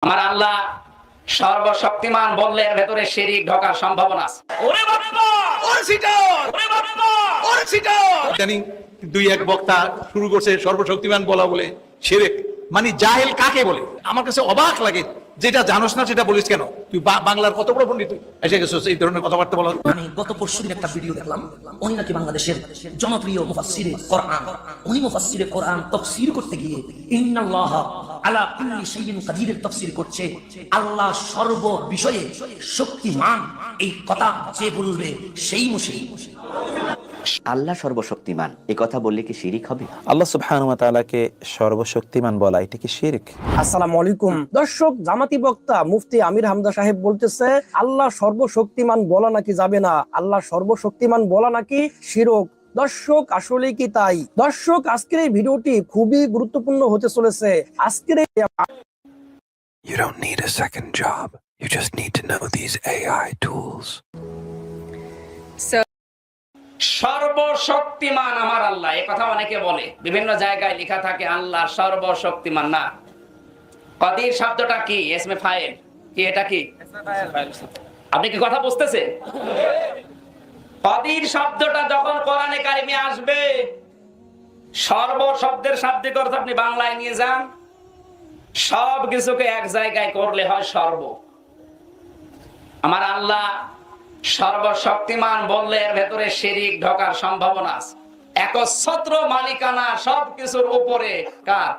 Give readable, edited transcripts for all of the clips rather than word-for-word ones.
আমার আল্লাহ সর্বশক্তিমান বললে এর ভেতরে শিরিক ঢোকার সম্ভাবনা আছে। ওরে বাবা, ওরে সিটার, ওরে বাবা, ওরে সিটার। জানি দুই এক বক্তা শুরু করছে সর্বশক্তিমান বলা বলে শিরক। মানে জাহেল কাকে বলে? আমার কাছে অবাক লাগে, যেটা জানোস না সেটা বলিস কেন? তুই বাংলার কত বড় পণ্ডিত, তুই এসে গেছিস এই ধরনের কথাবার্তা বলা। আমি গত পরশুদিন একটা ভিডিও দেখলাম, উনি নাকি বাংলাদেশের জনপ্রিয় মুফাসসিরে কোরআন। উনি মুফাসসিরে কোরআন তাফসীর করতে গিয়ে ইন্নাল্লাহ আলা কুল্লি শাইইন কাদিরের তাফসীর করছে, আল্লাহ সর্ব বিষয়ে শক্তিমান। এই কথা যে বলবে সেই মুশরিক। আল্লাহ সর্বশক্তিমান এ কথা বললে কি শিরিক হবে? আল্লাহ সুবহানাহু ওয়া তাআলাকে সর্বশক্তিমান বলা এটা কি শিরক? আসসালামু আলাইকুম দর্শক, জামাতি বক্তা মুফতি আমির হামজা সাহেব বলতেছে আল্লাহ সর্বশক্তিমান বলা নাকি যাবে না, আল্লাহ সর্বশক্তিমান বলা নাকি শিরক। দর্শক আসলে কি তাই? দর্শক আজকের এই ভিডিওটি খুবই গুরুত্বপূর্ণ হতে চলেছে। আজকের You don't need a second job. You just need to know these AI tools. সর্বশক্তিমান আমার আল্লাহ, এই কথা অনেকে বলে, বিভিন্ন জায়গায় লেখা থাকে আল্লাহ সর্বশক্তিমান। না, কাদির শব্দটা কি? ইসমে ফাইল কি? এটা কি? আপনি কি কথা বুঝতেছেন? কাদির শব্দটা যখন কোরআনে কারিমে আসবে, সর্ব শব্দের শাব্দিক অর্থ আপনি বাংলায় নিয়ে যান, সব কিছুকে এক জায়গায় করলে হয় সর্ব। আমার আল্লাহ সর্বশক্তিমান বললে এর ভেতরে শিরিক ঢোকার সম্ভাবনা আছে। একচ্ছত্র মালিকানা সবকিছুর উপরে কার?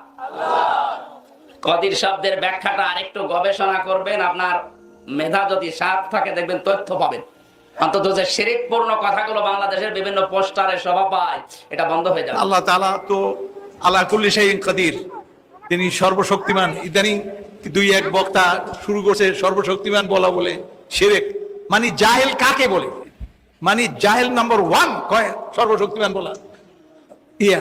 কদির শব্দের ব্যাখ্যাটা আরেকটু গবেষণা করবেন, আপনার মেধা যদি সাথ থাকে দেখবেন তথ্য পাবেন। অন্তত যে শিরিকপূর্ণ কথাগুলো বাংলাদেশের বিভিন্ন পোস্টারে শোভা পায়, এটা বন্ধ হয়ে যাবে। আল্লাহ তাআলা তো আলা কুল্লি শাইইন কাদির, তিনি সর্বশক্তিমান। ইদানিং দুই এক বক্তা শুরু করছে সর্বশক্তিমান বলা বলে শিরক। মানে জাহেল কাকে বলে? মানে জাহেল নাম্বার 1 কয় সর্বশক্তিমান বলা। ইয়া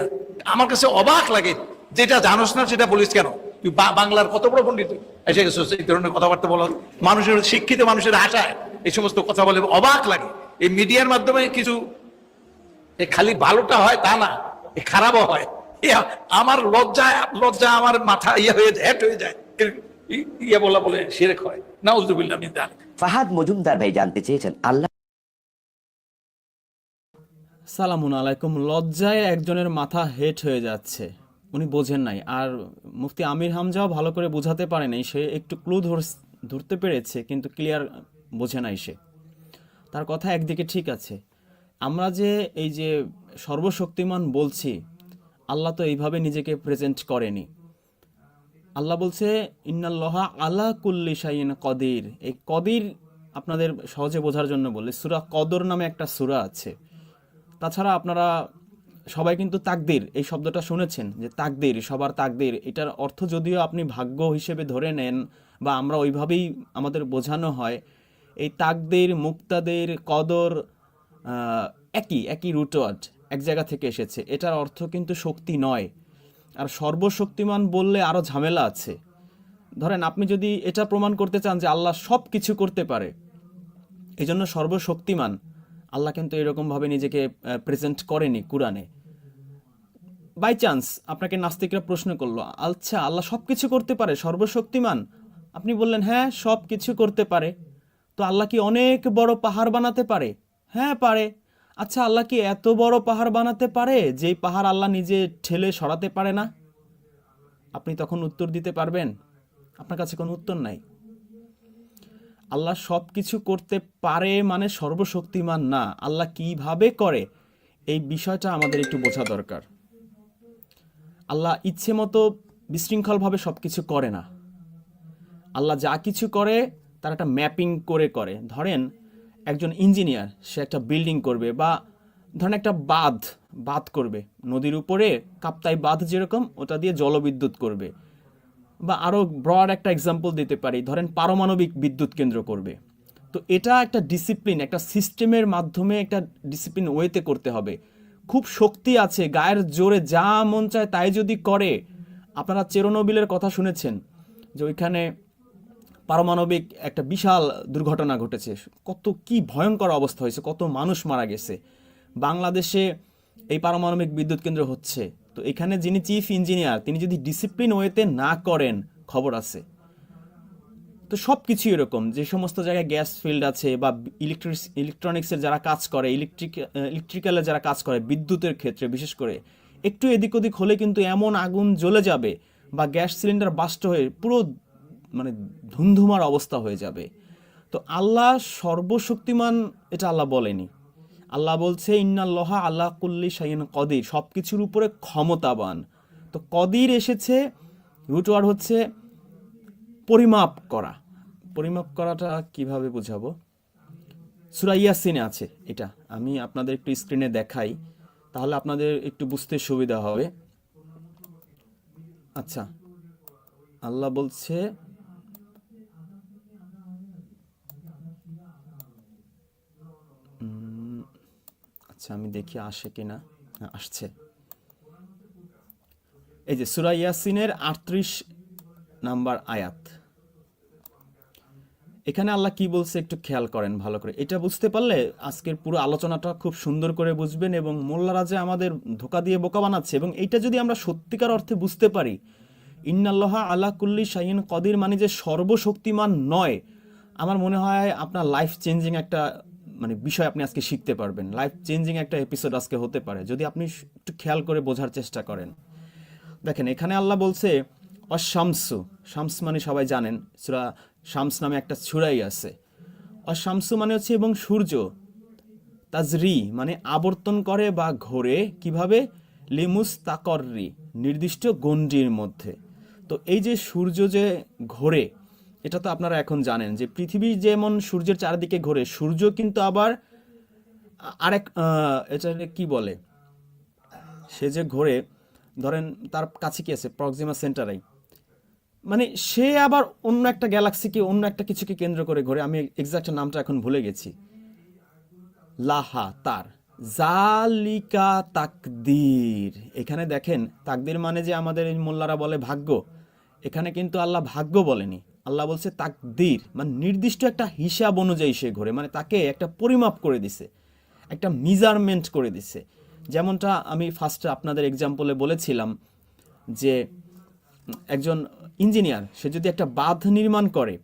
আমার কাছে অবাক লাগে, যেটা জানোস না সেটা বলিস কেন? তুই বাংলার কত বড় পণ্ডিত, এসে গেছিস এই ধরনের কথাবার্তা বলা। মানুষের শিক্ষিত মানুষের আশায় এই সমস্ত কথা বলে অবাক লাগে। এই মিডিয়ার মাধ্যমে কিছু খালি ভালোটা হয় তা না, খারাপও হয়। আমার লজ্জা আমার মাথা হয়ে যায়, হেট হয়ে যায়। বলা বলে শিরক হয়। নাউযুবিল্লাহ মিন যালিক। ফাহাদ মজুমদার ভাই জানতে চেয়েছেন আল্লাহ। সালামুন আলাইকুম। লজ্জায় একজনের মাথা হেট হয়ে যাচ্ছে, উনি বোঝেন নাই। আর মুফতি আমির হামজাও ভালো করে বোঝাতে পারে নাই, সে একটু ক্লু ধরতে পেরেছে কিন্তু ক্লিয়ার বোঝে নাই সে। তার কথা একদিকে ঠিক আছে, আমরা যে এই যে সর্বশক্তিমান বলছি, আল্লাহ তো এইভাবে নিজেকে প্রেজেন্ট করেনি। আল্লাহ বলছে ইন্নাল্লাহা আলা কুল্লি শাইইন কদির। এই কদির আপনাদের সহজে বোঝার জন্য বলে সূরা কদর নামে একটা সূরা আছে। তাছাড়া আপনারা সবাই কিন্তু তাকদির এই শব্দটা শুনেছেন, যে তাকদির, সবার তাকদির। এটার অর্থ যদিও আপনি ভাগ্য হিসেবে ধরে নেন বা আমরা ওইভাবেই আমাদের বোঝানো হয়, এই তাকদির, মুক্তাদির, কদর একই রুট ওয়ার্ড, এক জায়গা থেকে এসেছে। এটার অর্থ কিন্তু শক্তি নয়। আর সর্বশক্তিমান বললে আরও ঝামেলা আছে। ধরেন আপনি যদি এটা প্রমাণ করতে চান যে আল্লাহ সব কিছু করতে পারে, এই জন্য সর্বশক্তিমান, আল্লাহ কিন্তু এরকমভাবে নিজেকে প্রেজেন্ট করেনি কোরআনে। বাই চান্স আপনাকে নাস্তিকরা প্রশ্ন করলো, আচ্ছা আল্লাহ সব কিছু করতে পারে, সর্বশক্তিমান, আপনি বললেন হ্যাঁ সব কিছু করতে পারে, তো আল্লাহ কি অনেক বড় পাহাড় বানাতে পারে? হ্যাঁ পারে। আচ্ছা আল্লাহ কি এত বড় পাহাড় বানাতে পারে যেই পাহাড় আল্লাহ নিজে ঠেলে সরাতে পারে না? আপনি তখন উত্তর দিতে পারবেন? আপনার কাছে কোনো উত্তর নাই। আল্লাহ সব কিছু করতে পারে মানে সর্বশক্তিমান না। আল্লাহ কিভাবে করে এই বিষয়টা আমাদের একটু বোঝা দরকার। আল্লাহ ইচ্ছে মতো বিশৃঙ্খলভাবে সব কিছু করে না। আল্লাহ যা কিছু করে তার একটা ম্যাপিং করে। ধরেন একজন ইঞ্জিনিয়ার, সে একটা বিল্ডিং করবে, বা ধরেন একটা বাঁধ করবে নদীর উপরে, কাপ্তাই বাঁধ যেরকম, ওটা দিয়ে জলবিদ্যুৎ করবে। বা আরও ব্রড একটা এক্সাম্পল দিতে পারি, ধরেন পারমাণবিক বিদ্যুৎ কেন্দ্র করবে। তো এটা একটা ডিসিপ্লিন, একটা সিস্টেমের মাধ্যমে, একটা ডিসিপ্লিন ওয়েতে করতে হবে। খুব শক্তি আছে, গায়ের জোরে যা মন চায় তাই যদি করে। আপনারা চেরনোবিলের কথা শুনেছেন, যে ওইখানে পারমাণবিক একটা বিশাল দুর্ঘটনা ঘটেছে, কি ভয়ঙ্কর অবস্থা হয়েছে, কত মানুষ মারা গেছে। বাংলাদেশে এই পারমাণবিক বিদ্যুৎ কেন্দ্র হচ্ছে, তো এখানে যিনি চিফ ইঞ্জিনিয়ার তিনি যদি ডিসিপ্লিন ওয়েতে না করেন, খবর আছে। তো সব কিছু এরকম, যে সমস্ত জায়গায় গ্যাস ফিল্ড আছে বা ইলেকট্রনিক্সের যারা কাজ করে, ইলেকট্রিক্যালের যারা কাজ করে, বিদ্যুতের ক্ষেত্রে বিশেষ করে একটু এদিক ওদিক হলে কিন্তু এমন আগুন জ্বলে যাবে বা গ্যাস সিলিন্ডার বাস্ট হয়ে পুরো মানে ধুন্ধুমার অবস্থা হয়ে যাবে। তো আল্লাহ সর্বশক্তিমান এটা আল্লাহ বলেনি। আল্লাহ বলছে ইন্নাল্লাহা আলা কুল্লি শাইইন কদির, সব কিছুর উপরে ক্ষমতাবান। তো কদির এসেছে, রুট ওয়ার্ড হচ্ছে পরিমাপ করা। পরিমাপ করাটা কিভাবে বোঝাবো? সূরা ইয়াসিনে আছে এটা, আমি আপনাদের একটু স্ক্রিনে দেখাই, তাহলে আপনাদের একটু বুঝতে সুবিধা হবে। আচ্ছা, আল্লাহ বলছে আচ্ছা আমি দেখি আসে কিনা। হ্যাঁ, আসছে। এই যে সূরা ইয়াসিনের 38 নাম্বার আয়াত, এখানে আল্লাহ কি বলছে একটু খেয়াল করেন ভালো করে। এটা বুঝতে পারলে আজকের পুরো আলোচনাটা খুব সুন্দর করে বুঝবেন, এবং মোল্লারা যে আমাদের ধোকা দিয়ে বোকা বানাচ্ছে, এবং এইটা যদি আমরা সত্যিকার অর্থে বুঝতে পারি, ইন্নাল্লাহা আলা কুল্লি শাইইন কদির মানে যে সর্বশক্তিমান নয়, আমার মনে হয় আপনার লাইফ চেঞ্জিং একটা মানে বিষয় আপনি আজকে শিখতে পারবেন। লাইফ চেঞ্জিং একটা এপিসোড আজকে হতে পারে যদি আপনি একটু খেয়াল করে বোঝার চেষ্টা করেন। দেখেন এখানে আল্লাহ বলছে অশামসু, শামস মানে সবাই জানেন, সূরা শামস নামে একটা সূরাই আছে। অশামসু মানে হচ্ছে এবং সূর্য, তাজরি মানে আবর্তন করে বা ঘোরে, কিভাবে? লিমুস্তাকররি নির্দিষ্ট গণ্ডির মধ্যে। তো এই যে সূর্য যে ঘোরে, এটা তো আপনারা এখন জানেন যে পৃথিবী যেমন সূর্যের চারিদিকে ঘোরে, সূর্য কিন্তু আবার আরেক এটা কি বলে, সে যে ঘোরে, ধরেন তার কাছে কি আছে, প্রক্সিমা সেন্টারাই, মানে সে আবার অন্য একটা গ্যালাক্সিকে অন্য একটা কিছুকে কেন্দ্র করে ঘোরে। আমি এক্সাক্ট নামটা এখন ভুলে গেছি। লাহা তার জালিকা তাকদির। এখানে দেখেন তাকদির মানে যে আমাদের এই মোল্লারা বলে ভাগ্য, এখানে কিন্তু আল্লাহ ভাগ্য বলেনি, আল্লাহ বলছে তাকদির, মানে নির্দিষ্ট একটা হিসাব অনুযায়ী সে ঘোরে, মানে তাকে একটা পরিমাপ করে দিছে, একটা মেজারমেন্ট করে দিছে। যেমনটা আমি ফার্স্টে আপনাদের এক্সাম্পলে বলেছিলাম যে একজন ইঞ্জিনিয়ার সে যদি একটা বাঁধ নির্মাণ করে,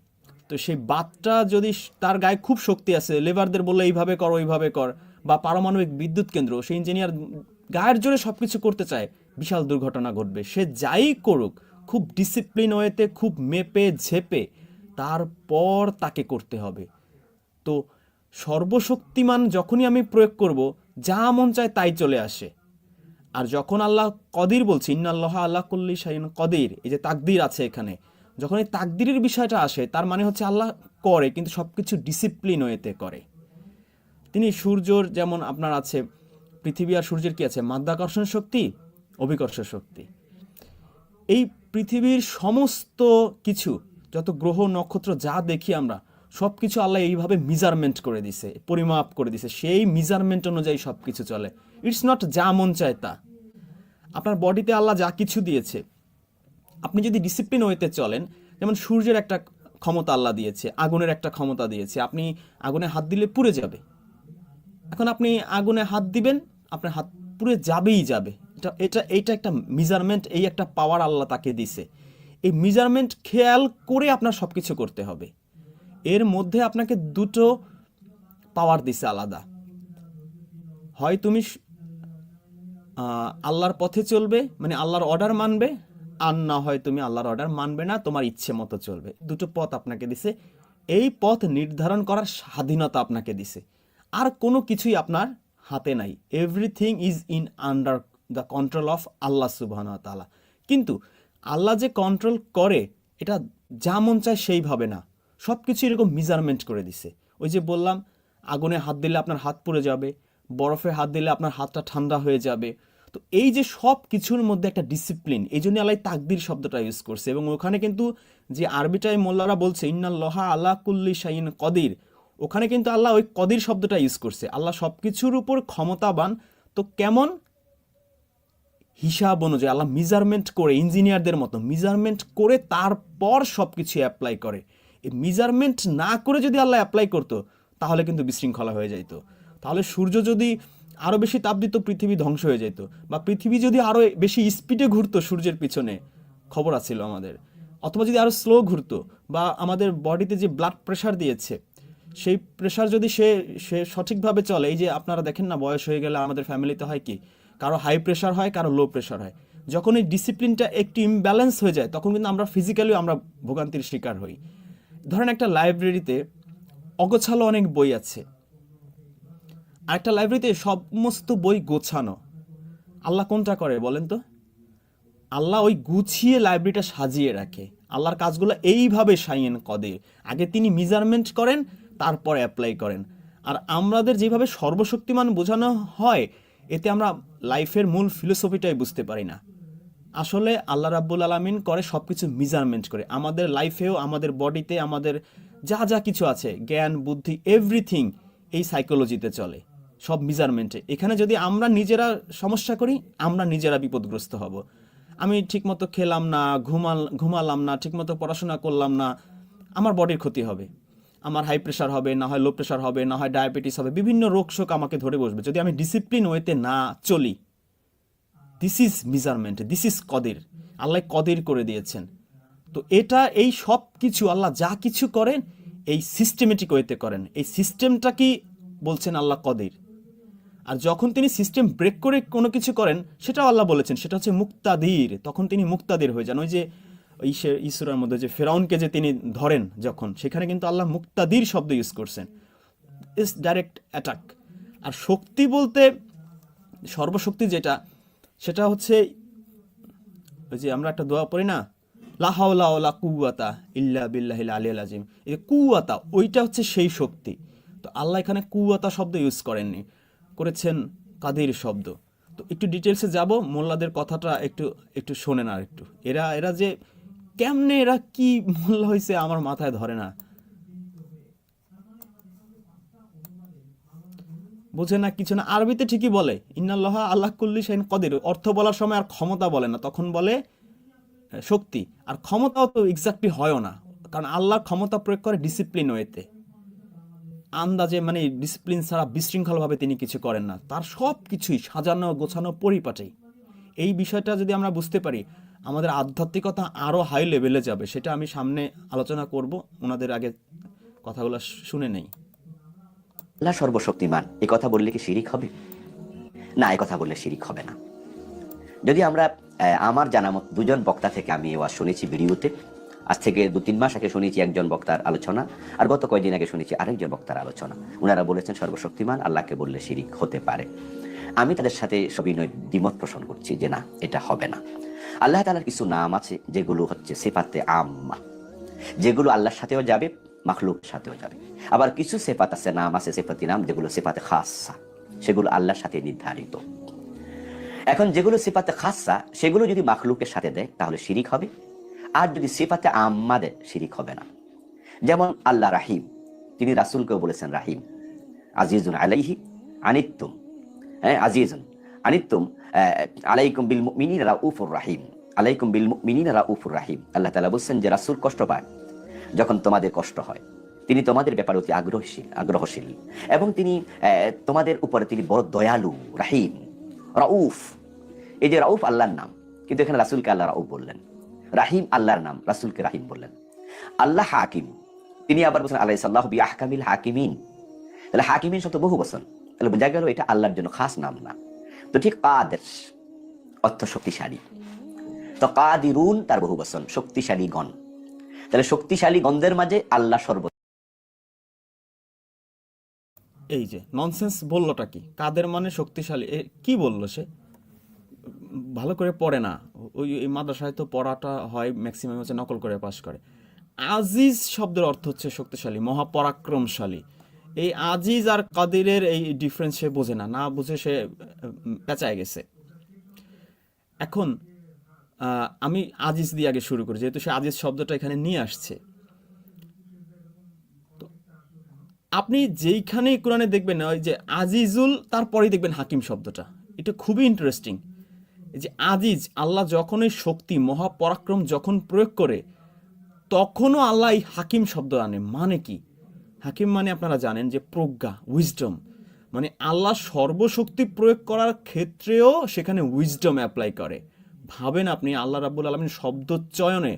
তো সেই বাঁধটা যদি তার গায়ে খুব শক্তি আছে, লেবারদের বললে এইভাবে কর ওইভাবে কর, বা পারমাণবিক বিদ্যুৎ কেন্দ্র, সেই ইঞ্জিনিয়ার গায়ের জোরে সব কিছু করতে চায়, বিশাল দুর্ঘটনা ঘটবে। সে যাই করুক খুব ডিসিপ্লিন ওয়েতে, খুব মেপে ঝেপে তারপর তাকে করতে হবে। তো সর্বশক্তিমান যখনই আমি প্রয়োগ করব, যা মন চায় তাই চলে আসে। আর যখন আল্লাহ কদির বলছি, ইন্নাল্লাহা আলা কুল্লি শাইইন কদির, এই যে তাকদির আছে এখানে, যখন এই তাকদিরের বিষয়টা আসে, তার মানে হচ্ছে আল্লাহ করে, কিন্তু সব কিছু ডিসিপ্লিন ওয়েতে করে। তিনি সূর্যর যেমন আপনার আছে, পৃথিবী আর সূর্যের কি আছে, মাধ্যাকর্ষণ শক্তি, অভিকর্ষ শক্তি। এই পৃথিবীর সমস্ত কিছু, যত গ্রহ নক্ষত্র যা দেখি আমরা, সব কিছু আল্লাহ এইভাবে মেজারমেন্ট করে দিছে, পরিমাপ করে দিছে, সেই মেজারমেন্ট অনুযায়ী সব কিছু চলে। ইটস নট যা মন চায় তা। আপনার বডিতে আল্লাহ যা কিছু দিয়েছে, আপনি যদি ডিসিপ্লিন ওয়েতে চলেন, যেমন সূর্যের একটা ক্ষমতা আল্লাহ দিয়েছে, আগুনের একটা ক্ষমতা দিয়েছে, আপনি আগুনে হাত দিলে পুড়ে যাবে। এখন আপনি আগুনে হাত দিবেন, আপনার হাত পুড়ে যাবেই যাবে। এইটা একটা মেজারমেন্ট, এই একটা পাওয়ার আল্লাহ তাকে দিছে। এই মেজারমেন্ট খেয়াল করে আপনার সব কিছু করতে হবে। এর মধ্যে আপনাকে দুটো পাওয়ার দিছে আলাদা, হয় তুমি আল্লাহর পথে চলবে, মানে আল্লাহর অর্ডার মানবে, আর না হয় তুমি আল্লাহর অর্ডার মানবে না, তোমার ইচ্ছে মতো চলবে। দুটো পথ আপনাকে দিছে, এই পথ নির্ধারণ করার স্বাধীনতা আপনাকে দিছে। আর কোনো কিছুই আপনার হাতে নাই। Everything is in under the control of আল্লাহ সুবহানাহু ওয়া তাআলা। কিন্তু আল্লাহ যে কন্ট্রোল করে, এটা যা মন চায় সেইভাবে না, সব কিছু এরকম মেজারমেন্ট করে দিছে। ওই যে বললাম, আগুনে হাত দিলে আপনার হাত পুড়ে যাবে, বরফে হাত দিলে আপনার হাতটা ঠান্ডা হয়ে যাবে। তো এই যে সব কিছুর মধ্যে একটা ডিসিপ্লিন, এই জন্য আল্লাহ তাকদির শব্দটা ইউজ করছে। এবং ওখানে কিন্তু যে আরবিটাই মোল্লারা বলছে ইন্নাল্লাহা আলা কুল্লি শাইইন কদির, ওখানে কিন্তু আল্লাহ ওই কদির শব্দটা ইউজ করছে। আল্লাহ সব কিছুর উপর ক্ষমতাবান। তো কেমন? হিসাব অনুযায়ী আল্লাহ মেজারমেন্ট করে, ইঞ্জিনিয়ারদের মতো মেজারমেন্ট করে তারপর সব কিছু অ্যাপ্লাই করে। এই মেজারমেন্ট না করে যদি আল্লাহ অ্যাপ্লাই করতো, তাহলে কিন্তু বিশৃঙ্খলা হয়ে যেত। তাহলে সূর্য যদি আরও বেশি তাপ দিত, পৃথিবী ধ্বংস হয়ে যেত। বা পৃথিবী যদি আরও বেশি স্পিডে ঘুরতো সূর্যের পিছনে, খবর আছিল আমাদের, অথবা যদি আরও স্লো ঘুরতো, বা আমাদের বডিতে যে ব্লাড প্রেশার দিয়েছে সেই প্রেশার যদি সে সে সঠিকভাবে চলে, এই যে আপনারা দেখেন না বয়স হয়ে গেলে আমাদের ফ্যামিলিতে হয় কি, কারো হাই প্রেশার হয়, কারো লো প্রেশার হয়। যখন এই ডিসিপ্লিনটা একটু ইমব্যালেন্স হয়ে যায় তখন কিন্তু আমরা ফিজিক্যালিও আমরা ভোগান্তির শিকার হই। ধরেন একটা লাইব্রেরিতে অগোছালো অনেক বই আছে, আর একটা লাইব্রেরিতে সমস্ত বই গোছানো। আল্লাহ কোনটা করে বলেন তো? আল্লাহ ওই গুছিয়ে লাইব্রেরিটা সাজিয়ে রাখে। আল্লাহর কাজগুলো এইভাবে সাইয়েন কদির, আগে তিনি মেজারমেন্ট করেন তারপর অ্যাপ্লাই করেন। আর আমাদের যেভাবে সর্বশক্তিমান বোঝানো হয়, এতে আমরা লাইফের মূল ফিলোসফিটাই বুঝতে পারি না। আসলে আল্লাহ রাব্বুল আলামিন করে সব কিছু মেজারমেন্ট করে, আমাদের লাইফেও, আমাদের বডিতে, আমাদের যা যা কিছু আছে, জ্ঞান বুদ্ধি এভরিথিং এই সাইকোলজিতে চলে, সব মেজারমেন্টে। এখানে যদি আমরা নিজেরা সমস্যা করি, আমরা নিজেরা বিপদগ্রস্ত হব। আমি ঠিকমতো খেলাম না, ঘুমালাম না, ঠিকমতো পড়াশোনা করলাম না, আমার বডির ক্ষতি হবে, আমার হাই প্রেশার হবে, না হয় লো প্রেশার হবে, না হয় ডায়াবেটিস হবে, বিভিন্ন রোগ শোক আমাকে ধরে বসবে যদি আমি ডিসিপ্লিন ওয়েতে না চলি। This is measurement, this is কদির। আল্লাহ কদির করে দিয়েছেন। তো এটা, এই সব কিছু আল্লাহ যা কিছু করেন এই সিস্টেমেটিক ওয়েতে করেন। এই সিস্টেমটা কি বলছেন আল্লাহ কদির। আর যখন তিনি সিস্টেম ব্রেক করে কোনো কিছু করেন, সেটাও আল্লাহ বলেছেন, সেটা হচ্ছে মুক্তাদির। তখন তিনি মুক্তাদির হয়ে যান। ওই যে ঈশ্বরের মধ্যে যে ফেরাউনকে যে তিনি ধরেন যখন, সেখানে কিন্তু আল্লাহ মুক্তাদির শব্দ ইউজ করছেন, ইস ডাইরেক্ট অ্যাটাক। আর শক্তি বলতে সর্বশক্তি যেটা, সেটা হচ্ছে ওই যে আমরা একটা দোয়া পড়ি না, লা হাওলা ওয়ালা কুওয়াতা ইল্লা বিল্লাহিল আলিয়্যিল আযীম। এই যে কুওয়াতা, ওইটা হচ্ছে সেই শক্তি। তো আল্লাহ এখানে কুওয়াতা শব্দ ইউজ করেননি, করেছেন কাদির শব্দ। তো একটু ডিটেলসে যাব, মোল্লাদের কথাটা একটু শোনেন। আর একটু এরা যে কেমনে, এরা কি মোল্লা হয়েছে আমার মাথায় ধরে না, বোঝে না কিছু না। আরবিতে ঠিকই বলে ইন্নাল্লাহা আলা কুল্লি শাইইন কদির, অর্থ বলার সময় আর ক্ষমতা বলে না, তখন বলে শক্তি। আর ক্ষমতাও তো এক্স্যাক্টলি হয়ও না, কারণ আল্লাহর ক্ষমতা প্রয়োগ করে ডিসিপ্লিন ওয়েতে, আন্দাজে, মানে ডিসিপ্লিন ছাড়া বিশৃঙ্খলভাবে তিনি কিছু করেন না। তার সব কিছুই সাজানো গোছানো পরিপাটি। এই বিষয়টা যদি আমরা বুঝতে পারি, আমাদের আধ্যাত্মিকতা আরও হাই লেভেলে যাবে। সেটা আমি সামনে আলোচনা করব, ওনাদের আগে কথাগুলো শুনে নেই। আল্লাহ সর্বশক্তিমান এ কথা বললে কি শিরিক হবে? না, এ কথা বললে শিরিক হবে না। যদি আমরা আমার জানা মত দুজন বক্তা থেকে আমি ওয়াজ শুনেছি ভিডিওতে, আজ থেকে 2-3 মাস আগে শুনেছি একজন বক্তার আলোচনা, আর গত কয়েকদিন আগে শুনেছি আরেকজন বক্তার আলোচনা। ওনারা বলেছেন সর্বশক্তিমান আল্লাহকে বললে শিরিক হতে পারে। আমি তাদের সাথে সবিনয় দ্বিমত পোষণ করছি যে না, এটা হবে না। আল্লাহ তাআলার কিছু নাম আছে যেগুলো হচ্ছে সিফাতে আম্মা, যেগুলো আল্লাহর সাথেও যাবে, মাখলুকের সাথেও যাবে। আবার কিছু সিফাত আছে, নাম আছে, সিফাতি নাম, যেগুলো সিফাতে খাসা, সেগুলো আল্লাহর সাথে নির্ধারিত। এখন যেগুলো সিফাতে খাসা, সেগুলো যদি মাখলুকের সাথে দেয় তাহলে শিরিক হবে, আর যদি সিফাতে আম্মা দেয় শিরিক হবে না। যেমন আল্লাহ রাহিম, তিনি রাসূলকেও বলেছেন রাহিম, আজিজুন আলাইহি আনিতুম, আজিজুন আনিতুম আলাইকুম বিল মুমিনিনা রাউফুর রাহিম, আলাইকুম বিল মুমিনিনা রাউফুর রাহিম। আল্লাহ তাআলা বলেন যে রাসূল কষ্ট পায় যখন তোমাদের কষ্ট হয়, তিনি তোমাদের ব্যাপারে অতি আগ্রহশীল এবং তিনি তোমাদের উপরে তিনি বড় দয়ালু, রাহিম, রাউফ। এই যে রাউফ আল্লাহর নাম, কিন্তু এখানে রাসূলকে আল্লাহ রাউফ বললেন। রাহিম আল্লাহর নাম, রাসূলকে রাহিম বললেন। আল্লাহ হাকিম, তিনি আবার বলছেন আলাইসাল্লাহু বিআহকামিল হাকিমিন। তাহলে হাকিমিন শব্দ বহু বচন, তাহলে বোঝা গেল এটা আল্লাহর জন্য খাস নাম না। তো ঠিক কাদের অর্থ শক্তিশালী, তো কাদিরুন তার বহু বচন, শক্তিশালী গণ। তাহলে শক্তিশালী গণদের মাঝে আল্লাহ সর্ব। এই যে ননসেন্স বললোটা কি, কাদের মানে শক্তিশালী, কি বললো সে? ভালো করে পড়ে না। ওই মাদ্রাসায় তো পড়াটা হয় ম্যাক্সিমাম হচ্ছে নকল করে পাশ করে। আজিজ শব্দের অর্থ হচ্ছে শক্তিশালী, মহাপরাক্রমশালী। এই আজিজ আর কাদিরের এই ডিফারেন্স সে বোঝে না, বুঝে সে পেঁচায় গেছে। এখন আমি আজিজ দিয়ে আগে শুরু করি, যেহেতু সে আজিজ শব্দটা এখানে নিয়ে আসছে। তো আপনি যেইখানেই কোরআনে দেখবেন ওই যে আজিজুল, তারপরেই দেখবেন হাকিম শব্দটা। এটা খুবই ইন্টারেস্টিং। এই যে আজিজ, আল্লাহ যখন এই শক্তি মহাপরাক্রম যখন প্রয়োগ করে, তখনও আল্লাহ এই হাকিম শব্দ আনে। মানে কি? হাকিম মানে আপনারা জানেন যে প্রজ্ঞা, উইজডম। মানে আল্লাহ সর্বশক্তি প্রয়োগ করার ক্ষেত্রেও সেখানে উইজডম অ্যাপ্লাই করে। ভাবেন আপনি, আল্লাহ রাব্বুল আলামিন শব্দ চয়নে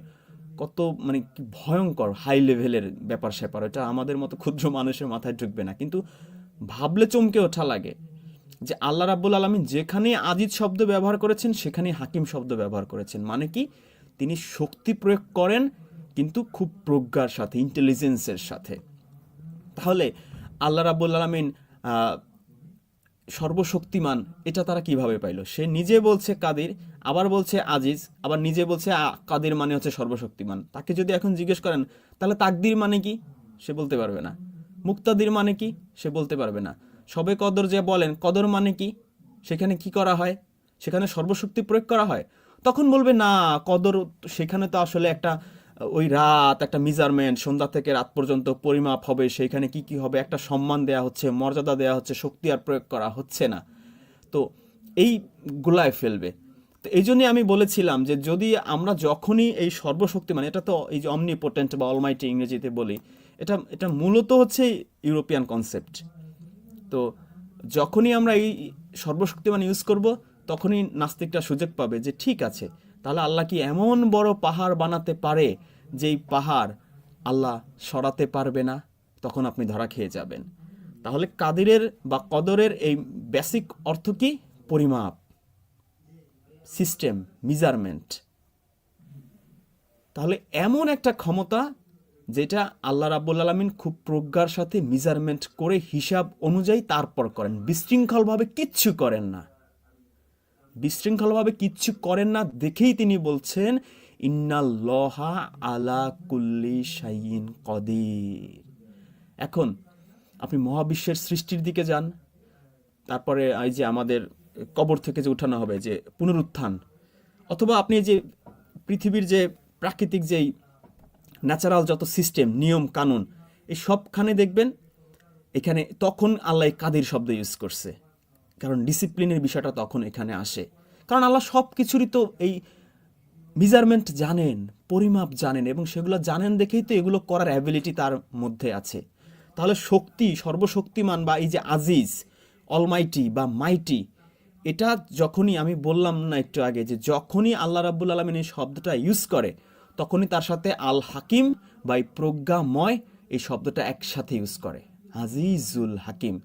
কত মানে কি ভয়ঙ্কর হাই লেভেলের ব্যাপার স্যাপার, এটা আমাদের মতো ক্ষুদ্র মানুষের মাথায় ঢুকবে না, কিন্তু ভাবলে চমকে ওঠা লাগে যে আল্লাহ রাব্বুল আলামিন যেখানে আজিজ শব্দ ব্যবহার করেছেন সেখানে হাকিম শব্দ ব্যবহার করেছেন। মানে কি, তিনি শক্তি প্রয়োগ করেন কিন্তু খুব প্রজ্ঞার সাথে, ইন্টেলিজেন্সের সাথে। তাহলে আল্লাহ রাব্বুল আলামিন সর্বশক্তিমান এটা তারা কিভাবে পাইল? সে নিজে বলছে কাদির, আবার বলছে আজিজ, আবার নিজে বলছে কাদির মানে হচ্ছে সর্বশক্তিমান। তাকে যদি এখন জিজ্ঞেস করেন তাহলে তাকদির মানে কি, সে বলতে পারবে না। মুক্তাদির মানে কি, সে বলতে পারবে না। সবে কদর যে বলেন, কদর মানে কি, সেখানে কি করা হয়? সেখানে সর্বশক্তি প্রয়োগ করা হয়। তখন বলবে না, কদর সেখানে তো আসলে একটা ওই রাত, একটা মেজারমেন্ট, সন্ধ্যা থেকে রাত পর্যন্ত পরিমাপ হবে, সেইখানে কি কি হবে, একটা সম্মান দেয়া হচ্ছে, মর্যাদা দেয়া হচ্ছে, শক্তি আর প্রয়োগ করা হচ্ছে না। তো এই গুলায় ফেলবে। তো এই জন্যই আমি বলেছিলাম যে যদি আমরা যখনই এই সর্বশক্তি, মানে এটা তো এই যে অমনিপোটেন্ট বা অলমাইটি ইংরেজিতে বলি, এটা মূলত হচ্ছে ইউরোপিয়ান কনসেপ্ট। তো যখনই আমরা এই সর্বশক্তিমান ইউজ করব, তখনই নাস্তিকটা সুযোগ পাবে যে ঠিক আছে, তাহলে আল্লাহ কি এমন বড় পাহাড় বানাতে পারে যেই পাহাড় আল্লাহ সরাতে পারবে না? তখন আপনি ধরা খেয়ে যাবেন। তাহলে কাদিরের বা কদরের এই বেসিক অর্থ কি? পরিমাপ, সিস্টেম, মেজারমেন্ট। তাহলে এমন একটা ক্ষমতা যেটা আল্লাহ রাব্বুল আলামিন খুব প্রজ্ঞার সাথে মেজারমেন্ট করে হিসাব অনুযায়ী তারপর করেন, বিশৃঙ্খলভাবে কিচ্ছু করেন না। বিশৃঙ্খলভাবে কিচ্ছু করেন না দেখেই তিনি বলছেন ইন্নাল্লাহা আলা কুল্লি শাইইন কদির। এখন আপনি মহাবিশ্বের সৃষ্টির দিকে যান, তারপরে এই যে আমাদের কবর থেকে যে উঠানো হবে, যে পুনরুত্থান, অথবা আপনি যে পৃথিবীর যে প্রাকৃতিক যেই ন্যাচারাল যত সিস্টেম, নিয়ম কানুন, এই সবখানে দেখবেন এখানে তখন আল্লাহ কাদির শব্দ ইউজ করছে, কারণ ডিসিপ্লিনের বিষয়টা তখন এখানে আসে। কারণ আল্লাহ সব কিছুরই তো এই মেজারমেন্ট জানেন, পরিমাপ জানেন, এবং সেগুলো জানেন দেখেই তো এগুলো করার অ্যাবিলিটি তার মধ্যে আছে। তাহলে শক্তি, সর্বশক্তিমান বা এই যে আজিজ, অলমাইটি বা মাইটি, এটা যখনই আমি বললাম না একটু আগে, যে যখনই আল্লাহ রাব্বুল আলামিন এই শব্দটা ইউজ করে তখনই তার সাথে আল হাকিম বা এই প্রজ্ঞাময় এই শব্দটা একসাথে ইউজ করে, আজিজুল হাকিম।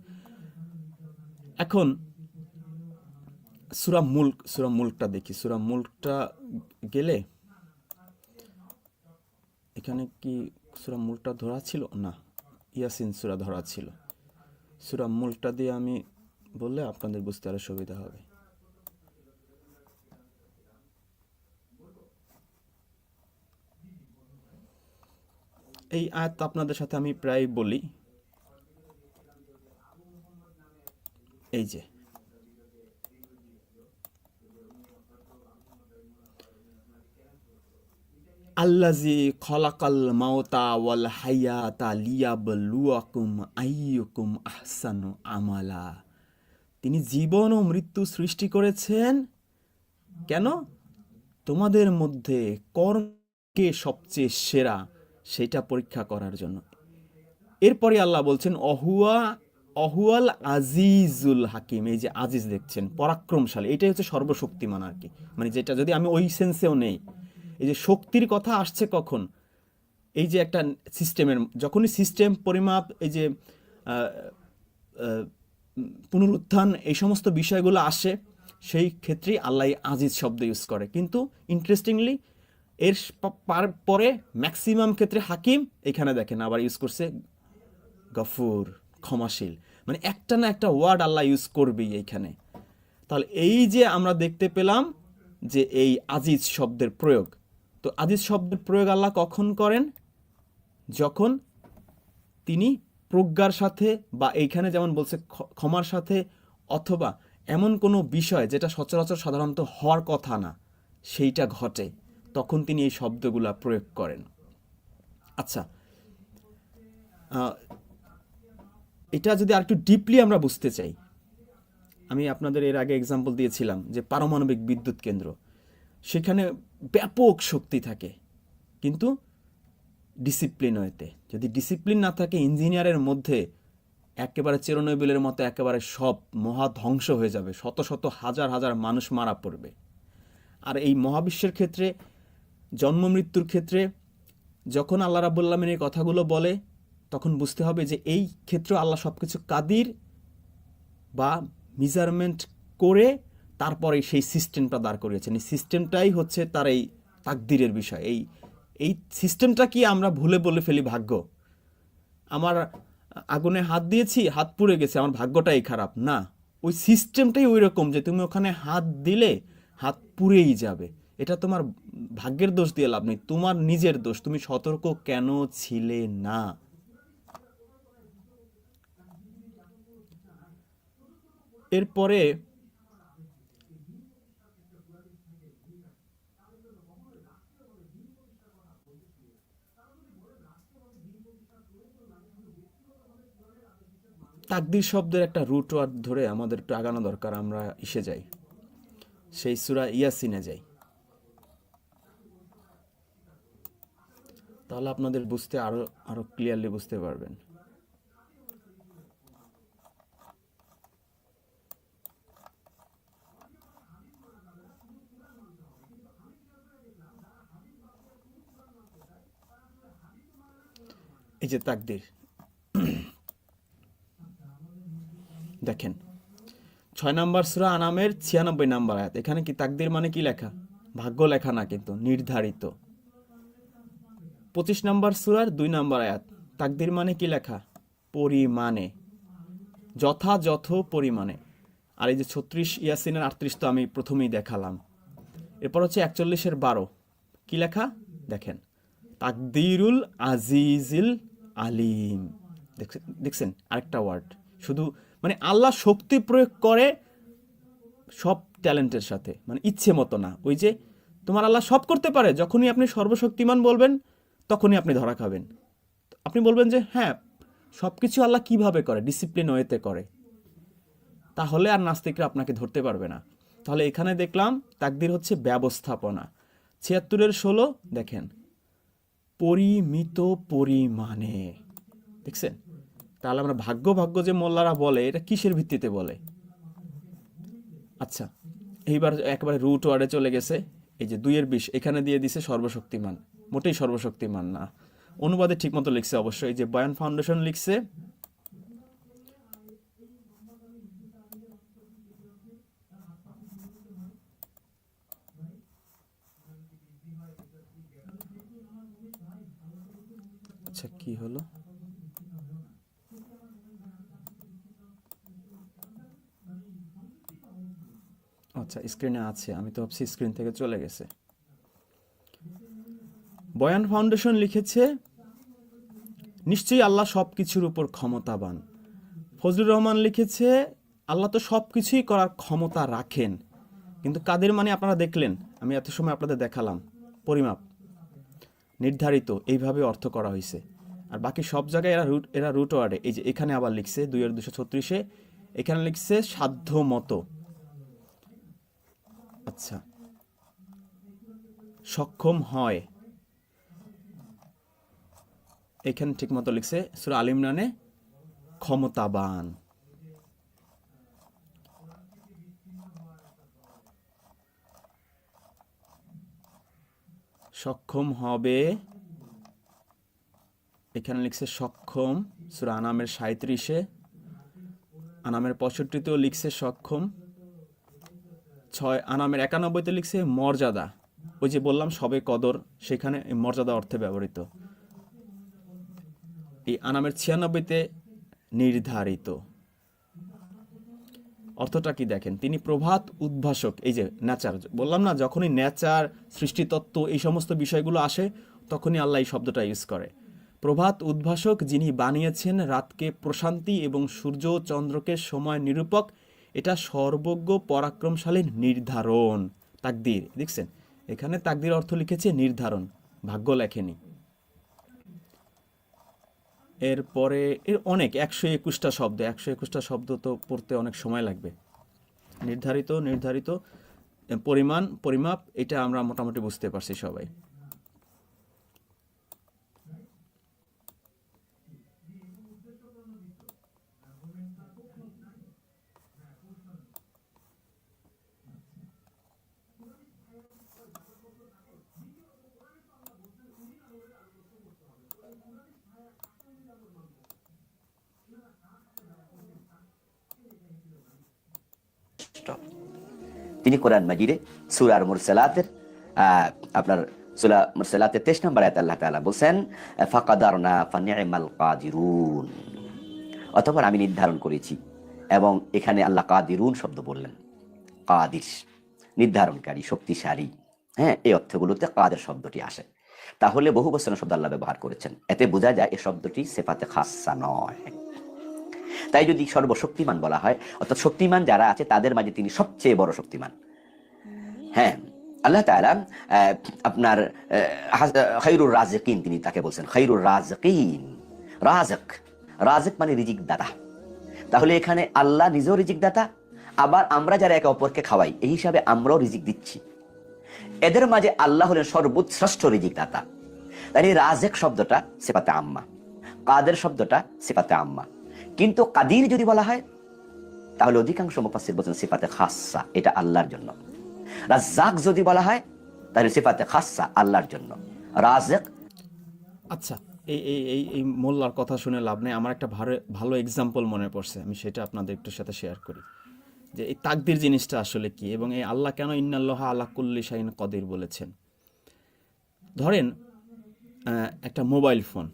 এখন সূরা মুলকটা দেখি। সূরা মুলকটা গেলে এখানে কি সূরা মুলকটা ধরা ছিল? না, ইয়াসিন সূরা ধরা ছিল। সূরা মুলকটা দিয়ে আমি বললে আপনাদের বুঝতে আরো সুবিধা হবে। এই আয়াত আপনাদের সাথে আমি প্রায় বলি। এই যে আল্লাযী খলাকাল মাউতা ওয়াল হায়াতা লিয়াবলুয়াকুম আইয়ুকুম আহসানু আমালা। তিনি জীবন ও মৃত্যু সৃষ্টি করেছেন কেন? তোমাদের মধ্যে কর্মকে সবচেয়ে সেরা সেটা পরীক্ষা করার জন্য। এরপরে আল্লাহ বলছেন অহুয়াল আজিজুল হাকিম। এই যে আজিজ দেখছেন, পরাক্রমশালী, এটাই হচ্ছে সর্বশক্তিমান আর কি। মানে যেটা যদি আমি ওই সেন্সেও নেই, এই যে শক্তির কথা আসছে কখন, এই যে একটা সিস্টেমের, যখনই সিস্টেম, পরিমাপ, এই যে পুনরুত্থান, এই সমস্ত বিষয়গুলো আসে, সেই ক্ষেত্রেই আল্লাহ আজিজ শব্দ ইউজ করে। কিন্তু ইন্টারেস্টিংলি এর পরে ম্যাক্সিমাম ক্ষেত্রে হাকিম, এখানে দেখেন আবার ইউজ করছে গফুর, ক্ষমাশীল। মানে একটা না একটা ওয়ার্ড আল্লাহ ইউজ করবেই এইখানে। তাহলে এই যে আমরা দেখতে পেলাম যে এই আজিজ শব্দের প্রয়োগ, তো আজিজ শব্দের প্রয়োগ আল্লাহ কখন করেন? যখন তিনি প্রজ্ঞার সাথে, বা এইখানে যেমন বলছে ক্ষমার সাথে, অথবা এমন কোনো বিষয় যেটা সচরাচর সাধারণত হওয়ার কথা না, সেইটা ঘটে, তখন তিনি এই শব্দগুলা প্রয়োগ করেন। আচ্ছা, এটা যদি আরেকটু ডিপলি আমরা বুঝতে চাই, আমি আপনাদের এর আগে এক্সাম্পল দিয়েছিলাম যে পারমাণবিক বিদ্যুৎ কেন্দ্র, সেখানে ব্যাপক শক্তি থাকে কিন্তু ডিসিপ্লিন হইতে, যদি ডিসিপ্লিন না থাকে, ইঞ্জিনিয়ারের মধ্যে একেবারে চেরনোবিলের মতো একেবারে সব মহা ধ্বংস হয়ে যাবে, শত শত হাজার হাজার মানুষ মারা পড়বে। আর এই মহাবিশ্বের ক্ষেত্রে, জন্ম মৃত্যুর ক্ষেত্রে যখন আল্লাহ রাব্বুল আলামিন এই কথাগুলো বলে তখন বুঝতে হবে যে এই ক্ষেত্রে আল্লাহ সবকিছু কাদির বা মেজারমেন্ট করে তারপরে সেই সিস্টেমটা দাঁড় করিয়েছেন। এই সিস্টেমটাই হচ্ছে তার এই তাকদিরের বিষয়। এই সিস্টেমটা কি আমরা ভুলে বলে ফেলি ভাগ্য। আমার আগুনে হাত দিয়েছি, হাত পুড়ে গেছে, আমার ভাগ্যটাই খারাপ। না, ওই সিস্টেমটাই ওই রকম যে তুমি ওখানে হাত দিলে হাত পুড়েই যাবে। এটা তোমার ভাগ্যের দোষ দিয়ে লাভ নেই, তোমার নিজের দোষ। তুমি সতর্ক কেন ছিলে না? এরপরে তাকদীর শব্দের একটা রুট ওয়ার্ড ধরে আমাদের একটু আগানো দরকার। আমরা ইসে যাই, সেই সূরা ইয়াসিনে যাই, তাহলে আপনাদের বুঝতে আরো ক্লিয়ারলি বুঝতে পারবেন। এই যে তাকদীর, দেখেন 6 নম্বর সূরা আনামের 96 নম্বর আয়াত। এখানে কি তাকদীর মানে কি লেখা? ভাগ্য লেখা না, কিন্তু নির্ধারিত। 25 নম্বর সূরার 2 নম্বর আয়াত, তাকদীর মানে কি লেখা? পরিমাণে, যথাযথ পরিমাণে। আর এই যে 36 ইয়াসিনের 38 তো আমি প্রথমেই দেখালাম। এরপর হচ্ছে 41-এর 12, কি লেখা দেখেন, তাকদীরুল আজিজিল আলিম। দেখছেন আরেকটা ওয়ার্ড, শুধু মানে আল্লাহ শক্তি প্রয়োগ করে সব ট্যালেন্টের সাথে, মানে ইচ্ছে মতো না। ওই যে তোমার আল্লাহ সব করতে পারে, যখনই আপনি সর্বশক্তিমান বলবেন তখনই আপনি ধরা খাবেন। আপনি বলবেন যে হ্যাঁ সব কিছু আল্লাহ কিভাবে করে, ডিসিপ্লিন ওয়েতে করে, তাহলে আর নাস্তিকরা আপনাকে ধরতে পারবে না। তাহলে এখানে দেখলাম তাকদীর হচ্ছে ব্যবস্থাপনা। 76-এর 16 দেখেন, পরিমিত পরিমাণে। দেখছেন, তাহলে আমরা ভাগ্য যে মোল্লারা বলে, এটা কিসের ভিত্তিতে বলে? আচ্ছা, এইবার একেবারে রুট ওয়ার্ডে চলে গেছে। এই যে 2-এর 20 এখানে দিয়ে দিছে সর্বশক্তিমান, মোটেই সর্বশক্তিমান না। অনুবাদে ঠিক মতো লিখছে অবশ্যই। এই যে বয়ান ফাউন্ডেশন লিখছে আচ্ছা কি হলো, আচ্ছা স্ক্রিনে আছে, আমি তো ভাবছি স্ক্রিন থেকে চলে গেছে। বয়ান ফাউন্ডেশন লিখেছে নিশ্চয়ই আল্লাহ সব কিছুর উপর ক্ষমতাবান। ফজলুর রহমান লিখেছে আল্লাহ তো সব কিছুই করার ক্ষমতা রাখেন, কিন্তু কাদের মানে আপনারা দেখলেন, আমি এত সময় আপনাদের দেখালাম, পরিমাপ, নির্ধারিত, এইভাবে অর্থ করা হয়েছে। আর বাকি সব জায়গায় এরা রুট ওয়ার্ডে, এই যে এখানে আবার লিখছে 2-236-এ, এখানে লিখছে সাধ্য মতো। আচ্ছা, সক্ষম হয়, এখানে ঠিক মতো লিখছে সূরা আল ইমরানে ক্ষমতাবান। সক্ষম হবে, এখানে লিখছে সক্ষম সূরা আনামের 37-এ, আনামের 65-তেও লিখছে সক্ষম, 6 আনামের 91-তে লিখছে মর্যাদা। ওই যে বললাম সবে কদর, সেখানে মর্যাদা অর্থে ব্যবহৃত। এই আনামের 96-তে নির্ধারিত। অর্থটা কি দেখেন, তিনি প্রভাত উদ্ভাসক। এই যে নেচার বললাম না, যখনই নেচার, সৃষ্টিতত্ত্ব এই সমস্ত বিষয়গুলো আসে তখনই আল্লাহ এই শব্দটা ইউজ করে। প্রভাত উদ্ভাসক, যিনি বানিয়েছেন রাতকে প্রশান্তি এবং সূর্য চন্দ্রকে সময় নিরূপক, এটা সর্বজ্ঞ পরাক্রমশালী নির্ধারণ। তাকদীর, দেখছেন এখানে তাকদীর অর্থ লিখেছে নির্ধারণ, ভাগ্য লেখেনি। এরপরে এর অনেক 121টা শব্দ, 121টা শব্দ তো পড়তে অনেক সময় লাগবে। নির্ধারিত পরিমাণ, পরিমাপ, এটা আমরা মোটামুটি বুঝতে পারছি সবাই। তিনি কোরআন মাজিদে সূরার মুরসালাতের আপনার সূরা মুরসালাতের 23 নম্বর আয়াতে আল্লাহ তাআলা বলেন ফাকাদারনা ফানি'মাল কাদিরুন, অতঃপর আমি নির্ধারণ করেছি। এবং এখানে আল্লাহ কাদিরুন শব্দ বললেন, কাদির নির্ধারণকারী, শক্তিশালী, হ্যাঁ, এই অর্থগুলোতে কাদের শব্দটি আসে। তাহলে বহু বচন শব্দ আল্লাহ ব্যবহার করেছেন, এতে বোঝা যায় এই শব্দটি সিফাতে খাসসা নয়। তাই যদি সর্বশক্তিমান বলা হয়, অর্থাৎ শক্তিমান যারা আছে তাদের মাঝে তিনি সবচেয়ে বড় শক্তিমান। হ্যাঁ, আল্লাহ তাআলা আপনার খায়রুর রাজিকিন, তিনি তাকে বলছেন খায়রুর রাজিকিন। রাজিক, রাজিক মানে রিজিক দাতা। তাহলে এখানে আল্লাহ নিজেও রিজিক দাতা, আবার আমরা যারা একে অপরকে খাওয়াই এই হিসাবে আমরাও রিজিক দিচ্ছি। এদের মাঝে আল্লাহ হলেন সর্বশ্রেষ্ঠ রিজিক দাতা। তাই রাজিক শব্দটা সিফাতে আম্মা, কাদের শব্দটা সিফাতে আম্মা। কিন্তু কাদির যদি বলা হয় তাহলে অধিকাংশ মুফাসসির বলেন সিফাতে খাসসা, এটা আল্লাহর জন্য। রাজ্জাক যদি বলা হয় তাহলে সিফাতে খাসসা, আল্লাহর জন্য। রাজিক। আচ্ছা, এই এই এই এই মোল্লার কথা শুনে লাভ নেই, আমার একটা ভালো এক্সাম্পল মনে পড়ছে, আমি সেটা আপনাদের একটু সাথে শেয়ার করি যে এই তাকদির জিনিসটা আসলে কি, এবং এই আল্লাহ কেন ইন্নাল্লাহা আলা কুল্লি শাইইন কদির বলেছেন। ধরেন একটা মোবাইল ফোন,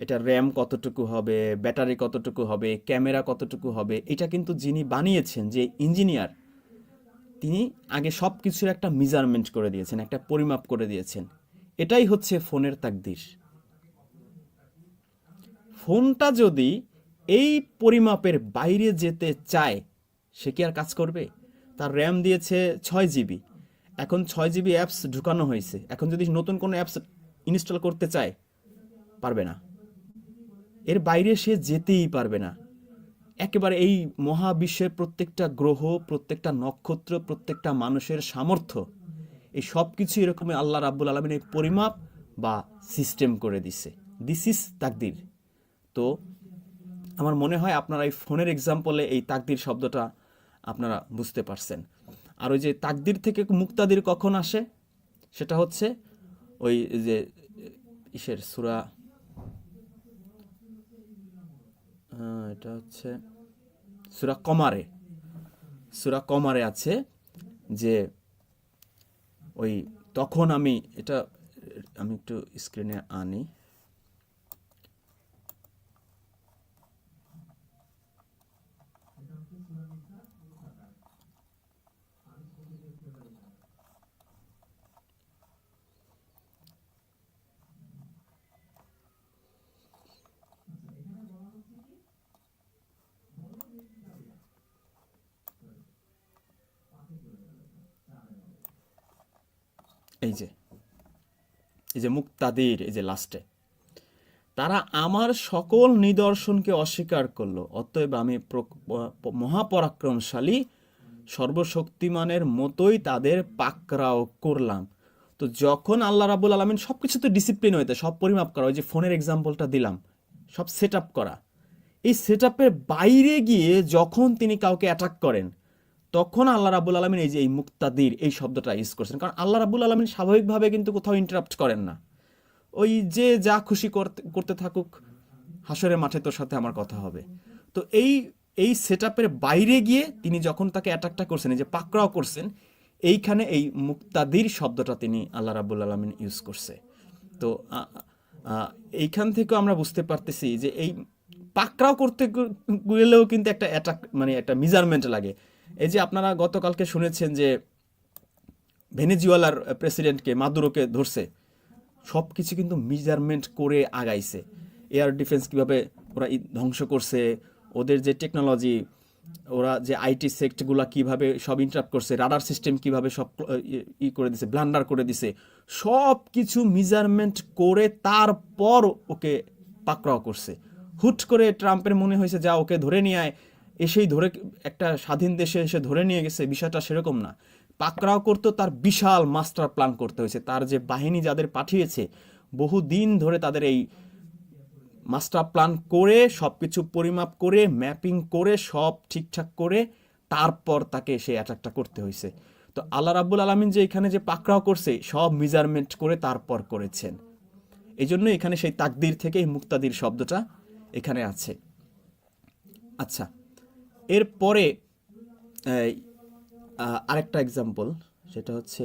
এটা র্যাম কতটুকু হবে, ব্যাটারি কতটুকু হবে, ক্যামেরা কতটুকু হবে, এটা কিন্তু যিনি বানিয়েছেন, যে ইঞ্জিনিয়ার, তিনি আগে সব কিছুর একটা মেজারমেন্ট করে দিয়েছেন, একটা পরিমাপ করে দিয়েছেন। এটাই হচ্ছে ফোনের তাকদির। ফোনটা যদি এই পরিমাপের বাইরে যেতে চায়, সে কি আর কাজ করবে? তার র্যাম দিয়েছে 6 জিবি, এখন 6 জিবি অ্যাপস ঢুকানো হয়েছে, এখন যদি নতুন কোনো অ্যাপস ইনস্টল করতে চায়, পারবে না, এর বাইরে সে যেতেই পারবে না। একেবারে এই মহাবিশ্বের প্রত্যেকটা গ্রহ, প্রত্যেকটা নক্ষত্র, প্রত্যেকটা মানুষের সামর্থ্য, এই সব কিছু এরকমই আল্লাহ রাব্বুল আলামিন এই পরিমাপ বা সিস্টেম করে দিছে। দিস ইজ তাকদির। তো আমার মনে হয় আপনারা এই ফোনের এক্সাম্পলে এই তাকদির শব্দটা আপনারা বুঝতে পারছেন। আর ওই যে তাকদির থেকে মুক্তাদির কখন আসে, সেটা হচ্ছে ওই যে ইসের সূরা, এটা হচ্ছে সূরা কমারে আছে যে ওই তখন আমি একটু স্ক্রিনে আনি। এই যে মুক্তাদির, এই যে লাস্টে, তারা আমার সকল নিদর্শনকে অস্বীকার করলো, অতএব আমি মহাপরাক্রমশালী সর্বশক্তিমানের মতোই তাদের পাকড়াও করলাম। তো যখন আল্লাহ রাব্বুল আলামিন সবকিছুতে ডিসিপ্লিন হইতে, সব পরিমাপ করা, ওই যে ফোনের এক্সাম্পলটা দিলাম, সব সেট আপ করা, এই সেট আপের বাইরে গিয়ে যখন তিনি কাউকে অ্যাটাক করেন, তখন আল্লাহ রাব্বুল আলামিন এই যে এই মুক্তাদির এই শব্দটা ইউজ করছেন। কারণ আল্লাহ রাব্বুল আলামিন স্বাভাবিকভাবে কিন্তু কোথাও ইন্টারাপ্ট করেন না, ওই যে যা খুশি করতে থাকুক, হাসরের মাঠে তোর সাথে আমার কথা হবে। তো এই সেট আপের বাইরে গিয়ে তিনি যখন তাকে অ্যাটাকটা করছেন, এই যে পাকড়াও করছেন, এইখানে এই মুক্তাদির শব্দটা তিনি আল্লাহ রাব্বুল আলামিন ইউজ করছে। তো এইখান থেকেও আমরা বুঝতে পারতেছি যে এই পাকড়াও করতে গেলেও কিন্তু একটা অ্যাটাক, মানে একটা মেজারমেন্ট লাগে। এই যে আপনারা গতকালকে শুনেছেন যে ভেনেজুয়েলার প্রেসিডেন্টকে, মাদুরোকে ধরছে, সব কিছু কিন্তু মেজারমেন্ট করে আগাইছে। এয়ার ডিফেন্স কিভাবে ওরা ধ্বংস করছে, ওদের যে টেকনোলজি, ওরা যে আইটি সেক্টরগুলো কিভাবে সব ইন্টারাপ্ট করছে, রাডার সিস্টেম কিভাবে সব করে দিছে, ব্লান্ডার করে দিছে, সব কিছু মেজারমেন্ট করে তারপর ওকে পাকড়াও করছে। হুট করে ট্রাম্পের মনে হয়েছে যা ওকে ধরে নিয়ে আয়, এসেই ধরে একটা স্বাধীন দেশে এসে ধরে নিয়ে গেছে, বিষয়টা সেরকম না। পাকড়াও করতে তার বিশাল মাস্টার প্ল্যান করতে হয়েছে, তার যে বাহিনী যাদের পাঠিয়েছে বহুদিন ধরে তাদের এই মাস্টার প্ল্যান করে সব কিছু পরিমাপ করে ম্যাপিং করে সব ঠিকঠাক করে তারপর তাকে সেই অ্যাটাকটা করতে হয়েছে। তো আল্লাহ রাব্বুল আলামিন যে এখানে যে পাকড়াও করছে, সব মেজারমেন্ট করে তারপর করেছেন। এই জন্য এখানে সেই তাকদির থেকে এই মুক্তাদির শব্দটা এখানে আছে। আচ্ছা, এরপরে আরেকটা এক্সাম্পল, সেটা হচ্ছে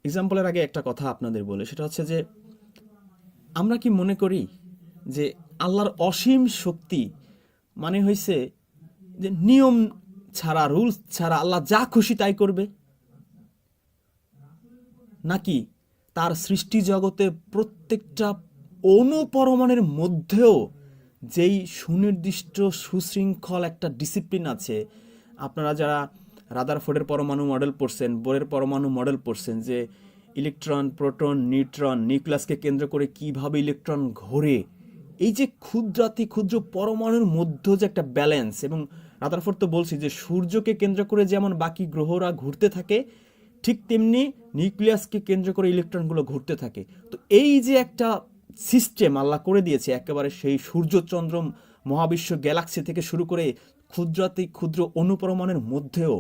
এক্সাম্পলের আগে একটা কথা আপনাদের বলে, সেটা হচ্ছে যে আমরা কি মনে করি যে আল্লাহর অসীম শক্তি মানে হইছে যে নিয়ম ছাড়া, রুলস ছাড়া আল্লাহ যা খুশি তাই করবে, নাকি তার সৃষ্টি জগতে প্রত্যেকটা অনুপরমাণের মধ্যেও যেই সুনির্দিষ্ট সুশৃঙ্খল একটা ডিসিপ্লিন আছে? আপনারা যারা রাদারফোর্ডের পরমাণু মডেল পড়ছেন, বোরের পরমাণু মডেল পড়ছেন, যে ইলেকট্রন, প্রোটন, নিউট্রন, নিউক্লিয়াসকে কেন্দ্র করে কিভাবে ইলেকট্রন ঘোরে, এই যে ক্ষুদ্রাতি ক্ষুদ্র পরমাণুর মধ্যে যে একটা ব্যালেন্স, এবং রাদারফোর্ড তো বলছি যে সূর্যকে কেন্দ্র করে যেমন বাকি গ্রহরা ঘুরতে থাকে, ঠিক তেমনি নিউক্লিয়াসকে কেন্দ্র করে ইলেকট্রনগুলো ঘুরতে থাকে। তো এই যে একটা সিস্টেম আল্লাহ করে দিয়েছে, একেবারে সেই সূর্যচন্দ্র মহাবিশ্ব গ্যালাক্সি থেকে শুরু করে ক্ষুদ্রাতি ক্ষুদ্র অনুপরমাণের মধ্যেও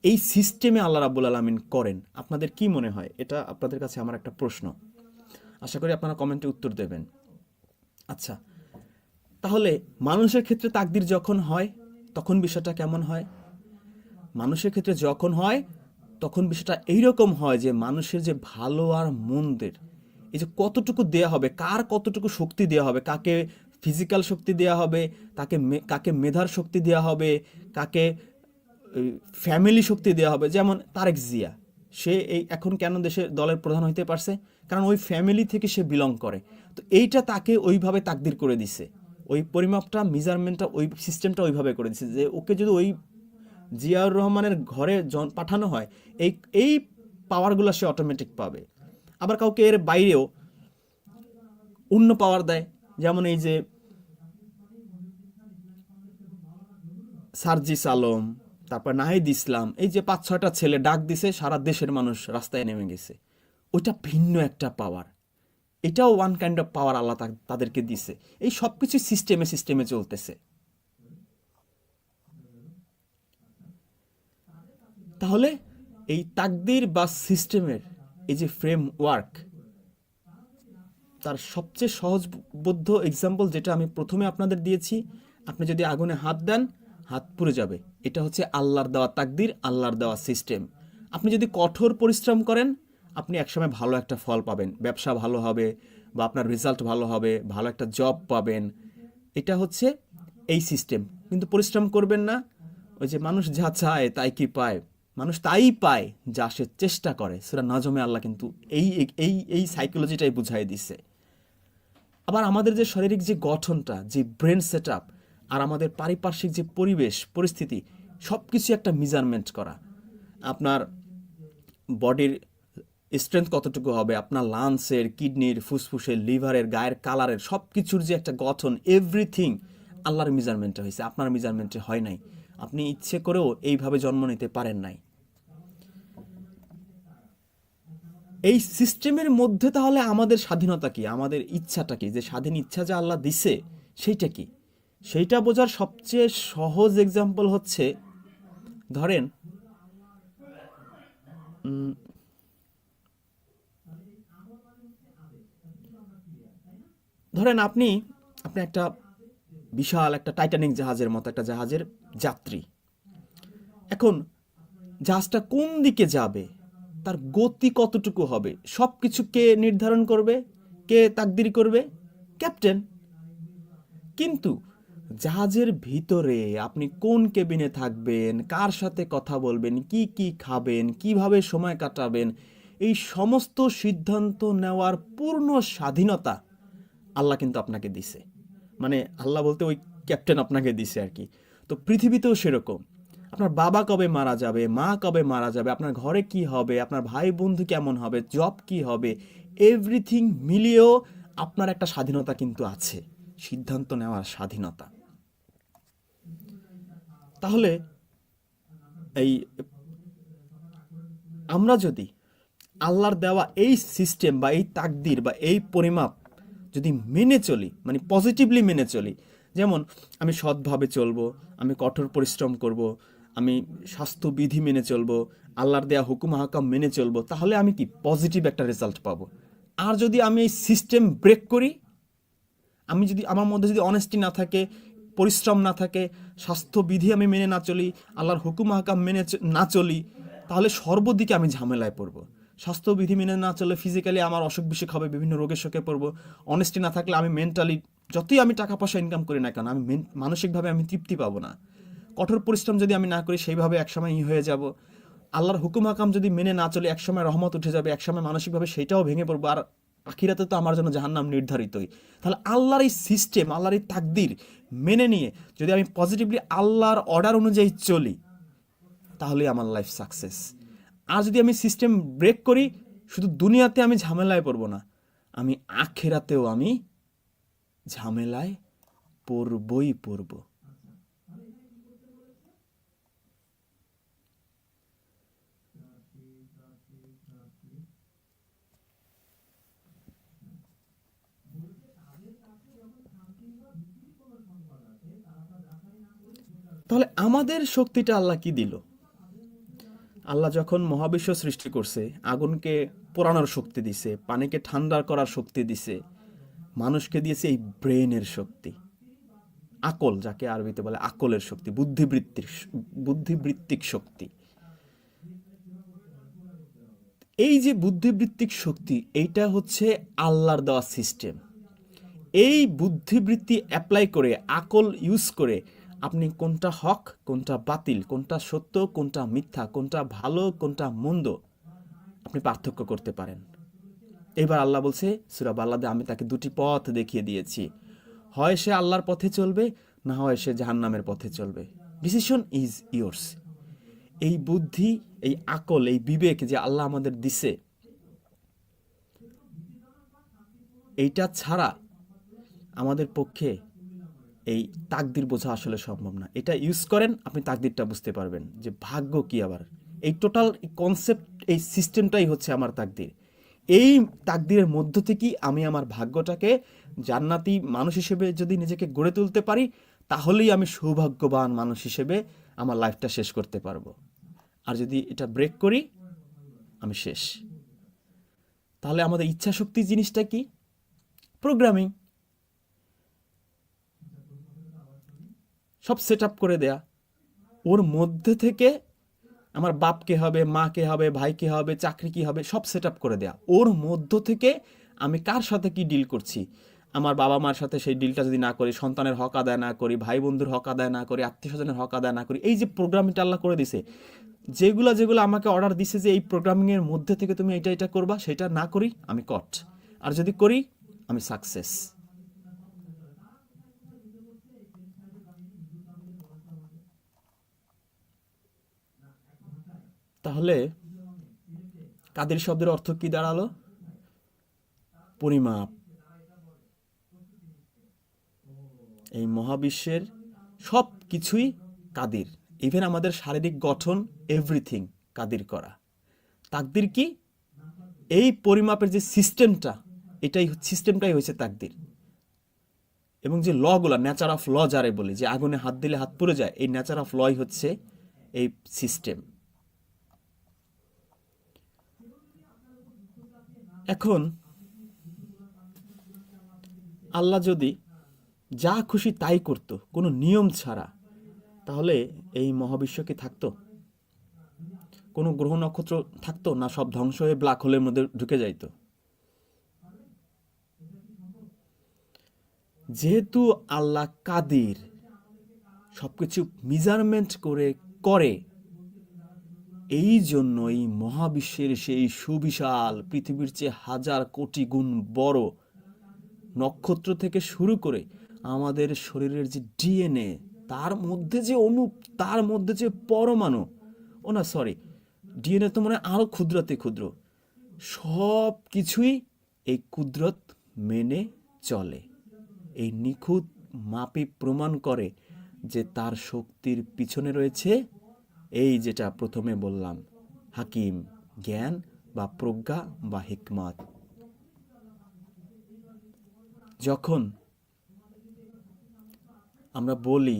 এই সিস্টেমে আল্লাহ রাব্বুল আলামিন করেন। আপনাদের কি মনে হয়? এটা আপনাদের কাছে আমার একটা প্রশ্ন, আশা করি আপনারা কমেন্টে উত্তর দেবেন। আচ্ছা, তাহলে মানুষের ক্ষেত্রে তাকদির যখন হয় তখন বিষয়টা কেমন হয়? মানুষের ক্ষেত্রে যখন হয় তখন বিষয়টা এইরকম হয় যে মানুষের যে ভালো আর মন্দের এই যে কতটুকু দেয়া হবে, কার কতটুকু শক্তি দেওয়া হবে, কাকে ফিজিক্যাল শক্তি দেওয়া হবে, কাকে মেধার শক্তি দেওয়া হবে, কাকে ফ্যামিলি শক্তি দেওয়া হবে। যেমন তারেক জিয়া, সে এই এখন কেন দেশের দলের প্রধান হইতে পারছে? কারণ ওই ফ্যামিলি থেকে সে বিলং করে। তো এইটা তাকে ওইভাবে তাকদির করে দিছে, ওই পরিমাপটা, মেজারমেন্টটা, ওই সিস্টেমটা ওইভাবে করে দিছে যে ওকে যদি ওই জিয়াউর রহমানের ঘরে পাঠানো হয়, এই পাওয়ারগুলো সে অটোমেটিক পাবে। আবার কাউকে এর বাইরেও অন্য পাওয়ার দেয়, যেমন এই যে সার্জিস আলম, তারপর নাহিদ ইসলাম, এই যে 5-6টা ছেলে ডাক দিছে, সারা দেশের মানুষ রাস্তায় নেমে গেছে, ওইটা ভিন্ন একটা পাওয়ার। এটাও ওয়ান কাইন্ড অফ পাওয়ার আল্লাহ তাদেরকে দিছে। এই সব কিছু সিস্টেমে চলতেছে। তাহলে এই তাকদির বা সিস্টেমের এই যে ফ্রেমওয়ার্ক, তার সবচেয়ে সহজবোধ্য এক্সাম্পল যেটা আমি প্রথমে আপনাদের দিয়েছি, আপনি যদি আগুনে হাত দেন হাত পুড়ে যাবে, এটা হচ্ছে আল্লাহর দেওয়া তাকদির, আল্লাহর দেওয়া সিস্টেম। আপনি যদি কঠোর পরিশ্রম করেন আপনি একসময় ভালো একটা ফল পাবেন, ব্যবসা ভালো হবে বা আপনার রেজাল্ট ভালো হবে, ভালো একটা জব পাবেন, এটা হচ্ছে এই সিস্টেম। কিন্তু পরিশ্রম করবেন না, ওই যে মানুষ যা চায় তাই কি পায়, মানুষ তাই পায় যা সে চেষ্টা করে। সূরা নাজমে আল্লাহ কিন্তু এই সাইকোলজিটাই বুঝাই দিছে। আবার আমাদের যে শারীরিক যে গঠনটা, যে ব্রেন সেট আপ, আর আমাদের পারিপার্শ্বিক যে পরিবেশ পরিস্থিতি, সব কিছু একটা মেজারমেন্ট করা। আপনার বডির স্ট্রেংথ কতটুকু হবে, আপনার লাংসের, কিডনির, ফুসফুসের, লিভারের, গায়ের কালারের, সব কিছুর যে একটা গঠন, এভরিথিং আল্লাহর মেজারমেন্টে হয়েছে, আপনার মেজারমেন্টে হয় নাই। আপনি ইচ্ছে করেও এইভাবে জন্ম নিতে পারেন নাই। এই সিস্টেমের মধ্যে তাহলে আমাদের স্বাধীনতা কি, আমাদের ইচ্ছাটা কি, যে স্বাধীন ইচ্ছা যে আল্লাহ দিছে সেইটা কি? সেইটা বোঝার সবচেয়ে সহজ এক্সাম্পল হচ্ছে, ধরেন আপনি একটা বিশাল একটা টাইটানিক জাহাজের মতো একটা জাহাজের যাত্রী। এখন জাহাজটা কোন দিকে যাবে, তার গতি কতটুকু হবে, সব কিছু কে নির্ধারণ করবে, কে তাকদির করবে? ক্যাপ্টেন। কিন্তু জাহাজের ভিতরে আপনি কোন কেবিনে থাকবেন, কার সাথে কথা বলবেন, কি কি খাবেন, কিভাবে সময় কাটাবেন, এই সমস্ত সিদ্ধান্ত নেওয়ার পূর্ণ স্বাধীনতা আল্লাহ কিন্তু আপনাকে দিছে। মানে আল্লাহ বলতে ওই ক্যাপ্টেন আপনাকে দিছে আর কি। তো পৃথিবীতেও সেরকম, আপনার বাবা কবে মারা যাবে, মা কবে মারা যাবে, আপনার ঘরে কি হবে, আপনার ভাই বন্ধু কেমন হবে, জব কি হবে, এভরিথিং মিলিয়েও আপনার একটা স্বাধীনতা কিন্তু আছে, সিদ্ধান্ত নেওয়ার স্বাধীনতা। তাহলে এই আমরা যদি আল্লাহর দেওয়া এই সিস্টেম বা এই তাকদির বা এই পরিমাপ যদি মেনে চলি, মানে পজিটিভলি মেনে চলি, যেমন আমি সৎভাবে চলবো, আমি কঠোর পরিশ্রম করব, আমি স্বাস্থ্যবিধি মেনে চলবো, আল্লাহর দেয়া হুকুম হাকাম মেনে চলবো, তাহলে আমি কি পজিটিভ একটা রেজাল্ট পাবো। আর যদি আমি এই সিস্টেম ব্রেক করি, আমি যদি আমার মধ্যে যদি অনেস্টি না থাকে, পরিশ্রম না থাকে, স্বাস্থ্যবিধি আমি মেনে না চলি, আল্লাহর হুকুম হাকাম মেনে না চলি, তাহলে সর্বদিকে আমি ঝামেলায় পড়ব। স্বাস্থ্যবিধি মেনে না চলে ফিজিক্যালি আমার অসুখ বিসুখ হবে, বিভিন্ন রোগের শোকে পড়ব। অনেস্টি না থাকলে আমি মেন্টালি, যতই আমি টাকা পয়সা ইনকাম করি না কেন, আমি মানসিকভাবে আমি তৃপ্তি পাবো না। কঠোর পরিশ্রম যদি আমি না করি, সেইভাবে একসময় হয়ে যাব। আল্লাহর হুকুম হাকাম যদি মেনে না চলে, একসময় রহমত উঠে যাবে, একসময় মানসিকভাবে সেটাও ভেঙে পড়বো। আর আখিরাতে তো আমার জন্য জাহান্নাম নির্ধারিতই। তাহলে আল্লাহর এই সিস্টেম, আল্লাহর এই তাকদির মেনে নিয়ে যদি আমি পজিটিভলি আল্লাহর অর্ডার অনুযায়ী চলি, তাহলে আমার লাইফ সাকসেস। আর যদি আমি সিস্টেম ব্রেক করি, শুধু দুনিয়াতে আমি ঝামেলায় পড়বো না, আমি আখিরাতেও আমি ঝামেলায় পড়বই পড়ব। তাহলে আমাদের শক্তিটা আল্লাহ কি দিল? আল্লাহ যখন মহাবিশ্ব সৃষ্টি করছে, আগুনকে পোড়ানোর শক্তি দিছে, পানিকে ঠান্ডা করার শক্তি দিছে, মানুষকে দিয়েছে এই ব্রেনের শক্তি, আকল, যাকে আরবিতে বলে আকলের শক্তি, বুদ্ধিবৃত্তিক শক্তি। এই যে বুদ্ধিবৃত্তিক শক্তি, এইটা হচ্ছে আল্লাহর দেওয়া সিস্টেম। এই বুদ্ধিবৃত্তি অ্যাপ্লাই করে, আকল ইউজ করে আপনি কোনটা হক, কোনটা বাতিল, কোনটা সত্য, কোনটা মিথ্যা, কোনটা ভালো, কোনটা মন্দ, আপনি পার্থক্য করতে পারেন। এবার আল্লাহ বলছে সূরা বাল্লাদে, আমি তাকে দুটি পথ দেখিয়ে দিয়েছি, হয় সে আল্লাহর পথে চলবে, না হয় সে জাহান্নামের পথে চলবে। Decision is yours. এই বুদ্ধি, এই আকল, এই বিবেক যে আল্লাহ আমাদের দিছে, এইটা ছাড়া আমাদের পক্ষে এই তাকদির বোঝা আসলে সম্ভব না। এটা ইউজ করেন, আপনি তাকদিরটা বুঝতে পারবেন যে ভাগ্য কি। আবার এই টোটাল কনসেপ্ট, এই সিস্টেমটাই হচ্ছে আমার তাকদির। এই তাকদিরের মধ্য থেকেই আমি আমার ভাগ্যটাকে জান্নাতি মানুষ হিসেবে যদি নিজেকে গড়ে তুলতে পারি, তাহলেই আমি সৌভাগ্যবান মানুষ হিসেবে আমার লাইফটা শেষ করতে পারবো। আর যদি এটা ব্রেক করি, আমি শেষ। তাহলে আমাদের ইচ্ছা শক্তি জিনিসটা কি? প্রোগ্রামিং, সব সেট আপ করে দেয়া। ওর মধ্যে থেকে আমার বাপ কে হবে, মা কে হবে, ভাই কে হবে, চাকরি কি হবে, সব সেট আপ করে দেয়া। ওর মধ্য থেকে আমি কার সাথে কি ডিল করছি, আমার বাবা মার সাথে সেই ডিলটা যদি না করি, সন্তানের হক আদায় না করি, ভাই বন্ধুর হক আদায় না করি, আত্মীয় স্বজনের হক আদায় না করি, এই যে প্রোগ্রামিংটা আল্লাহ করে দিছে, যেগুলো আমাকে অর্ডার দিছে যে এই প্রোগ্রামিংয়ের মধ্যে থেকে তুমি এটা করবা, সেটা না করি আমি কট, আর যদি করি আমি সাকসেস। তাহলে কাদের শব্দের অর্থ কি দাঁড়ালো? পরিমাপ। এই মহাবিশ্বের সব কিছুই কাদির, ইভেন আমাদের শারীরিক গঠন, এভরিথিং কাদির করা। তাকদির কি? এই পরিমাপের যে সিস্টেমটা, সিস্টেমটাই হয়েছে তাকদির। এবং যে লগুলা, নেচার অফ ল যারে বলি, যে আগুনে হাত দিলে হাত পুড়ে যায়, এই নেচার অফ লই হচ্ছে এই সিস্টেম। এখন আল্লাহ যদি যা খুশি তাই করত, কোনো নিয়ম ছাড়া, তাহলে এই মহাবিশ্ব কি থাকতো? কোনো গ্রহ নক্ষত্র থাকতো না? সব ধ্বংস হয়ে ব্ল্যাক হোলের মধ্যে ঢুকে যাইতো। যেহেতু আল্লাহ কাদির, সবকিছু মেজারমেন্ট করে, এই জন্য এই মহাবিশ্বের সেই সুবিশাল, পৃথিবীর চেয়ে হাজার কোটি গুণ বড় নক্ষত্র থেকে শুরু করে আমাদের শরীরের যে ডিএনএ, তার মধ্যে যে অণু, তার মধ্যে যে পরমাণু, ডিএনএ তো মনে হয় আরো ক্ষুদ্রতে ক্ষুদ্র, সব কিছুই এই কুদরত মেনে চলে। এই নিখুঁত মাপে প্রমাণ করে যে তার শক্তির পিছনে রয়েছে এই যেটা প্রথমে বললাম, হাকিম, জ্ঞান বা প্রজ্ঞা বা হিকমত। যখন আমরা বলি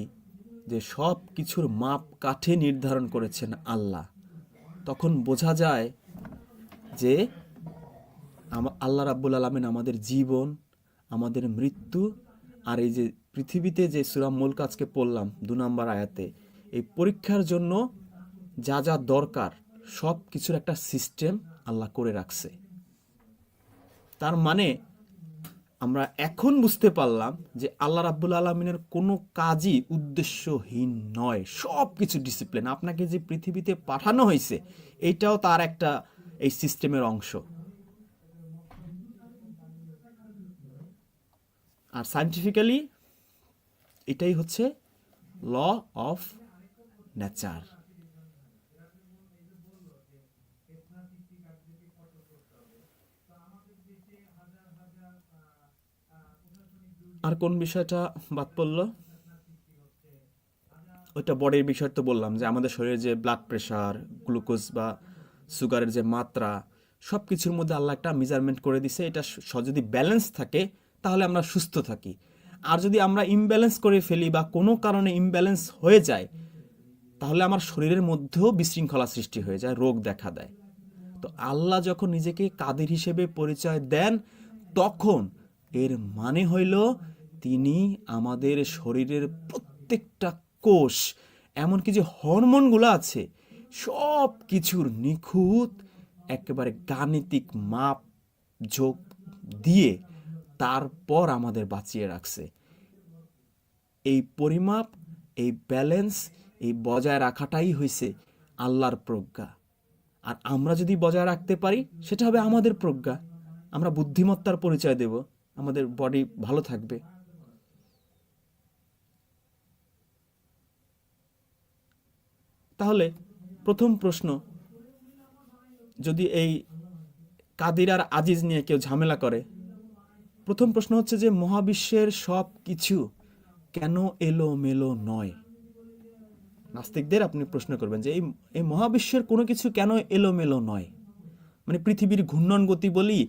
যে সব কিছুর মাপ কাঠে নির্ধারণ করেছেন আল্লাহ, তখন বোঝা যায় যে আল্লাহ রাব্বুল আলামিন আমাদের জীবন, আমাদের মৃত্যু আর এই যে পৃথিবীতে যে সূরা মুলক আজকে পড়লাম 2 নম্বর আয়াতে, এই পরীক্ষার জন্য যা যা দরকার সব কিছুর একটা সিস্টেম আল্লাহ করে রাখছে। তার মানে আমরা এখন বুঝতে পারলাম যে আল্লাহ রাব্বুল আলামিনের কোনো কাজই উদ্দেশ্যহীন নয়, সব কিছু ডিসিপ্লিন। আপনাকে যে পৃথিবীতে পাঠানো হয়েছে এইটাও তার একটা এই সিস্টেমের অংশ। আর সায়েন্টিফিক্যালি এটাই হচ্ছে ল অফ নেচার। আর কোন বিষয়টা বাদ পড়লো? ওইটা বডির বিষয় তো বললাম যে আমাদের শরীরে যে ব্লাড প্রেশার, গ্লুকোজ বা সুগারের যে মাত্রা, সব কিছুর মধ্যে আল্লাহ একটা মেজারমেন্ট করে দিছে। এটা যদি ব্যালেন্স থাকে তাহলে আমরা সুস্থ থাকি, আর যদি আমরা ইমব্যালেন্স করে ফেলি বা কোনো কারণে ইমব্যালেন্স হয়ে যায় তাহলে আমার শরীরের মধ্যেও বিশৃঙ্খলা সৃষ্টি হয়ে যায়, রোগ দেখা দেয়। তো আল্লাহ যখন নিজেকে কাদির হিসেবে পরিচয় দেন তখন এর মানে হইল তিনি আমাদের শরীরের প্রত্যেকটা কোষ, এমনকি যে হরমোনগুলো আছে সব কিছুর নিখুঁত একেবারে গাণিতিক মাপ যোগ দিয়ে তারপর আমাদের বাঁচিয়ে রাখছে। এই পরিমাপ, এই ব্যালেন্স, এই বজায় রাখাটাই হয়েছে আল্লাহর প্রজ্ঞা। আর আমরা যদি বজায় রাখতে পারি সেটা হবে আমাদের প্রজ্ঞা, আমরা বুদ্ধিমত্তার পরিচয় দেব, আমাদের বডি ভালো থাকবে। তাহলে প্রথম প্রশ্ন, যদি এই কাদির আর আজিজ নিয়ে কেউ ঝামেলা করে, প্রথম প্রশ্ন হচ্ছে যে মহাবিশ্বের সব কিছু কেন এলোমেলো নয়? নাস্তিকদের আপনি প্রশ্ন করবেন যে এই মহাবিশ্বের কোনো কিছু কেন এলোমেলো নয়? মানে পৃথিবীর ঘূর্ণন গতি বলি,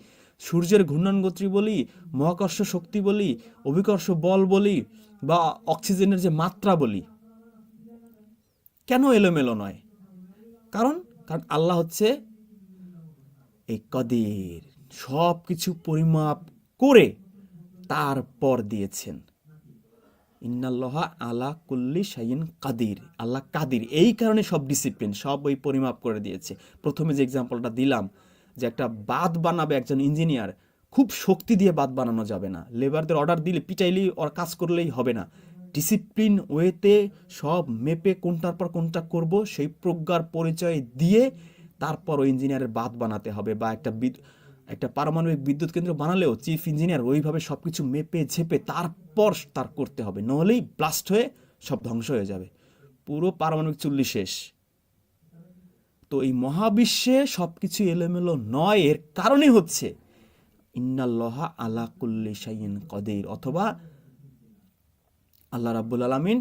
সূর্যের ঘূর্ণন গতি বলি, মহাকর্ষ শক্তি বলি, অভিকর্ষ বল বলি, বা অক্সিজেনের যে মাত্রা বলি, কেন এলোমেলো নয়? কারণ আল্লাহ হচ্ছে এই কাদির, সব কিছু পরিমাপ করে তারপর দিয়েছেন। ইন্নাল্লাহা আলা কুল্লি শাইইন কাদির, আল্লাহ কাদির, এই কারণে সব ডিসিপ্লিন, সব ওই পরিমাপ করে দিয়েছে। প্রথমে যে এক্সাম্পলটা দিলাম যে একটা বাঁধ বানাবে একজন ইঞ্জিনিয়ার, খুব শক্তি দিয়ে বাঁধ বানানো যাবে না, লেবারদের অর্ডার দিলে পিটাইলেই ওর কাজ করলেই হবে না, ডিসিপ্লিন ওয়েতে সব মেপে কোনটার পর কোনটা করব সেই প্রজ্ঞার পরিচয় দিয়ে তারপর ওই ইঞ্জিনিয়ারের বাঁধ বানাতে হবে। বা একটা পারমাণবিক বিদ্যুৎ কেন্দ্র বানালেও চিফ ইঞ্জিনিয়ার ওইভাবে সব কিছু মেপে ঝেপে তারপর তার করতে হবে, নহলেই ব্লাস্ট হয়ে সব ধ্বংস হয়ে যাবে, পুরো পারমাণবিক চুল্লি শেষ। তো এই মহাবিশ্বে সব কিছু এলোমেলো নয়, এর কারণে হচ্ছে ইন্নাল্লাহা আলা কুল্লি শাইইন কাদির, অথবা আল্লাহ রাব্বুল আলামিন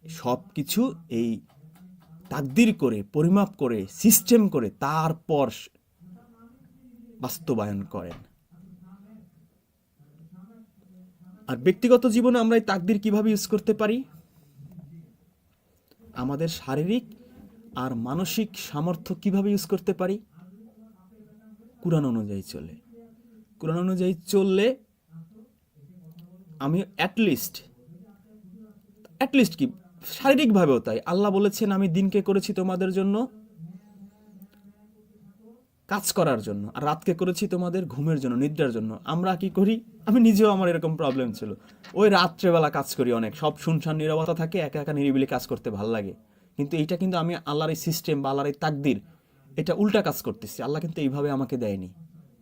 সব কিছু এই তাকদির করে, পরিমাপ করে, সিস্টেম করে তারপর বাস্তবায়ন করেন। আর ব্যক্তিগত জীবনে আমরা এই তাকদির কিভাবে ইউজ করতে পারি? আমাদের শারীরিক আর মানসিক সামর্থ্য কিভাবে ইউজ করতে পারি? কুরআন অনুযায়ী চলে। কুরআন অনুযায়ী চললে আমি অ্যাটলিস্ট কি শারীরিকভাবেও তাই, আল্লাহ বলেছেন আমি দিনকে করেছি তোমাদের জন্য কাজ করার জন্য, আর রাতকে করেছি তোমাদের ঘুমের জন্য, নিদ্রার জন্য। আমরা কি করি? আমি নিজেও, আমার এরকম প্রবলেম ছিল, ওই রাত্রেবেলা কাজ করি, অনেক সব শুনশান নীরবতা থাকে, একা একা নিরিবিলি কাজ করতে ভালো লাগে। কিন্তু এইটা কিন্তু আমি আল্লাহর এই সিস্টেম বা আল্লাহর এই তাকদির, এটা উল্টা কাজ করতেছি। আল্লাহ কিন্তু এইভাবে আমাকে দেয়নি।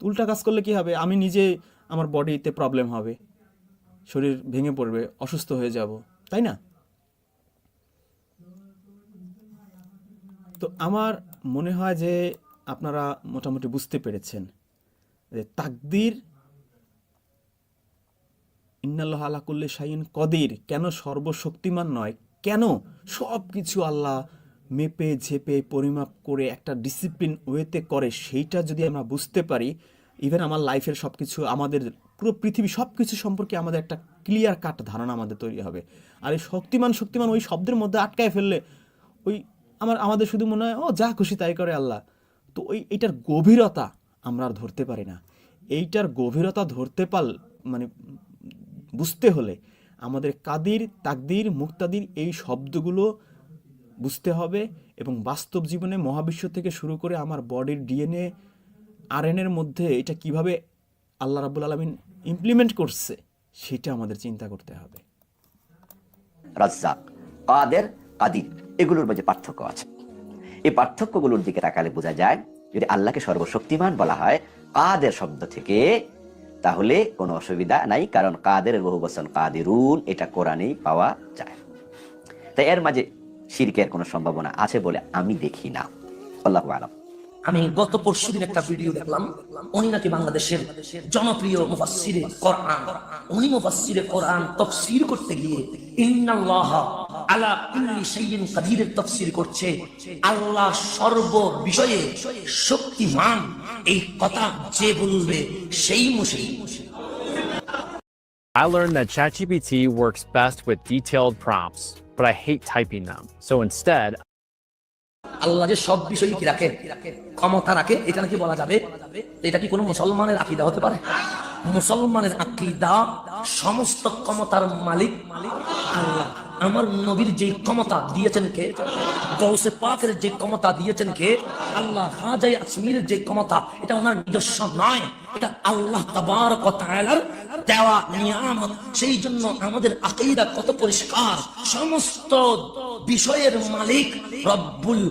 উল্টা কাজ করলে কি হবে? আমি নিজে, আমার বডিতে প্রবলেম হবে, শরীর ভেঙে পড়বে, অসুস্থ হয়ে যাব, তাই না? তো আমার মনে হয় যে আপনারা মোটামুটি বুঝতে পেরেছেন যে তাকদির, ইন্নাল্লাহা আলা কুল্লি শাইইন কাদির কেন সর্বশক্তিমান নয়, কেন সব কিছু আল্লাহ মেপে ঝেপে পরিমাপ করে একটা ডিসিপ্লিন ওয়েতে করে, সেইটা যদি আমরা বুঝতে পারি, ইভেন আমার লাইফের সব কিছু, আমাদের পুরো পৃথিবী সব কিছু সম্পর্কে আমাদের একটা ক্লিয়ার কাট ধারণা আমাদের তৈরি হবে। আর এই শক্তিমান ওই শব্দের মধ্যে আটকায় ফেললে ওই আমাদের শুধু মনে হয় ও যা খুশি তাই করে আল্লাহ। তো এইটার গভীরতা আমরা আর ধরতে পারি না। এইটার গভীরতা ধরতে মানে বুঝতে হলে আমাদের কাদির, তাকদির, মুক্তাদির এই শব্দগুলো বুঝতে হবে এবং বাস্তব জীবনে মহাবিশ্ব থেকে শুরু করে আমার বডির ডিএনএ আরএনএর মধ্যে এটা কিভাবে আল্লাহ রাব্বুল আলামিন ইমপ্লিমেন্ট করছে সেটা আমাদের চিন্তা করতে হবে। রাজ্জাক, কাদের, কাদির, এগুলোর মাঝে পার্থক্য আছে। এই পার্থক্যগুলোর দিকে তাকালে বোঝা যায়, যদি আল্লাহকে সর্বশক্তিমান বলা হয় কাদের শব্দ থেকে, তাহলে কোনো অসুবিধা নাই, কারণ কাদের বহু বচন কাদিরুন, এটা কোরআনেই পাওয়া যায়। তাই এর মাঝে শিরকের কোনো সম্ভাবনা আছে বলে আমি দেখি না। আল্লাহু আলাম। আমি গত পরশুদিন একটা ভিডিও দেখলাম, উনি নাকি বাংলাদেশের জনপ্রিয় মুফাসসিরে কোরআন, উনি মুফাসসিরে কোরআন তাফসীর করতে গিয়ে ইন্নাল্লাহা আলা কুল্লি শাইইন কাদিরের তাফসীর করছে, আল্লাহ সর্ব বিষয়ে শক্তিমান, এই কথা যে বলবে সেই মুশরিক। I learned that ChatGPT works best with detailed prompts, but I hate typing them. So instead, আল্লাহ যে সব বিষয় কি রাখে, ক্ষমতা রাখে, এটা নাকি বলা যাবে। এটা কি কোনো মুসলমানের আকীদা হতে পারে? মুসলমানের আকীদা সমস্ত ক্ষমতার মালিক আল্লাহ। আমার নবীর যে ক্ষমতা দিয়েছেন কে? গৌসে পাকের যে ক্ষমতা দিয়েছেন কে? আল্লাহ। খাজায়ে আজমিরের যে ক্ষমতা, এটা ওনার নিজস্ব নয়, এটা আল্লাহ তাবারক ওয়া তাআলার দেওয়া নিয়ামত। সেই জন্য আমাদের আকীদা কত পরিষ্কার, সমস্ত বিষয়ের মালিক রব্বুল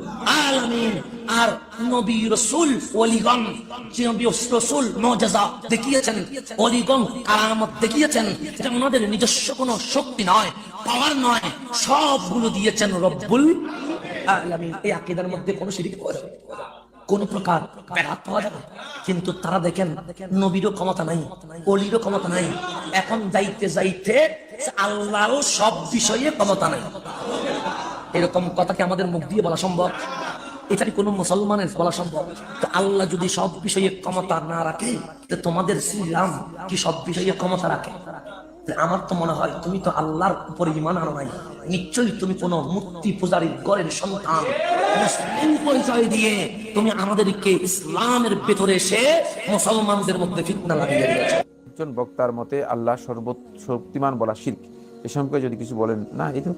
আলামিন। আর নবী রাসূল ওলিগণ, যে নবী রাসূল মুজিজা দেখিয়েছেন, ওলিগণ কারামত দেখিয়েছেন, এটা ওনাদের নিজস্ব কোনো শক্তি নয়, পাওয়ার নয়, সবগুলো দিয়েছেন রব্বুল আলামিন। এই আকীদার মধ্যে কোনো শিরক পাওয়া যাবে, কোন প্রকার ব্যাঘাত পাওয়া যাবে। কিন্তু তারা দেখেন নবীরও ক্ষমতা নাই, ওলিরও ক্ষমতা নাই, এখন যাইতে যাইতে আল্লাহরও সব বিষয়ে ক্ষমতা নাই। এরকম কথা কি আমাদের মুখ দিয়ে বলা সম্ভব? এটা কি কোনো মুসলমানের বলা সম্ভব? তো আল্লাহ যদি সব বিষয়ে ক্ষমতা না রাখে, তো তোমাদের শ্রীরাম কি সব বিষয়ে ক্ষমতা রাখে? আমার তো মনে হয় তুমি তো আল্লাহর উপর ঈমান আনো নাই, নিশ্চয়ই তুমি কোনো মূর্তি পূজারীর ঘরের সন্তান। মুসলিম পরিচয় দিয়ে তুমি আমাদেরকে ইসলামের ভেতরে এসে মুসলমানদের মধ্যে ফিতনা লাগিয়ে দিয়েছো। একজন বক্তার মতে আল্লাহ সর্বশক্তিমান বলা শিরক, এ সম্পর্কে যদি কিছু বলেন, না এটা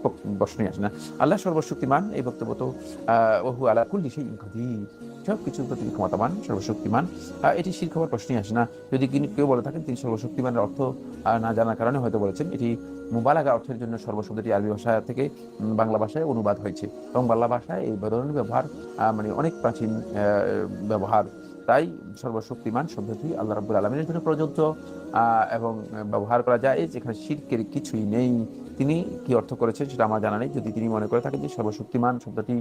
প্রশ্নই আসে না। আল্লাহ সর্বশক্তিমান, এই বক্তব্য তো ওহু আলা কুল্লি শাইইন কাদির, সব কিছুর প্রতি ক্ষমতাবান, সর্বশক্তিমান, এটি শিরক হওয়ার প্রশ্নই আসে না। যদি কেউ বলে থাকেন তিনি সর্বশক্তিমানের অর্থ না জানার কারণে হয়তো বলেছেন, এটি মুবালাগা অর্থের জন্য সর্বশব্দটি আরবি ভাষা থেকে বাংলা ভাষায় অনুবাদ হয়েছে এবং বাংলা ভাষায় এই ধরনের ব্যবহার মানে অনেক প্রাচীন ব্যবহার। তাই সর্বশক্তিমান শব্দটি আল্লাহ রাব্বুল আলামিনের জন্য প্রযোজ্য এবং ব্যবহার করা যায়, যেখানে শিরকের কিছুই নেই। তিনি কি অর্থ করেছেন সেটা আমার জানা নেই। যদি তিনি মনে করে থাকেন যে সর্বশক্তিমান শব্দটি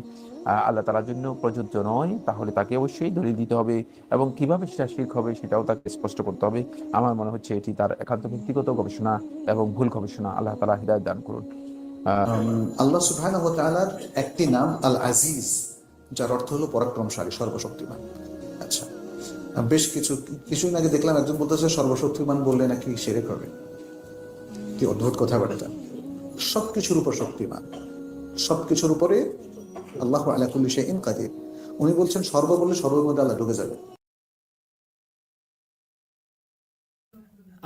আল্লাহ তাআলার জন্য প্রযোজ্য নয়, তাহলে তাকে অবশ্যই দলিল দিতে হবে এবং কিভাবে সেটা শিরক হবে সেটাও তাকে স্পষ্ট করতে হবে। আমার মনে হচ্ছে এটি তার একান্ত ব্যক্তিগত গবেষণা এবং ভুল গবেষণা। আল্লাহ তাআলা হিদায়াত দান করুন। আল্লাহ সুবহানাহু ওয়া তাআলার একটি নাম আল আজিজ, যার অর্থ হলো পরাক্রমশালী, সর্বশক্তিমান। আচ্ছা, বেশ কিছুদিন আগে দেখলাম একজন বলতেছে সর্বশক্তিমান বললে নাকি শিরক হবে। কি অদ্ভুত কথাবার্তা! সবকিছুর উপর শক্তিমান, সবকিছুর উপরে আল্লাহু আলা কুল্লি শাইইন কাদির। উনি বলছেন সর্ব বললে সর্বের মধ্যে আল্লাহ ঢুকে যাবে।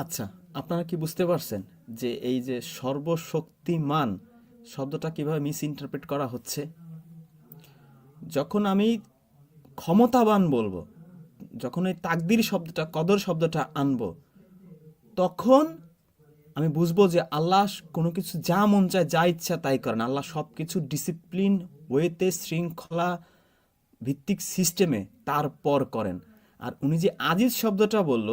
আচ্ছা, আপনারা কি বুঝতে পারছেন যে এই যে সর্বশক্তিমান শব্দটা কিভাবে মিস ইন্টারপ্রেট করা হচ্ছে? যখন আমি ক্ষমতাবান বলবো, যখন এই তাকদির শব্দটা, কদর শব্দটা আনবো, তখন আমি বুঝবো যে আল্লাহ কোনো কিছু যা মন চায়, যা ইচ্ছা তাই করেন। আল্লাহ সব কিছু ডিসিপ্লিন ওয়েতে, শৃঙ্খলা ভিত্তিক সিস্টেমে তারপর করেন। আর উনি যে আজিজ শব্দটা বলল,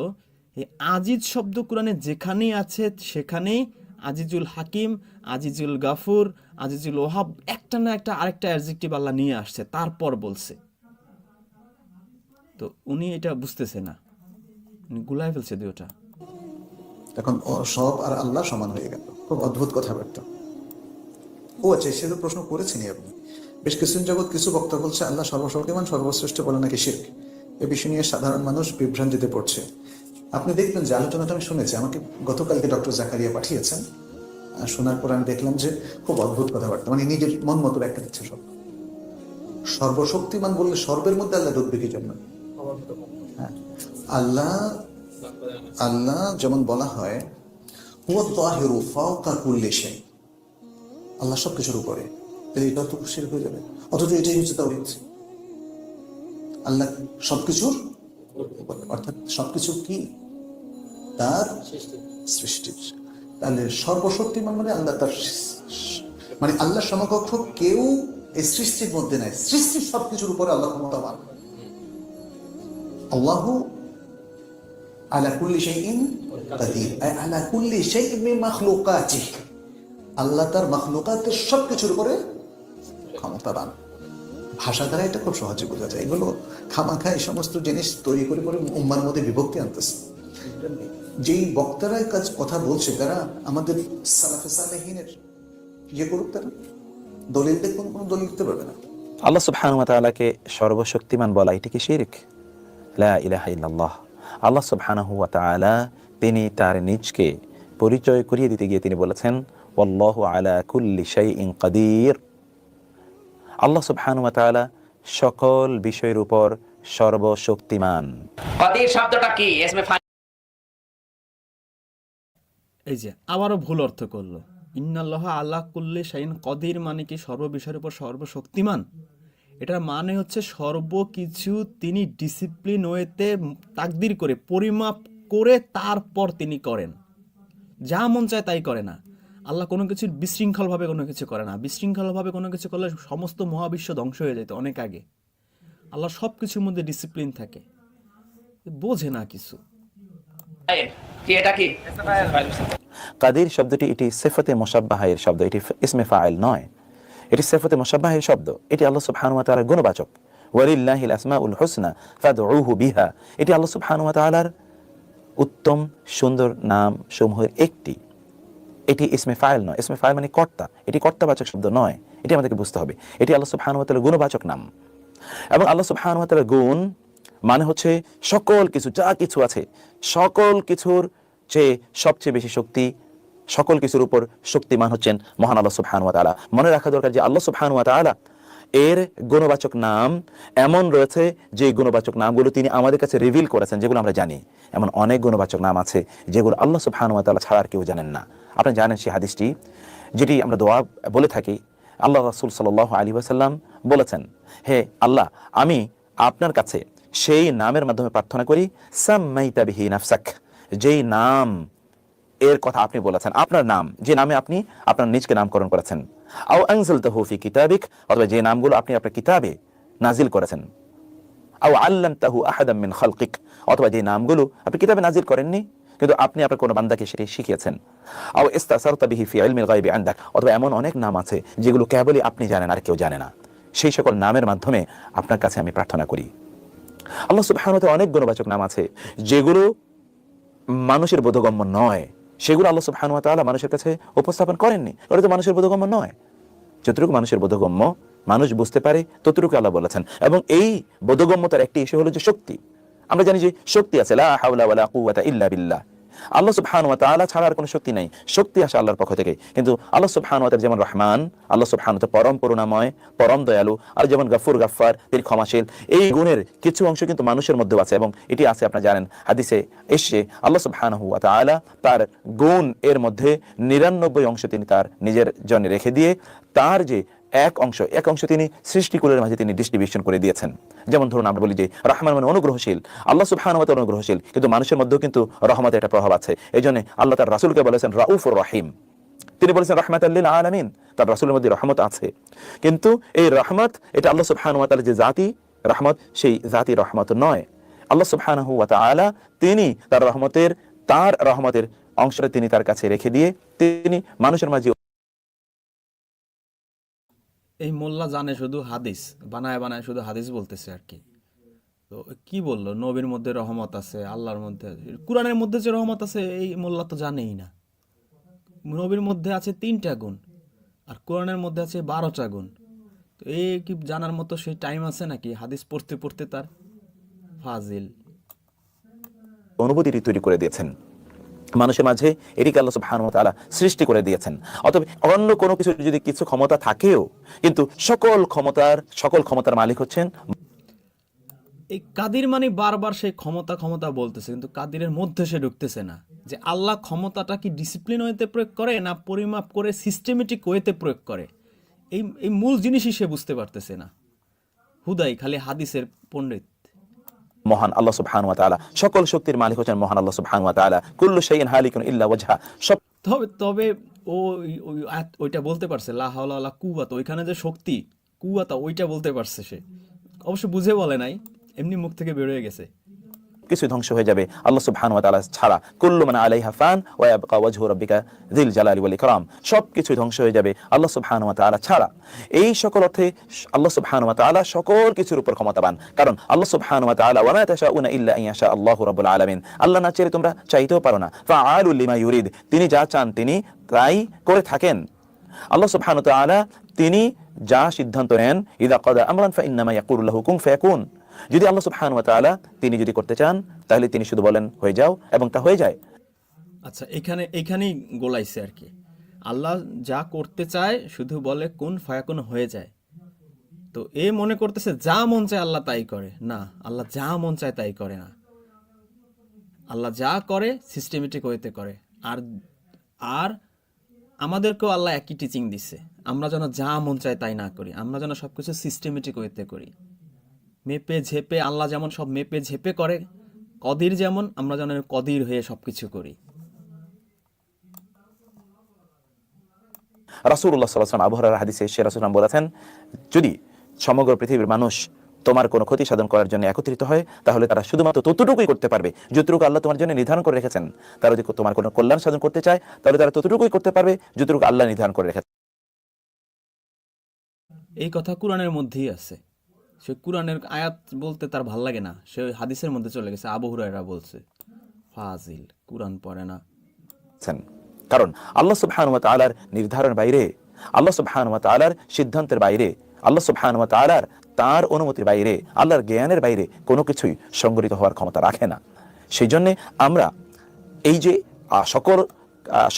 এই আজিজ শব্দ কোরআনে যেখানেই আছে সেখানেই আজিজুল হাকিম, আজিজুল গাফুর, আজিজুল ওহাব, একটা না একটা আরেকটা অ্যাডজেক্টিভ আল্লাহ নিয়ে আসছে, তারপর বলছে। তো উনি এটা বুঝতেছে না, উনি গুলাই ফেলছে দুটা। এখন সব আর আল্লাহ সমান হয়ে গেল। খুব অদ্ভুত কথাবার্তা। ও আচ্ছা, সে তো প্রশ্ন করেছেনই আপনি। বেশ কিছুদিন জগৎ কিছু বক্তা বলছে আল্লাহ সর্বশক্তিমান, সর্বশ্রেষ্ঠ বলে নাকি শিরক। এ বিষয় নিয়ে সাধারণ মানুষ বিভ্রান্তিতে পড়ছে। আপনি দেখবেন যে আলোচনাটা আমি শুনেছি, আমাকে গতকালকে ডক্টর জাকারিয়া পাঠিয়েছেন। শোনার পর আমি দেখলাম যে খুব অদ্ভুত কথাবার্তা, মানে নিজের মন মতো ব্যাখ্যা দিচ্ছে সব। সর্বশক্তিমান বললে সর্বের মধ্যে আল্লাহ ঢুকবে কি জন্য? হ্যাঁ, আল্লাহ যেমন বলা হয় হুয়া যাহিরু ফাওকা কুল্লি শাই, আল্লাহ সবকিছুর উপরে, তাহলে এটা তো শিরক হয়ে যাবে। অথচ এটাই হচ্ছে তাওহীদ, আল্লাহ সবকিছুর উপরে, অর্থাৎ সবকিছু কি তার সৃষ্টির। তাহলে সর্বশক্তিমান মানে আল্লাহ, তার মানে আল্লাহ সমকক্ষ কেউ এই সৃষ্টির মধ্যে নাই, সৃষ্টির সবকিছুর উপরে আল্লাহ ক্ষমতাবান। আল্লাহু আলা কুল্লি শাইইন কাদির, আলা কুল্লি শাইইন মিন মাখলুকাতিহি, আল্লাহ তার মাখলুকাতের সবকিছুর উপরে ক্ষমতাবান। ভাষা দ্বারা এটা খুব সহজে বোঝা যায়। এগুলো খামাখা এই সমস্ত জিনিস তৈরি করে করে উম্মার মধ্যে বিভক্তি আনতেছে। যেই বক্তারা কাজ কথা বলছে তারা আমাদের সালাফে সালেহিনের ইয়ে করুক, তারা দলিল দেখুন, কোনো দলিল দিতে পারবে না। আল্লাহ সুবহানাহু ওয়া তাআলাকে সর্বশক্তিমান বলা এটা কি শিরক? লা ইলাহা ইল্লাল্লাহ। আল্লাহ সুবহানাহু ওয়া তাআলা তিনি তার নিজকে পরিচয় করিয়ে দিতে গিয়ে তিনি বলেছেন ওয়াল্লাহু আলা কুল্লি শাইইন কাদির। আল্লাহ সুবহানাহু ওয়া তাআলা সকল বিষয়ের উপর সর্বশক্তিমান। কাদির শব্দটা কি? ইসমে ফাইল। এই যে আবারও ভুল অর্থ করলো। ইন্নাল্লাহ আলা কুল্লি শাইইন কদির মানে কি সর্ববিষয়ের উপর সর্বশক্তিমান? এটার মানে হচ্ছে সর্বকিছু তিনি ডিসিপ্লিন ওয়েতে তাকদির করে পরিমাপ করে তারপর তিনি করেন, যা মন চায় তাই করে না। আল্লাহ কোনো কিছুর বিশৃঙ্খলভাবে কোনো কিছু করে না। বিশৃঙ্খলভাবে কোনো কিছু করলে সমস্ত মহাবিশ্ব ধ্বংস হয়ে যেত অনেক আগে। আল্লাহ সব কিছুর মধ্যে ডিসিপ্লিন থাকে, বোঝে না কিছু। কি এটা কি? কাদির শব্দটি এটি সিফাতে মুশাব্বাহের শব্দ, এটি ইসমে ফাইল নয়, এটি সিফাতে মুশাব্বাহের শব্দ। এটি আল্লাহ সুবহানাহু ওয়া তাআলার গুণবাচক। ওয়ালিল্লাহিল আসমাউল হুসনা ফাদউহু বিহা, এটি আল্লাহ সুবহানাহু ওয়া তাআলার উত্তম সুন্দর নাম সমূহের একটি। এটি ইসমে ফাইল নয়। ইসমে ফাইল মানে কর্তা, এটি কর্তাবাচক শব্দ নয়, এটি আমাদেরকে বুঝতে হবে। এটি আল্লাহ সুবহানাহু ওয়া তাআলার গুণবাচক নাম, এবং আল্লাহ সুবহানাহু ওয়া তাআলার গুণ মানে হচ্ছে সকল কিছু, যা কিছু আছে সকল কিছুর চেয়ে সবচেয়ে বেশি শক্তি, সকল কিছুর উপর শক্তিমান হচ্ছেন মহান আল্লাহ সুবহানাহু ওয়া তাআলা। মনে রাখা দরকার যে আল্লাহ সুবহানাহু ওয়া তাআলা এর গুণবাচক নাম এমন রয়েছে যে গুণবাচক নামগুলো তিনি আমাদের কাছে রিভিল করেছেন, যেগুলো আমরা জানি। এমন অনেক গুণবাচক নাম আছে যেগুলো আল্লাহ সুবহানাহু ওয়া তাআলা ছাড়া আর কেউ জানেন না। আপনি জানেন সেই হাদিসটি যেটি আমরা দোয়া বলে থাকি। আল্লাহ রাসূল সাল্লাল্লাহু আলাইহি ওয়াসাল্লাম বলেছেন, হে আল্লাহ, আমি আপনার কাছে সেই নামের মাধ্যমে প্রার্থনা করি সাম্মাইতা বিহি নাফসাক, যেই নাম এর কথা আপনি বলেছেন, আপনার নাম যে নামে আপনি আপনার নিজকে নামকরণ করেছেন। আও আনজালতাহু ফি কিতাবিক, অথবা যে নামগুলো আপনি আপনার কিতাবে নাজিল করেছেন। আও আল্লামতাহু আহাদাম মিন খালকিক, অথবা যে নামগুলো আপনি কিতাবে নাজিল করেননি কিন্তু আপনি আপনার কোনো বান্দাকে সেটি শিখিয়েছেন। আও ইস্তাসারতা বিহি ফি ইলমিল গায়বি ইনদাক, অথবা এমন অনেক নাম আছে যেগুলো কেবলই আপনি জানেন আর কেউ জানে না। সেই সকল নামের মাধ্যমে আপনার কাছে আমি প্রার্থনা করি। আল্লাহ সুবহানাহু ওয়া তাআলা অনেক গুণবাচক নাম আছে যেগুলো মানুষের বোধগম্য নয়, সেগুলো আল্লাহ সুবহানাহু ওয়া তাআলা মানুষের কাছে উপস্থাপন করেননি। ওটা তো মানুষের বোধগম্য নয়। যতটুকু মানুষের বোধগম্য মানুষ বুঝতে পারে ততটুকু আল্লাহ বলেছেন। এবং এই বোধগম্যতার একটি ইস্যু হলো যে শক্তি। আমরা জানি যে শক্তি আছে, লা হাওলা ওয়ালা কুওয়াতা ইল্লা বিল্লাহ। আল্লাহ সুবহানাহু ওয়া তাআলা ছাড়া আর কোনো শক্তি নাই, শক্তি আসে আল্লাহর পক্ষ থেকে। কিন্তু আল্লাহ সুবহানাহু ওয়া তাআলা যেমন রহমান, আল্লাহ সুবহানাহু ওয়া তাআলা পরম করুণাময়, পরম দয়ালু, আর যেমন গফুর গফফার, তিনি ক্ষমাশীল, এই গুণের কিছু অংশ কিন্তু মানুষের মধ্যেও আছে। এবং এটি আছে, আপনারা জানেন হাদিসে এসে আল্লাহ সুবহানাহু ওয়া তাআলা তার গুণ এর মধ্যে 99 অংশ তিনি তার নিজের জন্য রেখে দিয়ে তার যে এক অংশ তিনি সৃষ্টিকুলের মাঝে তিনি ডিস্ট্রিবিউশন করে দিয়েছেন। যেমন ধরুন আমরা বলি যে রহমান মানে অনুগ্রহশীল, আল্লাহ সুবহানাহু ওয়া তাআলা অনুগ্রহশীল, কিন্তু মানুষের মধ্যেও কিন্তু রহমতের একটা প্রভাব আছে। এই জন্য আল্লাহ তার রাসূলকে বলেছেন রাউফুর রহিম, তিনি বলেছেন রাহমাতাল লিল আলামিন, তার রাসূলের মধ্যে রহমত আছে। কিন্তু এই রহমত এটা আল্লাহ সুবহানাহু ওয়া তাআলা যে জাতি রহমত, সেই জাতি রহমত নয়। আল্লাহ সুবহানাহু ওয়া তাআলা তিনি তার রহমতের অংশটা তিনি তার কাছে রেখে দিয়ে তিনি মানুষের মাঝে। এই মোল্লা জানে শুধু হাদিস, বানায় বানায় শুধু হাদিস বলতেছে আর কি। তো কি বললো নবীর মধ্যে রহমত আছে, আল্লাহর মধ্যে, কুরআনের মধ্যে যে রহমত আছে এই মোল্লা তো জানেই না। নবীর মধ্যে আছে 3টা গুণ আর কোরআনের মধ্যে আছে 12টা গুণ। তো এই কি জানার মতো সেই টাইম আছে নাকি হাদিস পড়তে পড়তে? তার ফাজিল অনুভূতিটি তৈরি করে দিয়েছেন মানুষের মাঝে, এটিকে আল্লাহ সুবহানাহু ওয়া তাআলা সৃষ্টি করে দিয়েছেন। অতএব অন্য কোনো কিছু যদি কিছু ক্ষমতা থাকেও, কিন্তু সকল ক্ষমতার মালিক হচ্ছেন এই কাদির মানে বারবার সেই ক্ষমতা ক্ষমতা বলতেছে, কিন্তু কাদিরের মধ্যে সে ঢুকতেছে না যে আল্লাহ ক্ষমতাটা কি ডিসিপ্লিন ওয়েতে প্রয়োগ করে না পরিমাপ করে সিস্টেমেটিক ওয়েতে প্রয়োগ করে। এই মূল জিনিসই সে বুঝতে পারতেছে না, হুদাই খালি হাদিসের পণ্ডিত। মহান আল্লাহ সুবহানাহু ওয়া তাআলা, সকল শক্তির মালিক হচ্ছেন মহান আল্লাহ সুবহানাহু ওয়া তাআলা। কুল্লু শাইইন হালিকুন ইল্লা ওয়াজহা, সব তবে ওইটা বলতে পারছে লা হাওলা ওয়ালা কুওয়াতা, ওইখানে যে শক্তি কুওয়াতা ওইটা বলতে পারছে সে, অবশ্য বুঝে বলে নাই, এমনি মুখ থেকে বের হয়ে গেছে। কিছু ধ্বংস হয়ে যাবে আল্লাহ সুবহানাহু ওয়া তাআলা ছাড়া। কুল্লু মান আলাইহা ফান ওয়া ইয়াবকা ওয়াজহু রাব্বিকা যিল জালালি ওয়াল ইকরাম, সবকিছু ধ্বংস হয়ে যাবে আল্লাহ সুবহানাহু ওয়া তাআলা ছাড়া। এই সকল অর্থে আল্লাহ সুবহানাহু ওয়া তাআলা সকল কিছুর উপর ক্ষমতাবান, কারণ আল্লাহ সুবহানাহু ওয়া তাআলা ওয়া মা তাশাউনা ইল্লা আন ইয়াশা আল্লাহু রাব্বুল আলামিন, আল্লাহ না চাইলে তোমরা চাইতেও পারো না। ফাআলুল লিমা ইউরিদ, তিনি যা চান তিনি তাই করে থাকেন। আল্লাহ সুবহানাহু ওয়া তাআলা তিনি যা সিদ্ধান্ত নেন, ইযা কাদা আমরান ফাইন্নামা ইয়াকুলু লাহু কুন ফায়াকুন, যদি আল্লাহ সুবহানাহু ওয়া তাআলা তিনি যদি করতে চান তাহলে তিনি শুধু বলেন হয়ে যাও এবং তা হয়ে যায়। আচ্ছা, এখানেই গোলাইছে আর কি, আল্লাহ যা করতে চায় শুধু বলে কোন ফায়াকুন হয়ে যায়। তো এ মনে করতেছে যা মন চায় আল্লাহ তাই করে, না, আল্লাহ যা মন চায় তাই করে না। আল্লাহ যা করে সিস্টেমেটিক ওয়েতে করে। আর আমাদেরকেও আল্লাহ একই টিচিং দিচ্ছে, আমরা যেন যা মন চায় তাই না করি, আমরা যেন সবকিছু সিস্টেমেটিক ওয়েতে করি। মেপে ঝেপে আল্লাহ যেমন সব মেপে ঝেপে করে, কদির যেমন আমরা যেন কদির হয়ে সবকিছু করি। রাসূলুল্লাহ সাল্লাল্লাহু আলাইহি ওয়াসাল্লাম আবু হুরায়রার হাদিসে সে রাসূল বলেছেন, যদি সমগ্র পৃথিবীর মানুষ তোমার কোনো ক্ষতি সাধন করার জন্য একত্রিত হয় তাহলে তারা শুধুমাত্র ততটুকুই করতে পারবে যতটুকু আল্লাহ তোমার জন্য নির্ধারণ করে রেখেছেন। তারা যদি তোমার কোনো কল্যাণ সাধন করতে চায় তাহলে তারা ততটুকুই করতে পারবে যতটুকু আল্লাহ নির্ধারণ করে রেখেছেন। এই কথা কোরআনের মধ্যেই আছে। সে কোরআনের আয়াত বলতে তার ভাল লাগে না, সে হাদিসের মধ্যে চলে গেছে। আবু হুরায়রা বলছে, ফাজিল, কোরআন পড়ে না। কারণ আল্লাহ সুবহানাহু ওয়া তাআলার নির্ধারণের বাইরে, আল্লাহ সুবহানাহু ওয়া তাআলার সিদ্ধান্তের বাইরে, আল্লাহ সুবহানাহু ওয়া তাআলার তার অনুমতির বাইরে, আল্লাহর জ্ঞানের বাইরে কোনো কিছুই সংগঠিত হওয়ার ক্ষমতা রাখে না। সেই জন্যে আমরা এই যে সকল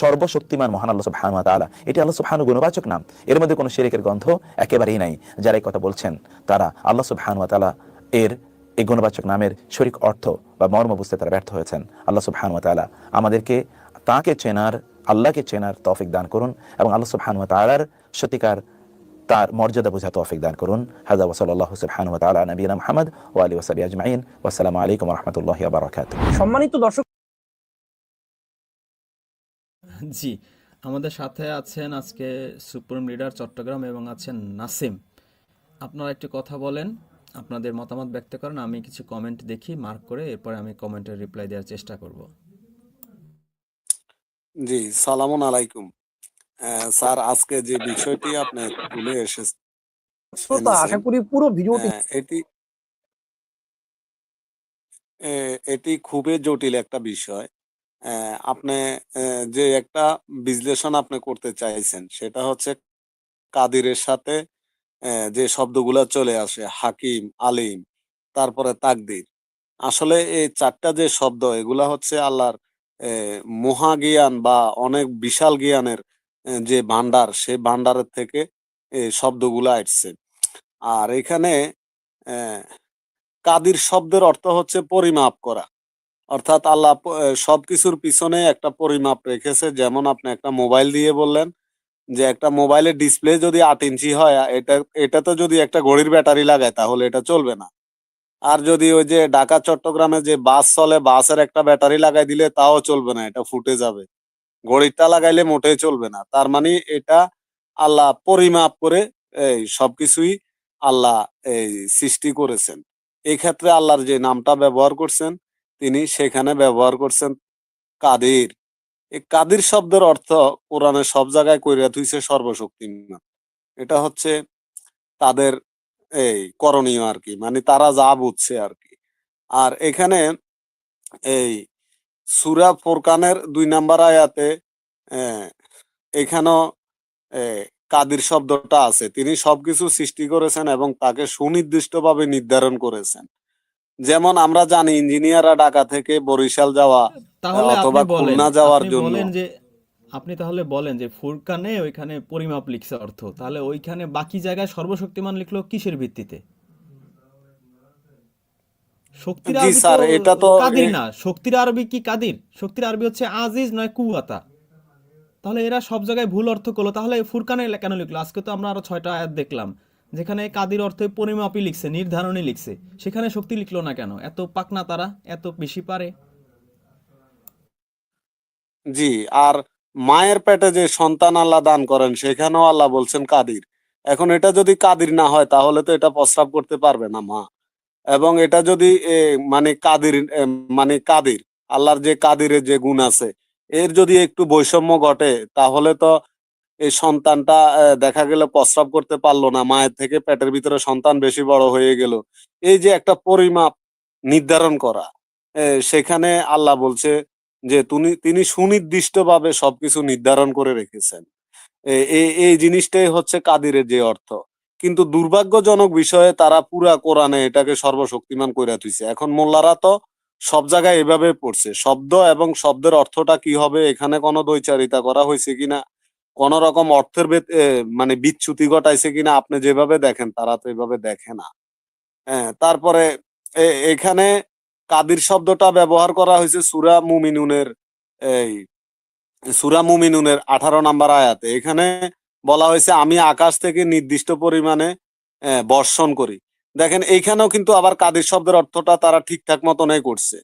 সর্বশক্তিমান মহান আল্লাহ সুবহানাহু ওয়া তাআলা, এটি আল্লাহ সুবহানাহু গুণবাচক নাম, এর মধ্যে কোনো শিরকের গন্ধ একেবারেই নাই। যারা এই কথা বলছেন তারা আল্লাহ সুবহানাহু ওয়া তাআলা এর এই গুণবাচক নামের সঠিক অর্থ বা মর্ম বুঝতে তারা ব্যর্থ হয়েছেন। আল্লাহ সুবহানাহু ওয়া তাআলা আমাদেরকে তাকে চেনার, আল্লাহকে চেনার তৌফিক দান করুন এবং আল্লাহ সুবহানাহু ওয়া তাআলার সত্যিকার তার মর্যাদা বোঝা তৌফিক দান করুন। হাযা ওয়া সাল্লাল্লাহু সুবহানাহু ওয়া তাআলা নবিয়িনা মুহাম্মদ ওয়া আলিহি ওয়া সাহবিহি আজমাইন। ওয়া আসসালামু আলাইকুম ওয়া রাহমাতুল্লাহি ওয়া বারাকাতুহু। সম্মানিত দর্শক, জি, আমাদের সাথে আছেন আজকে সুপ্রিম লিডার চট্টগ্রাম এবং আছেন নাসিম। আপনারা একটু কথা বলেন, আপনাদের মতামত ব্যক্ত করেন, আমি কিছু কমেন্ট দেখি মার্ক করে, এরপরে আমি কমেন্টের রিপ্লাই দেওয়ার চেষ্টা করব। জি, সালামুন আলাইকুম। স্যার, আজকে যে বিষয়টি আপনি তুলে শ্রোতা, আশা করি পুরো ভিডিওটি এটি খুবই জটিল একটা বিষয়। আপনি যে একটা বিশ্লেষণ আপনি করতে চাইছেন সেটা হচ্ছে কাদিরের সাথে যে শব্দগুলা চলে আসে, হাকিম, আলিম, তারপরে তাকদির। আসলে এই চারটা যে শব্দ, এগুলা হচ্ছে আল্লাহর মহাজ্ঞান বা অনেক বিশাল জ্ঞানের যে ভান্ডার, সেই ভান্ডারের থেকে এই শব্দগুলা আসছে। আর এখানে কাদির শব্দের অর্থ হচ্ছে পরিমাপ করা, অর্থাৎ আল্লাহ সবকিছুর পিছনে একটা পরিমাপ রেখেছে। যেমন আপনি একটা মোবাইল দিয়ে বললেন যে একটা মোবাইলের ডিসপ্লে যদি 8 ইঞ্চি হয়, এটাতে যদি একটা ঘড়ির ব্যাটারি লাগায় তাহলে এটা চলবে না। আর যদি ওই যে ঢাকা চট্টগ্রামে যে বাস চলে, বাসের একটা ব্যাটারি লাগাই দিলে তাও চলবে না, এটা ফুটে যাবে। ঘড়িটা লাগাইলে মোটেই চলবে না। তার মানে এটা আল্লাহ পরিমাপ করে এই সবকিছুই আল্লাহ এই সৃষ্টি করেছেন। এই ক্ষেত্রে আল্লাহর যে নামটা ব্যবহার করছেন, তিনি সেখানে ব্যবহার করছেন কাদির। এই কাদির শব্দের অর্থ কোরআনে সব জায়গায় কইরা থুইছে সর্বশক্তিমান। এটা হচ্ছে তাদের এই করণীয় আর কি, মানে তারা যা বুঝছে আর কি। আর এখানে এই সূরা ফুরকানের 2 নাম্বার আয়াতে এখানেও কাদির শব্দটা আছে। তিনি সবকিছু সৃষ্টি করেছেন এবং তাকে সুনির্দিষ্টভাবে নির্ধারণ করেছেন। যেমন আমরা জানি ইঞ্জিনিয়াররা ঢাকা থেকে বরিশাল যাওয়া অথবা খুলনা যাওয়ার জন্য, আপনি তাহলে বলেন যে ফুরকানে ওইখানে পরিমাপ লিখছে অর্থ, তাহলে ওইখানে বাকি জায়গায় সর্বশক্তিমান লিখলো কিসের ভিত্তিতে? শক্তির জি আরবি তো স্যার, এটা তো কাদির না, শক্তির আরবি কি কাদির? শক্তির আরবি হচ্ছে আজিজ নয় কুয়াতা। তাহলে এরা সব জায়গায় ভুল অর্থ করলো, তাহলে ফুরকানে কেন লিখলো? আজকে তো আমরা আরো 6টা আয়াত দেখলাম যেখানে কাদির অর্থে পরিমাপই লিখছে, নির্ধারণী লিখছে, সেখানে শক্তি লিখলো না কেন? এত পাকনা তারা, এত বেশি পারে। জি। আর মায়ের পেটে যে সন্তান আল্লাহ দান করেন সেখানেও আল্লাহ বলছেন কাদির। এখন এটা যদি কাদির না হয় তাহলে তো এটা প্রস্রাব করতে পারবে না মা। এবং এটা যদি মানে কাদির মানে কাদির, আল্লাহর যে কাদিরের যে গুণ আছে, এর যদি একটু বৈষম্য ঘটে তাহলে তো এই সন্তানটা দেখা গেল প্রস্রাব করতে পারলো না, মায়ের থেকে পেটের ভিতরে সন্তান বেশি বড় হয়ে গেল। এই যে একটা পরিমাপ নির্ধারণ করা, সেখানে আল্লাহ বলছে যে তিনি সুনির্দিষ্টভাবে সবকিছু নির্ধারণ করে রেখেছেন। এই জিনিসটাই হচ্ছে কাদিরের যে অর্থ। কিন্তু দুর্ভাগ্যজনক বিষয়ে তারা পুরা কোরআনে এটাকে সর্বশক্তিমান কইরা তুইছে। এখন মোল্লারা তো সব জায়গায় এভাবে পড়ছে। শব্দ এবং শব্দের অর্থটা কি হবে এখানে কোনো দ্বৈচারিতা করা হয়েছে কিনা, কোন রকম অর্থের মানে বিচ্যুতি ঘটাইছে কিনা আপনি যেভাবে দেখেন তারা তো এভাবে দেখে না। হ্যাঁ, তারপরে এখানে কাদির শব্দটা ব্যবহার করা হয়েছে এই সূরা মুমিনুনের 18 নম্বর আয়াতে। এখানে বলা হয়েছে আমি আকাশ থেকে নির্দিষ্ট পরিমাণে বর্ষণ করি। দেখেন এইখানেও কিন্তু আবার কাদির শব্দের অর্থটা তারা ঠিকঠাক মতনই করছে,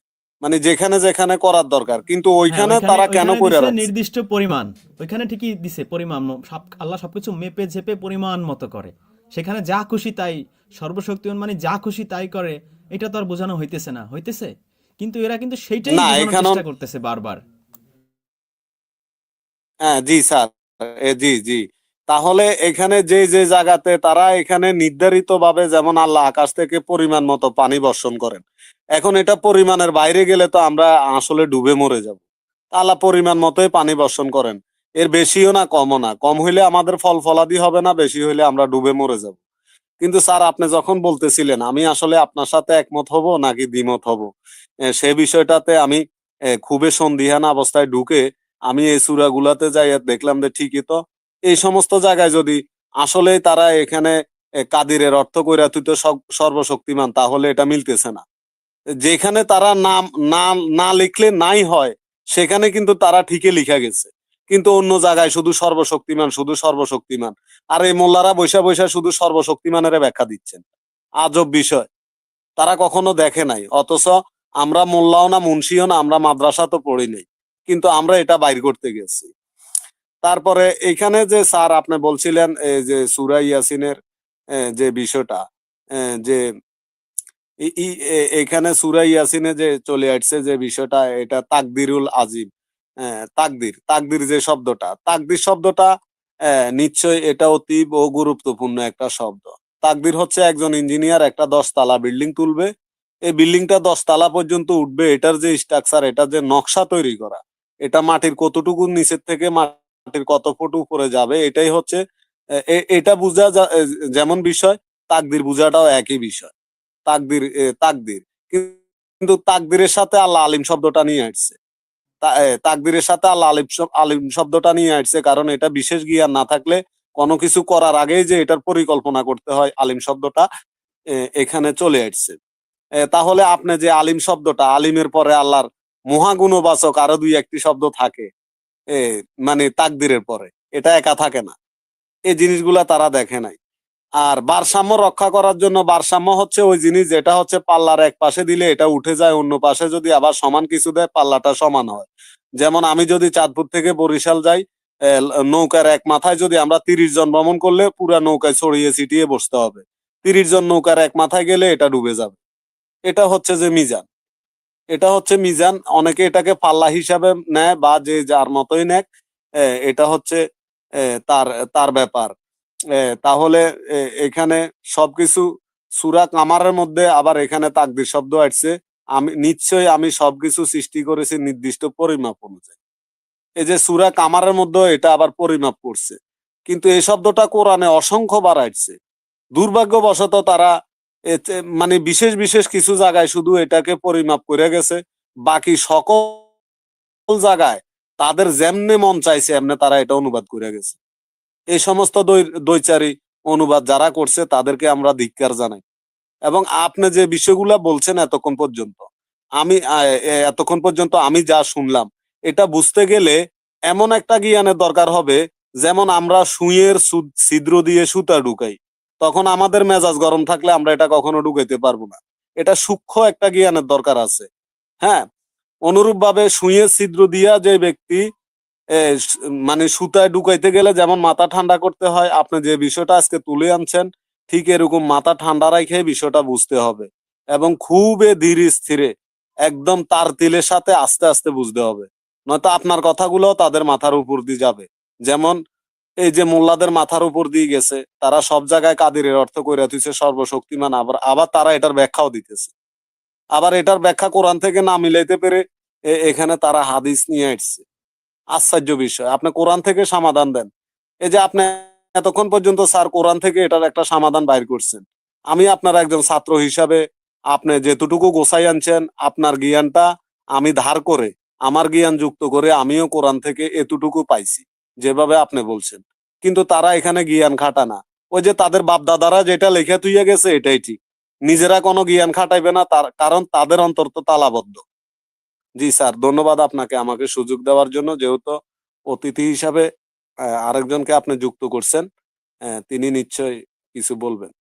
মানে যেখানে যেখানে করার দরকার, কিন্তু হ্যাঁ, ওইখানে ওইখানে তারা কেন ওইখানে করে দিছে রাখছে? নির্দিষ্ট পরিমাণ, ওইখানে ঠিকই দিছে পরিমাণ আল্লাহ সবকিছু মেপে ঝেপে পরিমাণ মতো করে। সেখানে যা খুশি তাই, সর্বশক্তিমান মানে যা খুশি তাই করে, এটা তো আর বোঝানো হইতেছে না, হইতেছে? কিন্তু এরা কিন্তু সেইটাই না, বোঝানোর এখানেও চেষ্টা করতেছে বারবার। হ্যাঁ, জি স্যার, জি জি। তাহলে এখানে যে যে জায়গাতে তারা এখানে নির্ধারিত ভাবে, যেমন আল্লাহ আকাশ থেকে পরিমাণ মতো পানি বর্ষণ করেন, এখন এটা পরিমাণের বাইরে গেলে তো আমরা আসলে ডুবে মরে যাব। আল্লাহ পরিমাণ মতোই পানি বর্ষণ করেন, এর বেশিও না কমও না। কম হইলে আমাদের ফল ফলাদি হবে না, বেশি হইলে আমরা ডুবে মরে যাব। কিন্তু স্যার আপনি যখন বলতেছিলেন আমি আসলে আপনার সাথে একমত হব নাকি দ্বিমত হব, সে বিষয়টাতে আমি খুবই সন্দিহান অবস্থায় ঢুকে আমি এই সূরাগুলাতে যাই দেখলাম যে ঠিকই তো, এই সমস্ত জায়গায় যদি আসলেই তারা এখানে কাদিরের অর্থ কইরা তুই তো সর্বশক্তিমান, তাহলে এটা মিলতেছে না। যেখানে তারা নাম না না লিখলে নাই হয় সেখানে কিন্তু তারা ঠিকই লিখা গেছে, কিন্তু অন্য জায়গায় শুধু সর্বশক্তিমান, শুধু সর্বশক্তিমান। আর এই মোল্লারা বৈশা বৈশা শুধু সর্বশক্তিমানের ব্যাখ্যা দিচ্ছেন। আজব বিষয়, তারা কখনো দেখে নাই। অথচ আমরা মোল্লাও না মুন্সিও না, আমরা মাদ্রাসা তো পড়ি নাই, কিন্তু আমরা এটা বাইর করতে গেছি। তারপরে এখানে যে স্যার আপনি বলছিলেন যে সূরা ইয়াসিনের যে বিষয়টা, যে এখানে সূরা ইয়াসিনে যে চলে আসছে যে বিষয়টা, এটা তাকদিরুল আজিম। তাকদির যে শব্দটা, তাকদির শব্দটা নিশ্চয় এটা অতি গুরুত্বপূর্ণ একটা শব্দ। তাকদির হচ্ছে একজন ইঞ্জিনিয়ার একটা 10 তালা বিল্ডিং তুলবে, এই বিল্ডিংটা 10 তালা পর্যন্ত উঠবে, এটার যে স্ট্রাকচার, এটার যে নকশা তৈরি করা, এটা মাটির কতটুকু নিচের থেকে মাটির কত ফুট উপরে যাবে, এটাই হচ্ছে এটা বুঝা যেমন বিষয়, তাকদির বুঝাটাও একই বিষয়। তাকদির কিন্তু তাকদিরের সাথে আল্লাহ আলিম শব্দটা নিয়ে আসছে। তাকদিরের সাথে আল্লাহ আলিম শব্দটা নিয়ে আসছে, কারণ এটা বিশেষ জ্ঞান না থাকলে কোনো কিছু করার আগেই যে এটার পরিকল্পনা করতে হয়, আলিম শব্দটা এখানে চলে আসছে। তাহলে আপনি যে আলিম শব্দটা, আলিমের পরে আল্লাহর মহাগুণবাচক আরো 2-1টি শব্দ থাকে এ মানে তাকদিরের পরে, এটা একা থাকে না। এই জিনিসগুলা তারা দেখে নাই। আর ভারসাম্য রক্ষা করার জন্য, ভারসাম্য হচ্ছে ওই জিনিস যেটা হচ্ছে পাল্লার এক পাশে দিলে এটা উঠে যায়, অন্য পাশে যদি আবার সমান কিছু দেয় পাল্লাটা সমান হয়। যেমন আমি যদি চাঁদপুর থেকে বরিশাল যাই, নৌকার এক মাথায় যদি আমরা 30 জন ভ্রমণ করলে পুরা নৌকায় ছড়িয়ে ছিটিয়ে বসতে হবে। 30 জন নৌকার এক মাথায় গেলে এটা ডুবে যাবে। এটা হচ্ছে যে মিজান, এটা হচ্ছে মিজান। অনেকে এটাকে পাল্লা হিসাবে নেয় বা যে যার মতোই নেয়, এটা হচ্ছে তার তার ব্যাপার। তাহলে এখানে সবকিছু সূরা কামারের মধ্যে আবার এখানে তাকদির শব্দ আসছে। আমি সবকিছু সৃষ্টি করেছি নির্দিষ্ট পরিমাপ অনুযায়ী। এই যে সূরা কামারের মধ্যে এটা আবার পরিমাপ করছে, কিন্তু এই শব্দটা কোরআনে অসংখ্যবার আসছে। দুর্ভাগ্যবশত তারা মানে বিশেষ বিশেষ কিছু জায়গায় শুধু এটাকে পরিমাপ করে গেছে, বাকি সকল জায়গায় তাদের যেমনে মন চাইছে এমনি তারা এটা অনুবাদ করে গেছে। এই সমস্ত দ্বৈচারী অনুবাদ যারা করছে তাদেরকে আমরা ধিক্কার জানাই। এবং আপনি যে বিষয়গুলা বলছেন এতক্ষণ পর্যন্ত, এতক্ষণ পর্যন্ত আমি যা শুনলাম, এটা বুঝতে গেলে এমন একটা জ্ঞানের দরকার হবে, যেমন আমরা সুইয়ের ছিদ্র দিয়ে সুতা ঢুকাই, তখন আমাদের মেজাজ গরম থাকলে আমরা এটা কখনো ঢুকাইতে পারবো না। এটা সূক্ষ্ম একটা জ্ঞানের দরকার আছে। হ্যাঁ, অনুরূপ ভাবে সুইয়ের ছিদ্র দিয়া যে ব্যক্তি মানে সুতায় ঢুকাইতে গেলে যেমন মাথা ঠান্ডা করতে হয়, আপনি যে বিষয়টা আজকে তুলে আনছেন, ঠিক এরকম মাথা ঠান্ডা রাখে বিষয়টা বুঝতে হবে এবং খুবই ধীর স্থিরে একদম তার তিলের সাথে আস্তে আস্তে বুঝতে হবে, নয়তো আপনার কথাগুলো তাদের মাথার উপর দিয়ে যাবে। যেমন এই যে মোল্লাদের মাথার উপর দিয়ে গেছে, তারা সব জায়গায় কাদিরের অর্থ কইরা তুইছে সর্বশক্তিমান, আবার তারা এটার ব্যাখ্যাও দিতেছে, আবার এটার ব্যাখ্যা কোরআন থেকে না মিলাইতে পেরে এখানে তারা হাদিস নিয়ে আসছে। আশ্চর্য বিষয়, আপনি কোরআন থেকে সমাধান দেন। এই যে আপনি এতক্ষণ পর্যন্ত স্যার কোরআন থেকে এটার একটা সমাধান বাইর করছেন, আমি আপনার একজন ছাত্র হিসাবে আপনি যেতটুকু গোছাই আনছেন, আপনার জ্ঞানটা আমি ধার করে, আমার জ্ঞান যুক্ত করে আমিও কোরআন থেকে এতটুকু পাইছি যেভাবে আপনি বলছেন। কিন্তু তারা এখানে জ্ঞান খাটা না, ওই যে তাদের বাপ দাদারা যেটা লেখা তুইয়া গেছে এটাই ঠিক, নিজেরা কোনো জ্ঞান খাটাইবে না, তার কারণ তাদের অন্তর তো তালাবদ্ধ। জি স্যার, ধন্যবাদ আপনাকে আমাকে সুযোগ দেওয়ার জন্য, যেহেতু অতিথি হিসাবে আরেকজনকে আপনি যুক্ত করছেন, তিনি নিশ্চয়ই কিছু বলবেন।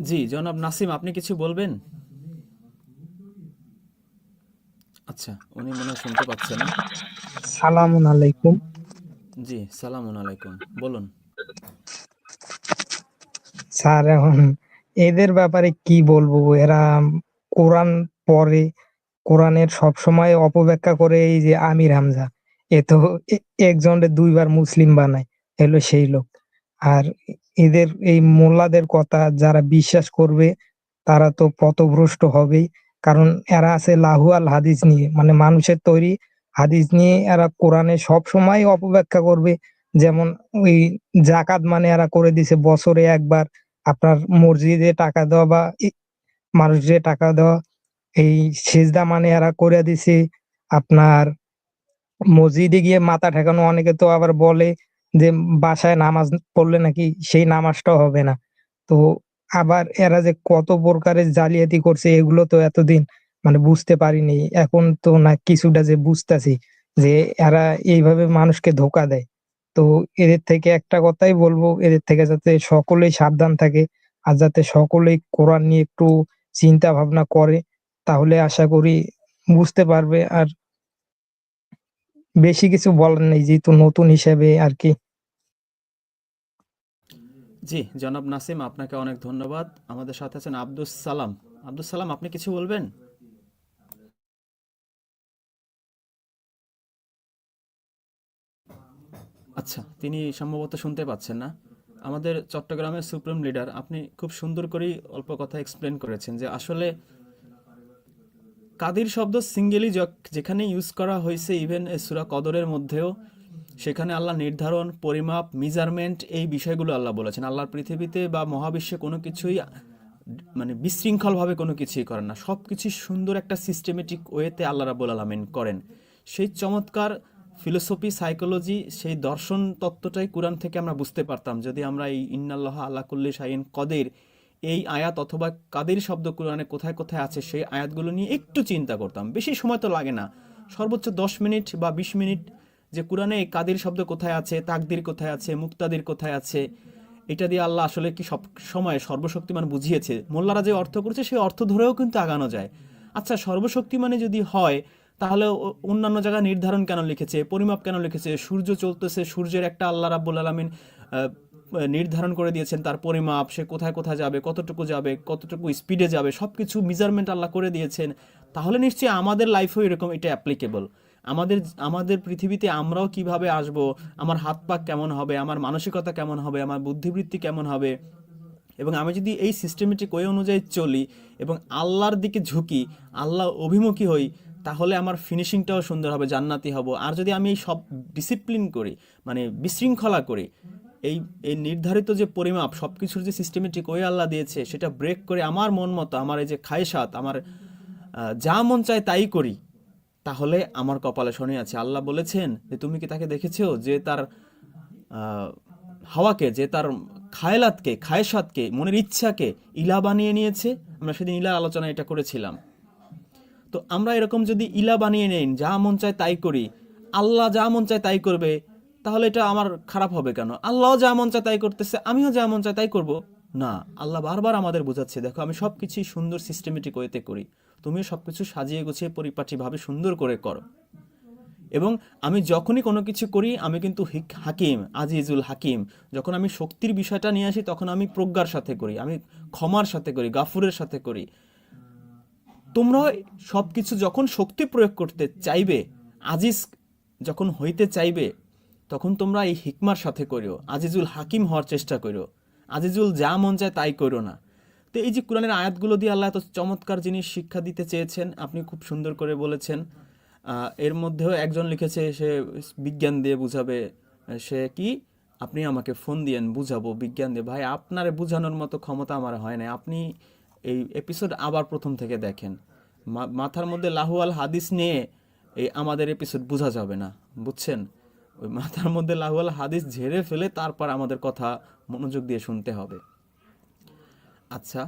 জি জনাব নাসিম, আপনি কিছু বলবেন? আচ্ছা, উনি মনে হয় শুনতে পাচ্ছেন না। সালামুন আলাইকুম। জি সালামুন আলাইকুম, বলুন। স্যার এখন এদের ব্যাপারে কি বলবো, এরা কোরআন পড়ে, কোরআনের সবসময় অপব্যাখ্যা করে। এই যে আমির হামজা, এ তো একজনের দুইবার মুসলিম বানায়, এলো সেই লোক। আর এদের এই মোল্লাদের কথা যারা বিশ্বাস করবে তারা তো পথভ্রষ্ট হবেই, কারণ এরা আছে লাহু আল হাদিস নিয়ে, মানে মানুষের তৈরি হাদিস নিয়ে এরা কোরআনে সব সময় অপব্যাখ্যা করবে। যেমন ওই জাকাত মানে এরা করে দিছে বছরে একবার আপনার মসজিদে টাকা দেওয়া বা মানুষদের টাকা দেওয়া। এই সেজদা মানে এরা করে দিছে আপনার মসজিদে গিয়ে মাথা ঠেকানো। অনেকে তো আবার বলে যে বাসায় নামাজ পড়লে নাকি সেই নামাজটাও হবে না। তো আবার এরা যে কত প্রকারের জালিয়াতি করছে এগুলো তো এতদিন মানে বুঝতে পারিনি, এখন তো না কিছুটা যে বুঝতেছি যে এরা এইভাবে মানুষকে ধোঁকা দেয়। তো এদের থেকে একটা কথাই বলবো, এদের থেকে যাতে সকলেই সাবধান থাকে, আর যাতে সকলেই কোরআন নিয়ে একটু চিন্তা ভাবনা করে, তাহলে আশা করি বুঝতে পারবে। আর বেশি কিছু বলার নেই, যেহেতু নতুন হিসেবে আর কি। জি জনাব নাসিম, আপনাকে অনেক ধন্যবাদ। আমাদের সাথে আছেন আব্দুস সালাম। আব্দুস সালাম, আপনি কিছু বলবেন? আচ্ছা, তিনি সম্ভবত শুনতে পাচ্ছেন না। আমাদের চট্টগ্রামের সুপ্রিম লিডার, আপনি খুব সুন্দর করেই অল্প কথা এক্সপ্লেন করেছেন যে আসলে কাদির শব্দ সিঙ্গেলি যেখানে ইউজ করা হয়েছে, ইভেন সূরা কদরের মধ্যেও, সেখানে আল্লাহ নির্ধারণ, পরিমাপ, মেজারমেন্ট, এই বিষয়গুলো আল্লাহ বলেছেন। আল্লাহর পৃথিবীতে বা মহাবিশ্বে কোনো কিছুই মানে বিশৃঙ্খলভাবে কোনো কিছুই করেন না, সব কিছু সুন্দর একটা সিস্টেমেটিক ওয়েতে আল্লাহ রাব্বুল আলামিন করেন। সেই চমৎকার ফিলোসফি, সাইকোলজি, সেই দর্শন তত্ত্বটাই কোরআন থেকে আমরা বুঝতে পারতাম যদি আমরা এই ইন্নাল্লাহ আলা কুল্লি শাইইন কদির এই আয়াত অথবা কাদির শব্দ কোরআনে কোথায় কোথায় আছে সেই আয়াতগুলো নিয়ে একটু চিন্তা করতাম। বেশি সময় তো লাগে না, সর্বোচ্চ 10 মিনিট বা 20 মিনিট, যে কোরআনে এই কাদির শব্দ কোথায় আছে, তাকদির কোথায় আছে, মুক্তাদির কোথায় আছে, এটা দিয়ে আল্লাহ আসলে কি সব সময় সর্বশক্তিমান বুঝিয়েছে। মোল্লারা যে অর্থ করেছে সেই অর্থ ধরেও কিন্তু আগানো যায়। আচ্ছা, সর্বশক্তিমানে যদি হয় তাহলে অন্যান্য জায়গায় নির্ধারণ কেন লিখেছে, পরিমাপ কেন লিখেছে? সূর্য চলতেছে, সূর্যের একটা আল্লাহ রাব্বুল আলামিন নির্ধারণ করে দিয়েছেন তার পরিমাপ, সে কোথায় কোথায় যাবে, কতটুকু স্পিডে যাবে, সব কিছু মেজারমেন্ট আল্লাহ করে দিয়েছেন। তাহলে নিশ্চয়ই আমাদের লাইফেও এরকম এটা অ্যাপ্লিকেবল। আমাদের পৃথিবীতে আমরাও কিভাবে আসব, আমার হাত পা কেমন হবে, আমার মানসিকতা কেমন হবে, আমার বুদ্ধিবৃত্তি কেমন হবে, এবং আমি যদি এই সিস্টেমেটিক ওয়ে অনুযায়ী চলি এবং আল্লাহর দিকে ঝুঁকি, আল্লাহ অভিমুখী হই, তাহলে আমার ফিনিশিংটাও সুন্দর হবে, জান্নাতি হব। আর যদি আমি এই সব ডিসিপ্লিন করি, মানে বিশৃঙ্খলা করি, এই নির্ধারিত যে পরিমাপ, সব কিছুর যে সিস্টেমেটিক ওয়ে আল্লাহ দিয়েছে সেটা ব্রেক করে আমার মন মতো, আমার এই যে খায়সাত, আমার যা মন চায় তাই করি, তাহলে আমার কপালে শনি আছে। আল্লাহ বলেছেন যে তুমি কি তাকে দেখেছো যে তার হাওয়াকে, যে তার খায়লাতকে, খায়সাতকে, মনের ইচ্ছাকে ইলা বানিয়ে নিয়েছে। আমরা সেদিন ইলা আলোচনা এটা করেছিলাম। তো আমরা এরকম যদি ইলা বানিয়ে নেই, যা মন চায় তাই করি, আল্লাহ যা মন চায় তাই করবে, তাহলে এটা আমার খারাপ হবে কেন? আল্লাহ যা মন চায় তাই করতেছে, আমিও যা মন চায় তাই করব না? আল্লাহ বারবার আমাদের বোঝাচ্ছে, দেখো আমি সব কিছুই সুন্দর সিস্টেমেটিক ওয়েতে করি, তুমিও সব কিছু সাজিয়ে গুছিয়ে পরিপাটিভাবে সুন্দর করে করো। এবং আমি যখনই কোনো কিছু করি আমি কিন্তু হাকিম, আজিজুল হাকিম। যখন আমি শক্তির বিষয়টা নিয়ে আসি তখন আমি প্রজ্ঞার সাথে করি, আমি ক্ষমার সাথে করি, গাফুরের সাথে করি। তোমরা সব কিছু যখন শক্তি প্রয়োগ করতে চাইবে, আজিজ যখন হইতে চাইবে, তখন তোমরা এই হিকমার সাথে করিও, আজিজুল হাকিম হওয়ার চেষ্টা করিও। আজিজুল যা মন চায় তাই করো না। তো এই যে কোরআনের আয়াতগুলো দিয়ে আল্লাহ এত চমৎকার জিনিস শিক্ষা দিতে চেয়েছেন, আপনি খুব সুন্দর করে বলেছেন। এর মধ্যেও একজন লিখেছে সে বিজ্ঞান দিয়ে বুঝাবে। সে কি, আপনি আমাকে ফোন দিয়েন বুঝাবো বিজ্ঞান দিয়ে। ভাই, আপনারে বুঝানোর মতো ক্ষমতা আমার হয় না। আপনি এই এপিসোড আবার প্রথম থেকে দেখেন। মাথার মধ্যে লাহুয়াল হাদিস নিয়ে এই আমাদের এপিসোড বোঝা যাবে না, বুঝছেন? ওই মাথার মধ্যে লাহুয়াল হাদিস ঝেড়ে ফেলে তারপর আমাদের কথা মনোযোগ দিয়ে শুনতে হবে। আচ্ছা,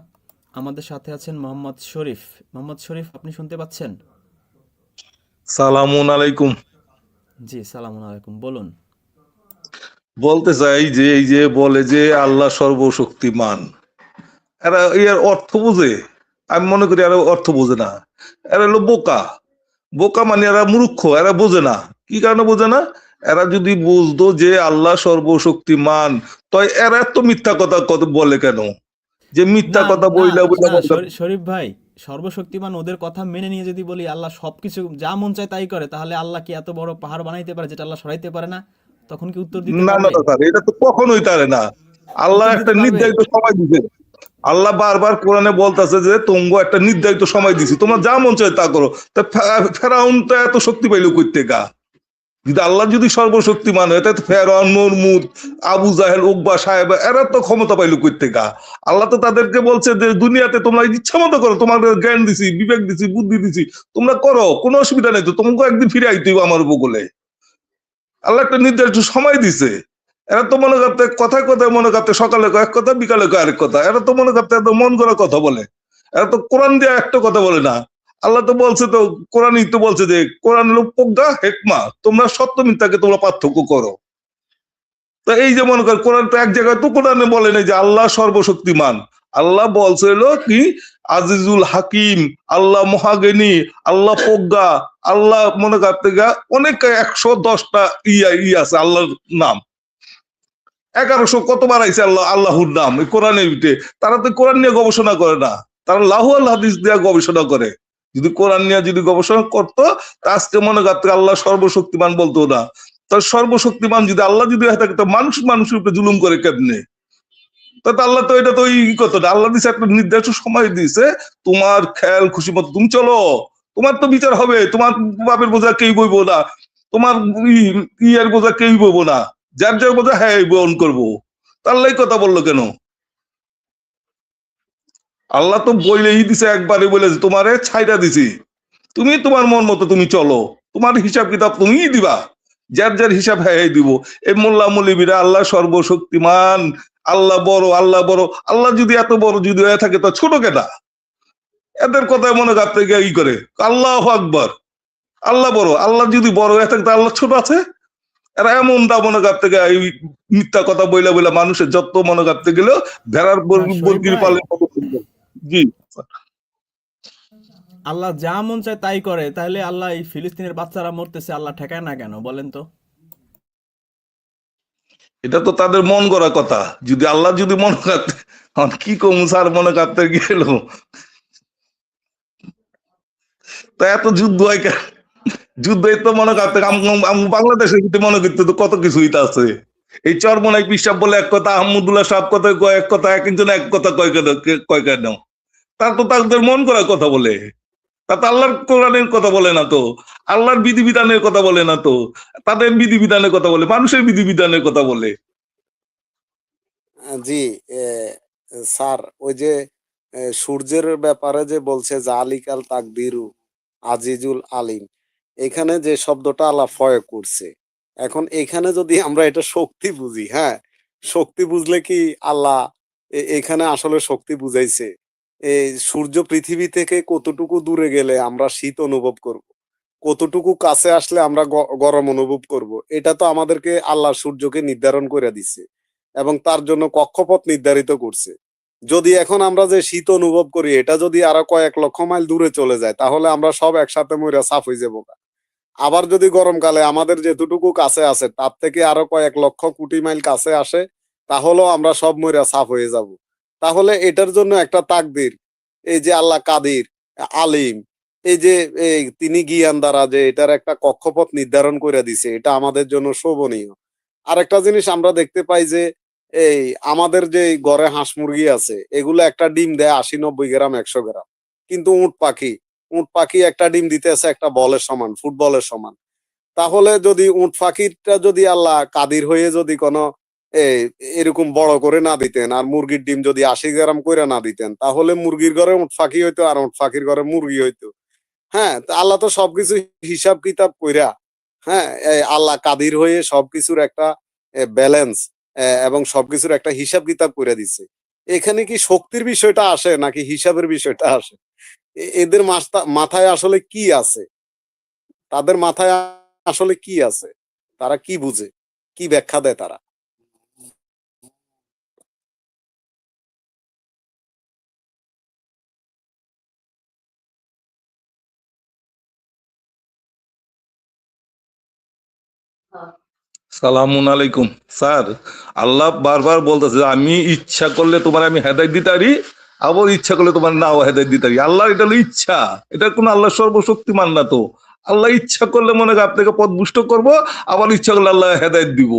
আমাদের সাথে আছেন মোহাম্মদ শরীফ। মোহাম্মদ শরীফ, আপনি শুনতে পাচ্ছেন? সালামুন আলাইকুম। জি, সালাম আলাইকুম, বলুন। বলতে চাই যে এই যে বলে যে আল্লাহ সর্বশক্তিমান, এরা এর অর্থ বোঝে? আমি মনে করি এরা অর্থ বোঝে না। এরা হলো বোকা। বোকা মানে এরা মূর্খ, এরা বোঝে না। কি কারণে বোঝে না? এরা যদি বুঝতো যে আল্লাহ সর্বশক্তিমান, তো এরা এত মিথ্যা কথা বলে কেন? যে মিথ্যা না কথা না বইলা বইলা না, শরীফ ভাই, সর্বশক্তিমান ওদের কথা মেনে নিয়ে যদি বলি আল্লাহ সবকিছু যা মন চায় তাই করে, তাহলে আল্লাহ কি এত বড় পাহাড় বানাইতে পারে যেটা আল্লাহ সরাইতে পারে না? তখন কি উত্তর দিতে না না পারবে? স্যার, এটা তো কখনোই পারে না। আল্লাহ উত্তর একটা দিতে পারবে? নির্ধারিত সময় দিছে। আল্লাহ বারবার কোরআনে বলতেছে যে তোমগো একটা নির্ধারিত সময় দিছি, তোমরা যা মন চায় তা করো। তা ফেরাউন তো এত শক্তি পাইলো কই থেকে? যদি আল্লাহ যদি সর্বশক্তিমান হয় তাহলে ফেরাউন, নরমুদ, আবু জাহেল, উকবা, সাহেব এরা তো ক্ষমতা পাইলো কই থেকে? আল্লাহ তো তাদেরকে বলছে যে দুনিয়াতে তোমরা ইচ্ছা মতো করো, তোমাদের জ্ঞান দিছি, বিবেক দিছি, বুদ্ধি দিছি, তোমরা করো, কোনো অসুবিধা নেই। তো তোমাকে একদিন ফিরে আইতে হইব আমার উপকূলে। আল্লাহ একটা নির্দিষ্ট সময় দিছে। এরা তো মনে করতে কথায় কথায় মনে করতে সকালে কয়েক কথা, বিকালে কয়েক কথা। এরা তো মনে করতে এত মন করা কথা বলে। এরা তো কোরআন দিয়ে একটা কথা বলে না। আল্লাহ তো বলছে, তো কোরআনই তো বলছে যে কোরআন হলো প্রজ্ঞা, হেকমা, তোমরা সত্য মিথ্যাকে তোমরা পার্থক্য করো। তো এই যে মনে কর কোরআন তো এক জায়গায় তো কোরআনে বলে নাই যে আল্লাহ সর্বশক্তিমান। আল্লাহ বলছে হলো কি আজিজুল হাকিম, আল্লাহ মহাজ্ঞানী, আল্লাহ প্রজ্ঞা, আল্লাহ মনে করতে গা অনেক 110টা আছে আল্লাহর নাম। 1100 কতবার আইছে আল্লাহ আল্লাহর নাম এই কোরআনের ভিতরে। তারা তো কোরআন নিয়ে গবেষণা করে না, তারা লাহুয়াল হাদিস দিয়ে গবেষণা করে। যদি কোরআন নিয়ে যদি গবেষণা করতো তা আজকে মনে করতে আল্লাহ সর্বশক্তিমান বলতো না। তার সর্বশক্তিমান যদি আল্লাহ যদি হয়ে থাকে, তো মানুষ মানুষের উপরে জুলুম করে কেমনে? তা আল্লাহ তো এটা তো ওই কথা না। আল্লাহ দিছে একটা নির্দিষ্ট সময় দিছে, তোমার খেয়াল খুশি মতো তুমি চলো, তোমার তো বিচার হবে। তোমার বাপের বোঝা কেউ বইবো না, তোমার ইয়ের বোঝা কেউ বইবো না, যার যার বোঝা হ্যাঁ বহন করবো। আল্লাহ কথা বললো কেন? আল্লাহ তো বইলেই দিছে, একবারে বলেছে তোমারে ছাইটা দিছি, তুমি তোমার মন মতো তুমি চলো, তোমার হিসাব কিতাব তুমিই দিবা, যার যার হিসাব হ্যাঁ দিব। এই মোল্লা মৌলবীরা আল্লাহ সর্বশক্তিমান, আল্লাহ বড়, আল্লাহ বড়। আল্লাহ যদি এত বড় যদি হয়ে থাকে তো ছোট কেনা? এদের কথায় মনে করতে গিয়ে ই করে আল্লাহু আকবার, আল্লাহ বড়। আল্লাহ যদি বড় হয়ে থাকে তো আল্লাহ ছোট আছে? এরা এমনটা মনে করতে গেলে এই মিথ্যা কথা বইলা বইলা মানুষের যত মনে করতে গেলেও ভেড়ার শরীফ বর্গির ভাই, পালের মতো। জি আল্লাহ যা মন চায় তাই করে, তাহলে আল্লাহ এই ফিলিস্তিনের বাচ্চারা মরতেছে আল্লাহ ঠেকায় না কেন বলেন তো? এটা তো তাদের মন গড়া কথা। যদি আল্লাহ যদি মনে করতে, কি কম স্যার মনে করতে গেল, তা এত যুদ্ধ হয় কেন? যুদ্ধ তো মনে করতে বাংলাদেশের ভিতরে মনে করতে তো কত কিছু হইতে আছে। এই চরমনাই পিসাব বলে এক কথা, আহমদুল্লাহ সাহেব কথা কয় এক কথা, এক একজন এক কথা কয় কেন? তার তো তাদের মন করা কথা বলে। তা তো আল্লাহর কোরআনের কথা বলে না তো, আল্লাহর বিধিবিধানের কথা বলে না তো, তাদের বিধিবিধানের কথা বলে, মানুষের বিধিবিধানের কথা বলে। জি, স্যার ওই যে সূর্যের ব্যাপারে যে বলছে জালিকাল তাকদিরু আজিজুল আলিম, এখানে যে শব্দটা আল্লাহ প্রয়োগ করছে, এখন এখানে যদি আমরা এটা শক্তি বুঝি, হ্যাঁ, শক্তি বুঝলে কি আল্লাহ এখানে আসলে শক্তি বুঝাইছে? এই সূর্য পৃথিবী থেকে কতটুকু দূরে গেলে আমরা শীত অনুভব করব, কতটুকু কাছে আসলে আমরা গরম অনুভব করব, এটা তো আমাদেরকে আল্লাহ সূর্যকে নির্ধারণ করে দিছে এবং তার জন্য কক্ষপথ নির্ধারিত করছে। যদি এখন আমরা যে শীত অনুভব করি এটা যদি আরো কয়েক লক্ষ মাইল দূরে চলে যায়, তাহলে আমরা সব একসাথে মইরা সাফ হয়ে যাবো। আবার যদি গরমকালে আমাদের যেতটুকু কাছে আছে তার থেকে আরো কয়েক লক্ষ কোটি মাইল কাছে আসে, তাহলেও আমরা সব মইরা সাফ হয়ে যাব। তাহলে এটার জন্য একটা তাকদির, এই যে আল্লাহ কাদির, আলিম, এই যে তিনি জ্ঞান দ্বারা যে এটার একটা কক্ষপথ নির্ধারণ করে দিছে, এটা আমাদের জন্য শোভনীয়। আরেকটা জিনিস আমরা দেখতে পাই যে এই আমাদের যে ঘরে হাঁস মুরগি আছে এগুলো একটা ডিম দেয় ৮০-৯০ গ্রাম, ১০০ গ্রাম, কিন্তু উট পাখি একটা ডিম দিতেছে একটা বলের সমান, ফুটবলের সমান। তাহলে যদি উট পাখিটা যদি আল্লাহ কাদির হয়ে যদি কোনো এরকম বড় করে না দিতেন আর মুরগির ডিম যদি ৮০ গ্রাম করে না দিতেন, তাহলে মুরগির ঘরে উট পাখি হইতো আর উট পাখির ঘরে মুরগি হইতো। হ্যাঁ, আল্লাহ তো সবকিছু হিসাব কিতাব কইরা, হ্যাঁ, আল্লাহ কাদির হয়ে সবকিছুর একটা ব্যালেন্স এবং সবকিছুর একটা হিসাব কিতাব করে দিছে। এখানে কি শক্তির বিষয়টা আসে নাকি হিসাবের বিষয়টা আসে? এদের মাথায় আসলে কি আছে? তাদের মাথায় আসলে কি আছে? তারা কি বুঝে? কি ব্যাখ্যা দেয় তারা? সালামুন আলাইকুম স্যার। আল্লাহ বারবার বলতেছে যে আমি ইচ্ছা করলে তোমার আমি হেদায়েত দিতে পারি, আবার ইচ্ছা করলে তোমার নাও হেদায়েত দিতে পারি। আল্লাহ এটা হলো ইচ্ছা, এটা কোন আল্লাহ সর্বশক্তিমান না তো। আল্লাহ ইচ্ছা করলে মনে হয় আপনাকে পথভুষ্ট করবো, আবার ইচ্ছা করলে আল্লাহ হেদায়েত দিব।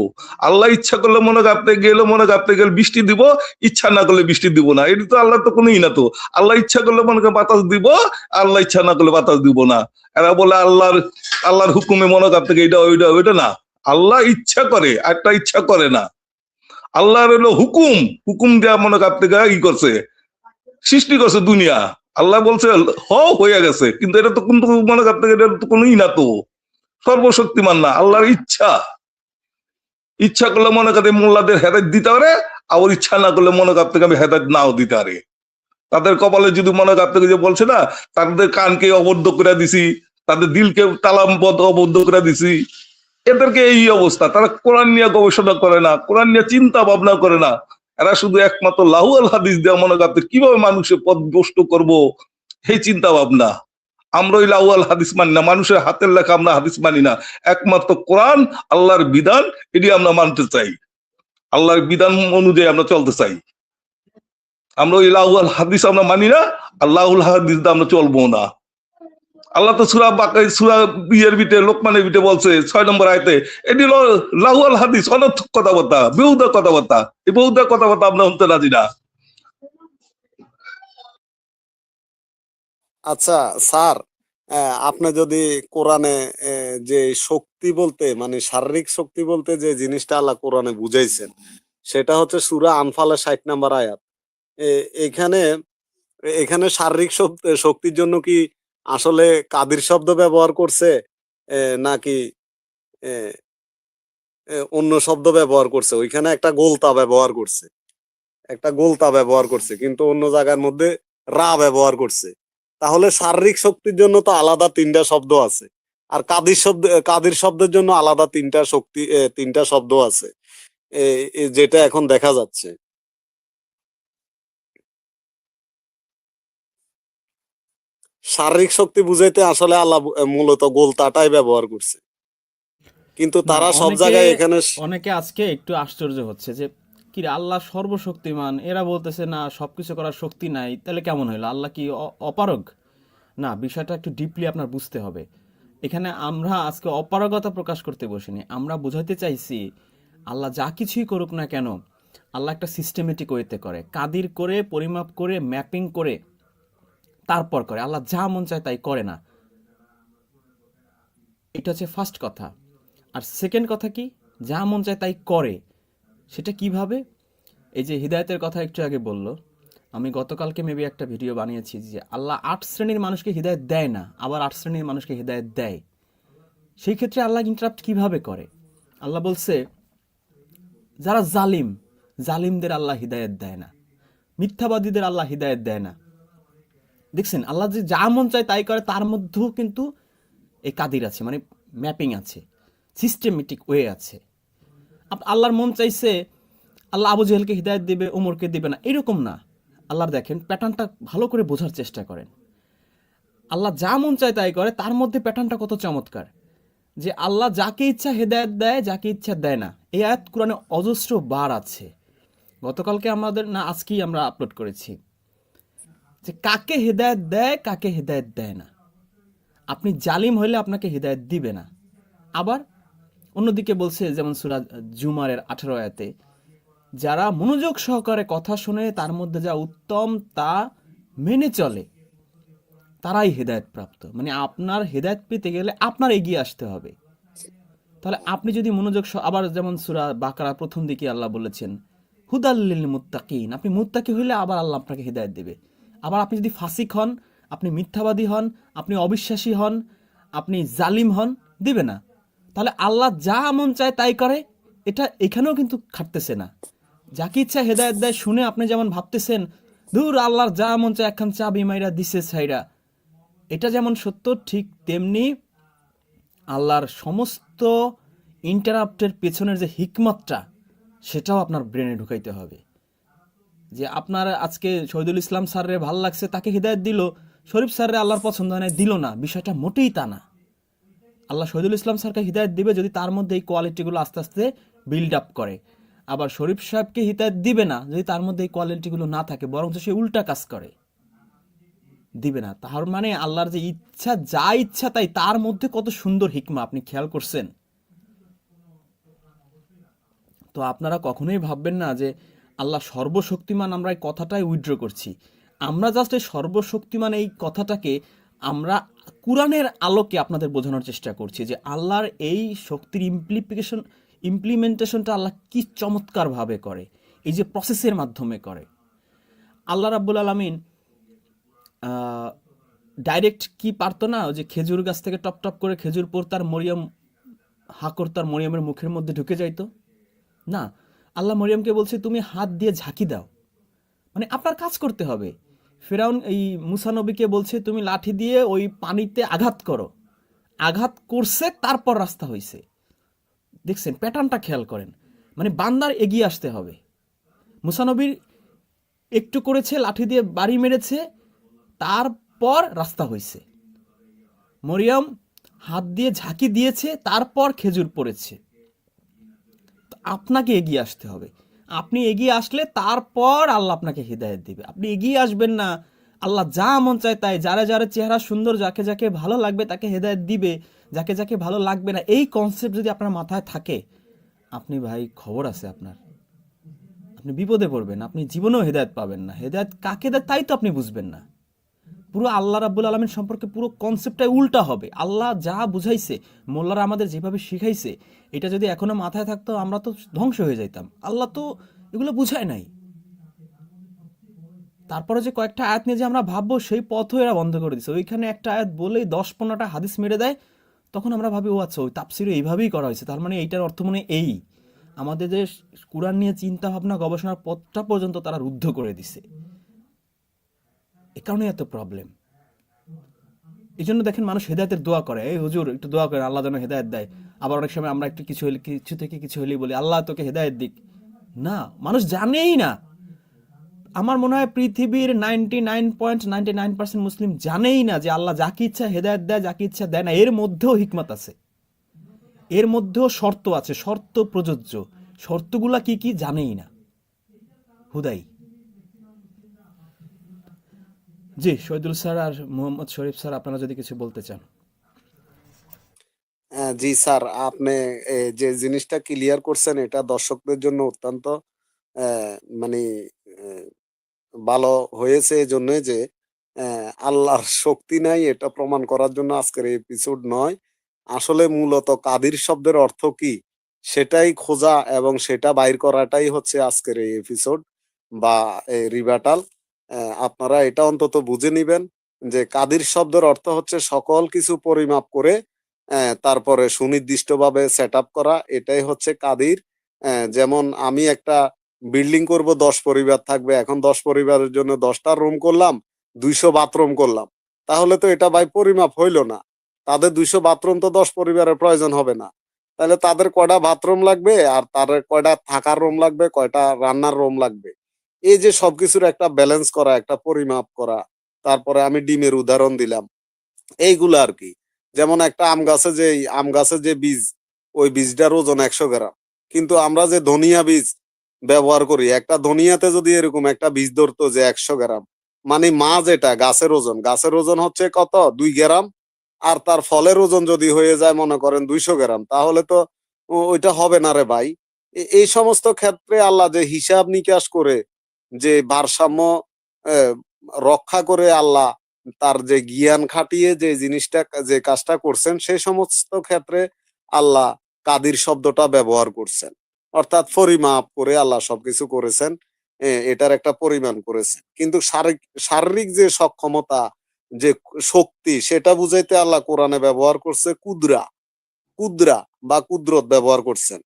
আল্লাহ ইচ্ছা করলে মনে হয় আপনি গেলে বৃষ্টি দিব, ইচ্ছা না করলে বৃষ্টি দিব না। এটা তো আল্লাহ তো কোনোই না তো। আল্লাহ ইচ্ছা করলে মনে হয় বাতাস দিব, আল্লাহ ইচ্ছা না করলে বাতাস দিব না। এরা বলে আল্লাহর হুকুমে মনে হয় আপনাকে এটা ওইটা না। আল্লাহ ইচ্ছা করে, একটা ইচ্ছা করে না। আল্লাহর হলো হুকুম দেওয়া মনে হয় আপনাকে করছে, সৃষ্টি করছে দুনিয়া। আল্লাহ বলছে হয়ে গেছে, কিন্তু এটা তো কিন্তু মনে হয় আপনাকে এটা তো কোনোই না তো, সর্বশক্তিমান না। আল্লাহর ইচ্ছা করলে মনে করে মোল্লাদের হেদায়েত দিতে পারে, আবার ইচ্ছা না করলে মনে করে আপনাকে আমি হেদায়েত নাও দিতে পারে। তাদের কপালে যদি মনে হয় আপনাকে যে বলছে না, তাদের কানকে অবদ্ধ করে দিছি, তাদের দিলকে তালাবদ্ধ অবদ্ধ করে দিছি, এদেরকে এই অবস্থা। তারা কোরআন নিয়ে গবেষণা করে না, কোরআন নিয়ে চিন্তা ভাবনা করে না। এরা শুধু একমাত্র লাহু আল হাদিস দেওয়া মনে করতে কিভাবে মানুষের পথ ভ্রষ্ট করবো সেই চিন্তা ভাবনা। আমরা ওই লাহু আল হাদিস মানি না, মানুষের হাতের লেখা আমরা হাদিস মানি না। একমাত্র কোরআন, আল্লাহর বিধান, এটি আমরা মানতে চাই। আল্লাহর বিধান অনুযায়ী আমরা চলতে চাই। আমরা ওই লাহু আল হাদিস আমরা মানি না, আর লাহুল হাদিস দিয়ে আমরা চলবো না। আল্লাহ তো সূরা বিয়ের ভিতরে লোকমানের ভিতরে বলছে ৬ নম্বর আয়াতে, এটি লাহু আল হাদিস, অনর্থক কথাবার্তা, বেহুদা কথাবার্তা। এই বেহুদা কথাবার্তা আমরা শুনতে রাজি না। আচ্ছা স্যার, আপনি যদি কোরআনে যে শক্তি বলতে মানে শারীরিক শক্তি বলতে যে জিনিসটা আল্লাহ কোরআনে বুঝাইছেন, সেটা হচ্ছে সূরা আনফালের ৬০ নম্বর আয়াত। এখানে এখানে শারীরিক শক্তির জন্য কি আসলে কাদির শব্দ ব্যবহার করছে নাকি অন্য শব্দ ব্যবহার করছে? ওইখানে একটা গোলতা ব্যবহার করছে, কিন্তু অন্য জায়গার মধ্যে রা ব্যবহার করছে। তাহলে শারীরিক শক্তির জন্য তো আলাদা ৩টা শব্দ আছে, আর কাদির শব্দের জন্য আলাদা ৩টা শব্দ আছে, যেটা এখন দেখা যাচ্ছে। শারীরিক শক্তি বুঝাইতে আসলে আল্লাহ মূলত গোলতাটাই ব্যবহার করছে, কিন্তু না, তারা সব জায়গায় এখানে অনেকে আজকে একটু আশ্চর্য হচ্ছে যে কি রে, আল্লাহ সর্বশক্তিমান, এরা বলতেছে না সবকিছু করার শক্তি নাই, তাহলে কেমন হইলো? আল্লাহ কি অপারগ? না, বিষয়টা একটু ডিপলি আপনার বুঝতে হবে। এখানে আমরা আজকে অপারগতা প্রকাশ করতে বসিনি, আমরা বোঝাতে চাইছি আল্লাহ যা কিছুই করুক না কেন, আল্লাহ একটা সিস্টেমেটিক ওয়েতে করে, কাদির করে, পরিমাপ করে, ম্যাপিং করে তারপর করে। আল্লাহ যা মন চায় তাই করে না। এটা হচ্ছে ফার্স্ট কথা। আর সেকেন্ড কথা কি, যা মন চায় তাই করে, সেটা কিভাবে? এই যে হিদায়তের কথা একটু আগে বললো, আমি গতকালকে মেবি একটা ভিডিও বানিয়েছি যে আল্লাহ ৮ শ্রেণীর মানুষকে হিদায়ত দেয় না, আবার ৮ শ্রেণীর মানুষকে হিদায়ত দেয়। সেই ক্ষেত্রে আল্লাহ ইন্টারাপ্ট কিভাবে করে? আল্লাহ বলছে যারা জালিমদের আল্লাহ হিদায়াত দেয় না, মিথ্যাবাদীদের আল্লাহ হিদায়াত দেয় না। দেখছেন, আল্লাহ যে যা মন চায় তাই করে, তার মধ্যেও কিন্তু এই কাদির আছে, মানে ম্যাপিং আছে, সিস্টেমেটিক ওয়ে আছে। আল্লাহর মন চাইছে আল্লাহ আবু জেহেলকে হিদায়ত দেবে, ওমরকে দেবে না, এরকম না। আল্লাহর দেখেন প্যাটার্নটা ভালো করে বোঝার চেষ্টা করেন। আল্লাহ যা মন চায় তাই করে, তার মধ্যে প্যাটার্নটা কত চমৎকার, যে আল্লাহ যাকে ইচ্ছা হেদায়েত দেয়, যাকে ইচ্ছা দেয় না। এই আয়াত কোরআনে অজস্র বার আছে। গতকালকে আমাদের না আজকেই আমরা আপলোড করেছি যে কাকে হেদায়েত দেয়, কাকে হেদায়েত দেয় না। আপনি জালিম হইলে আপনাকে হেদায়েত দিবে না। আবার অন্যদিকে বলছে, যেমন সূরা জুমারের 18 আয়াতে, যারা মনোযোগ সহকারে কথা শুনে তার মধ্যে যা উত্তম তা মেনে চলে, তারাই হেদায়েত প্রাপ্ত। মানে আপনার হেদায়েত পেতে গেলে আপনার এগিয়ে আসতে হবে। তাহলে আপনি যদি মনোযোগ আবার যেমন সূরা বাকারা প্রথম দিকে আল্লাহ বলেছেন হুদাল্লিল মুত্তাকিন, আপনি মুত্তাকি হইলে আবার আল্লাহ আপনাকে হেদায়েত দেবে। আবার আপনি যদি ফাসিক হন, আপনি মিথ্যাবাদী হন, আপনি অবিশ্বাসী হন, আপনি জালিম হন, দিবে না। তাহলে আল্লাহ যা মন চায় তাই করে, এটা এখানেও কিন্তু খাটতেছে না। যাকে ইচ্ছা হেদায়েত দেয় শুনে আপনি যেমন ভাবতেছেন দূর আল্লাহর যা মন চায় একখান চাবি মাইরা দিছে ছাইরা, এটা যেমন সত্য, ঠিক তেমনি আল্লাহর সমস্ত ইন্টারাপ্টের পেছনের যে হিকমতটা, সেটাও আপনার ব্রেনে ঢুকাইতে হবে। যে আপনার আজকে শহীদুল ইসলাম স্যারের ভাল লাগছে, তাকে হিদায়ত দিল, শরীফ স্যারের আল্লাহর পছন্দ হয় না, দিল না, বিষয়টা মোটেই তা না। আল্লাহ শহীদুল ইসলাম স্যারকে হিদায়ত দিবে যদি তার মধ্যে এই কোয়ালিটিগুলো আস্তে আস্তে বিল্ড আপ করে। আবার শরীফ সাহেবকে হিদায়ত দিবে না যদি তার মধ্যে এই কোয়ালিটিগুলো না থাকে, বরং সে উল্টা কাজ করে, দিবে না। তার মানে আল্লাহর যে ইচ্ছা, যা ইচ্ছা তাই, তার মধ্যে কত সুন্দর হিকমা, আপনি খেয়াল করছেন? তো আপনারা কখনোই ভাববেন না যে আল্লাহ সর্বশক্তিমান, আমরা এই কথাটাই উইথড্র করছি। আমরা জাস্ট এই সর্বশক্তিমান এই কথাটাকে আমরা কুরআনের আলোকে আপনাদের বোঝানোর চেষ্টা করছি যে আল্লাহর এই শক্তির ইমপ্লিমেন্টেশনটা আল্লাহ কি চমৎকারভাবে করে, এই যে প্রসেসের মাধ্যমে করে। আল্লাহ রাব্বুল আলামিন ডাইরেক্ট কি পারতো না, যে খেজুর গাছ থেকে টপ টপ করে খেজুর পড়তার মরিয়ম হাকর তার মরিয়মের মুখের মধ্যে ঢুকে যাইতো না। আল্লাহ মরিয়মকে বলছে তুমি হাত দিয়ে ঝাঁকি দাও, মানে আপনার কাজ করতে হবে। ফেরাউন এই মুসা নবীকে বলছে তুমি লাঠি দিয়ে ওই পানিতে আঘাত করো, আঘাত করছে, তারপর রাস্তা হইছে। দেখছেন প্যাটার্নটা খেয়াল করেন, মানে বান্দার এগিয়ে আসতে হবে। মুসা নবীর একটু করেছে, লাঠি দিয়ে বাড়ি মেরেছে, তারপর রাস্তা হইছে। মরিয়ম হাত দিয়ে ঝাঁকি দিয়েছে, তারপর খেজুর পড়েছে। আপনাকে এগিয়ে আসতে হবে। আপনি এগিয়ে আসলে তারপর আল্লাহ আপনাকে হিদায়ত দিবে। আপনি এগিয়ে আসবেন না, আল্লাহ যা মন চায় তাই, যারা যারা চেহারা সুন্দর, যাকে যাকে ভালো লাগবে তাকে হিদায়ত দিবে, যাকে যাকে ভালো লাগবে না, এই কনসেপ্ট যদি আপনার মাথায় থাকে, আপনি ভাই খবর আছে আপনার, আপনি বিপদে পড়বেন, আপনি জীবনেও হেদায়ত পাবেন না। হেদায়ত কাকে দেয় তাই তো আপনি বুঝবেন না। পুরো আল্লাহ রাব্বুল আলামিন সম্পর্কে পুরো কনসেপ্টটাই উল্টা হবে। আল্লাহ যা বুঝাইছে, মোল্লারা আমাদের যেভাবে শিখাইছে, এটা যদি এখনো মাথায় থাকতো আমরা তো ধ্বংস হয়ে যাইতাম। আল্লাহ তো এগুলো বুঝায় নাই। তারপরে যে কয়েকটা আয়াত নিয়ে যে আমরা ভাববো, সেই পথও এরা বন্ধ করে দিচ্ছে। ওইখানে একটা আয়াত বলেই 10-15টা হাদিস মেরে দেয়, তখন আমরা ভাবি ও আচ্ছা ওই তাফসিরে এইভাবেই করা হয়েছে, তার মানে এইটার অর্থ মানে এই। আমাদের যে কুরআন নিয়ে চিন্তা ভাবনা গবেষণার পথটা পর্যন্ত তারা রুদ্ধ করে দিছে। এ কারণে এত প্রবলেম। এই জন্য দেখেন মানুষ হেদায়েতের দোয়া করে, এই হুজুর একটু দোয়া করে আল্লাহ যেন হেদায়েত দেয়। আবার অনেক সময় আমরা একটু কিছু থেকে কিছু হলেই বলি আল্লাহ তোকে হেদায়েত দিক। না, মানুষ জানেই না। আমার মনে হয় পৃথিবীর 99.99% মুসলিম জানেই না যে আল্লাহ যাকে ইচ্ছা হেদায়েত দেয়, যাকে ইচ্ছা দেয় না। এর মধ্যেও হিকমত আছে, এর মধ্যেও শর্ত আছে, শর্ত প্রযোজ্য। শর্তগুলা কি কি জানেই না হুদাই। জি শহীদুল স্যার আর মোহাম্মদ শরীফ স্যার, আপনারা যদি কিছু বলতে চান। জি স্যার, আপনি যে জিনিসটা ক্লিয়ার করছেন এটা দর্শকদের জন্য অত্যন্ত মানে ভালো হয়েছে, এই জন্য যে আল্লাহর শক্তি নাই এটা প্রমাণ করার জন্য আজকের এই এপিসোড নয়। আসলে মূলত কাদির শব্দের অর্থ কি সেটাই খোঁজা এবং সেটা বাইর করাটাই হচ্ছে আজকের এই এপিসোড বা রিবাটাল। আপনারা এটা অন্তত বুঝে নিবেন যে কাদির শব্দের অর্থ হচ্ছে সকল কিছু পরিমাপ করে তারপরে সুনির্দিষ্টভাবে সেট আপ করা, এটাই হচ্ছে কাদির। যেমন আমি একটা বিল্ডিং করব, 10 পরিবার থাকবে, এখন 10 পরিবারের জন্য 10টা রুম করলাম, 200 বাথরুম করলাম, তাহলে তো এটা ভাই পরিমাপ হইল না। তাদের 200 বাথরুম তো 10 পরিবারের প্রয়োজন হবে না। তাহলে তাদের কয়টা বাথরুম লাগবে, আর তাদের কয়টা থাকার রুম লাগবে, কয়টা রান্নার রুম লাগবে, এই যে সবকিছুর একটা ব্যালেন্স করা, একটা পরিমাপ করা। তারপরে আমি ডিমের উদাহরণ দিলাম, এইগুলো আর কি। যেমন একটা আম গাছে যে বীজ, ওই বীজটার ওজন 100 গ্রাম, কিন্তু আমরা যে ধনিয়া বীজ ব্যবহার করি, একটা ধনিয়াতে যদি এরকম একটা বীজ ধরতো যে 100 গ্রাম, মানে যেটা গাছের ওজন হচ্ছে কত, 2 গ্রাম, আর তার ফলের ওজন যদি হয়ে যায় মনে করেন 200 গ্রাম, তাহলে তো ওইটা হবে না রে ভাই। এই সমস্ত ক্ষেত্রে আল্লাহ যে হিসাব নিকাশ করে, যে ভারসাম্য আহ, রক্ষা করে আল্লাহ তার যে জ্ঞান খাটিয়ে যে জিনিসটা, যে কাজটা করছেন, সেই সমস্ত ক্ষেত্রে আল্লাহ কাদির শব্দটা ব্যবহার করছেন। অর্থাৎ পরিমাপ করে আল্লাহ সবকিছু করেছেন, এটার একটা পরিমাণ করেছেন। কিন্তু শারীরিক যে সক্ষমতা, যে শক্তি, সেটা বুঝাইতে আল্লাহ কোরআনে ব্যবহার করছে কুদরা বা কুদরত ব্যবহার করছেন।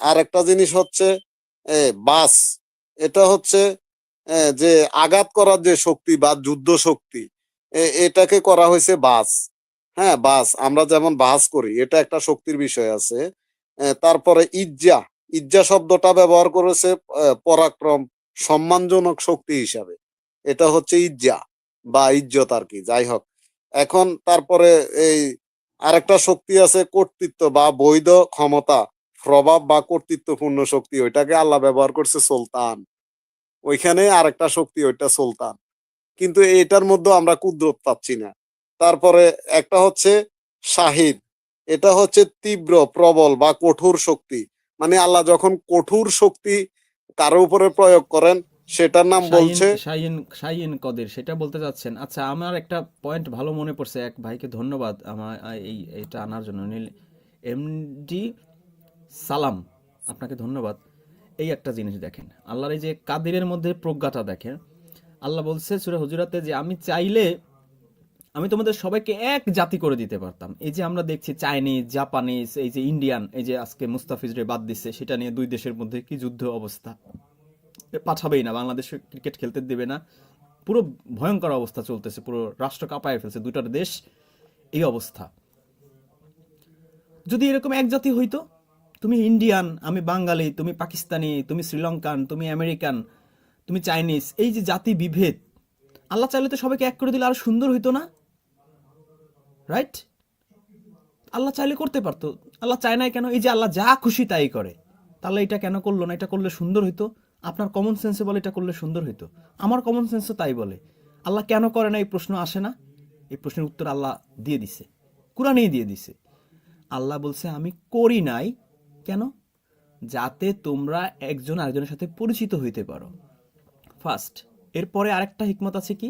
আর একটা জিনিস হচ্ছে বাস, এটা হচ্ছে যে আঘাত করার যে শক্তি বা যুদ্ধ শক্তি, এটাকে করা হয়েছে বাস। হ্যাঁ, বাস আমরা যেমন বাস করি, এটা একটা শক্তির বিষয় আছে। তারপরে ইজ্জা শব্দটা ব্যবহার করেছে পরাক্রম, সম্মানজনক শক্তি হিসাবে, এটা হচ্ছে ইজ্জা বা ইজ্জত আর কি, যাই হোক। এখন তারপরে এই আরেকটা শক্তি আছে কর্তৃত্ব বা বৈধ ক্ষমতা, প্রভাব বা কর্তৃত্বপূর্ণ শক্তি, ওইটাকে আল্লাহ ব্যবহার করছে সুলতান। ওইখানে আরেকটা শক্তি, ওইটা সুলতান। কিন্তু এটার মধ্যে আমরা কুদরত পাচ্ছি না। তারপরে একটা হচ্ছে শাহিদ, এটা হচ্ছে তীব্র, প্রবল বা কঠোর শক্তি। মানে আল্লাহ যখন কঠোর শক্তি কারো উপরে প্রয়োগ করেন, সেটার নাম বলছে শাহিন কদির, সেটা বলতে চাচ্ছেন। আচ্ছা, আমার একটা পয়েন্ট ভালো মনে পড়ছে, এক ভাইকে ধন্যবাদ আমার এটা আনার জন্য, এমডি সালাম, আপনাকে ধন্যবাদ। এই একটা জিনিস দেখেন, আল্লাহর এই যে কাদিরের মধ্যে প্রজ্ঞাটা দেখেন। আল্লাহ বলছে সূরা হুজুরাতে যে আমি চাইলে আমি তোমাদের সবাইকে এক জাতি করে দিতে পারতাম। এই যে আমরা দেখছি চাইনিজ, জাপানিজ, এই যে ইন্ডিয়ান, এই যে আজকে মুস্তাফিজরে বাদ দিচ্ছে, সেটা নিয়ে দুই দেশের মধ্যে কি যুদ্ধ অবস্থা, পাঠাবেই না, বাংলাদেশে ক্রিকেট খেলতে দেবে না, পুরো ভয়ঙ্কর অবস্থা চলতেছে, পুরো রাষ্ট্র কাঁপায় ফেলছে দুটার দেশ, এই অবস্থা। যদি এরকম এক জাতি হইতো, তুমি ইন্ডিয়ান, আমি বাঙালি, তুমি পাকিস্তানি, তুমি শ্রীলঙ্কান, তুমি আমেরিকান, তুমি চাইনিজ, এই যে জাতি বিভেদ, আল্লাহ চাইলে তো সবাইকে এক করে দিলে আরো সুন্দর হইতো না? রাইট? আল্লাহ চাইলে করতে পারতো, আল্লাহ চায় নাই কেন? এই যে আল্লাহ যা খুশি তাই করে, তাহলে এটা কেন করলো না? এটা করলে সুন্দর হইতো। আপনার কমন সেন্সে বলে এটা করলে সুন্দর হইতো, আমার কমন সেন্সও তাই বলে। আল্লাহ কেন করে না এই প্রশ্ন আসে না? এই প্রশ্নের উত্তর আল্লাহ দিয়ে দিছে, কুরআনেই দিয়ে দিছে। আল্লাহ বলছে আমি করি নাই কেন? যাতে তোমরা একজন আরেকজনের সাথে পরিচিত হইতে পারো, ফার্স্ট। এরপরে আরেকটা হিকমত আছে কি,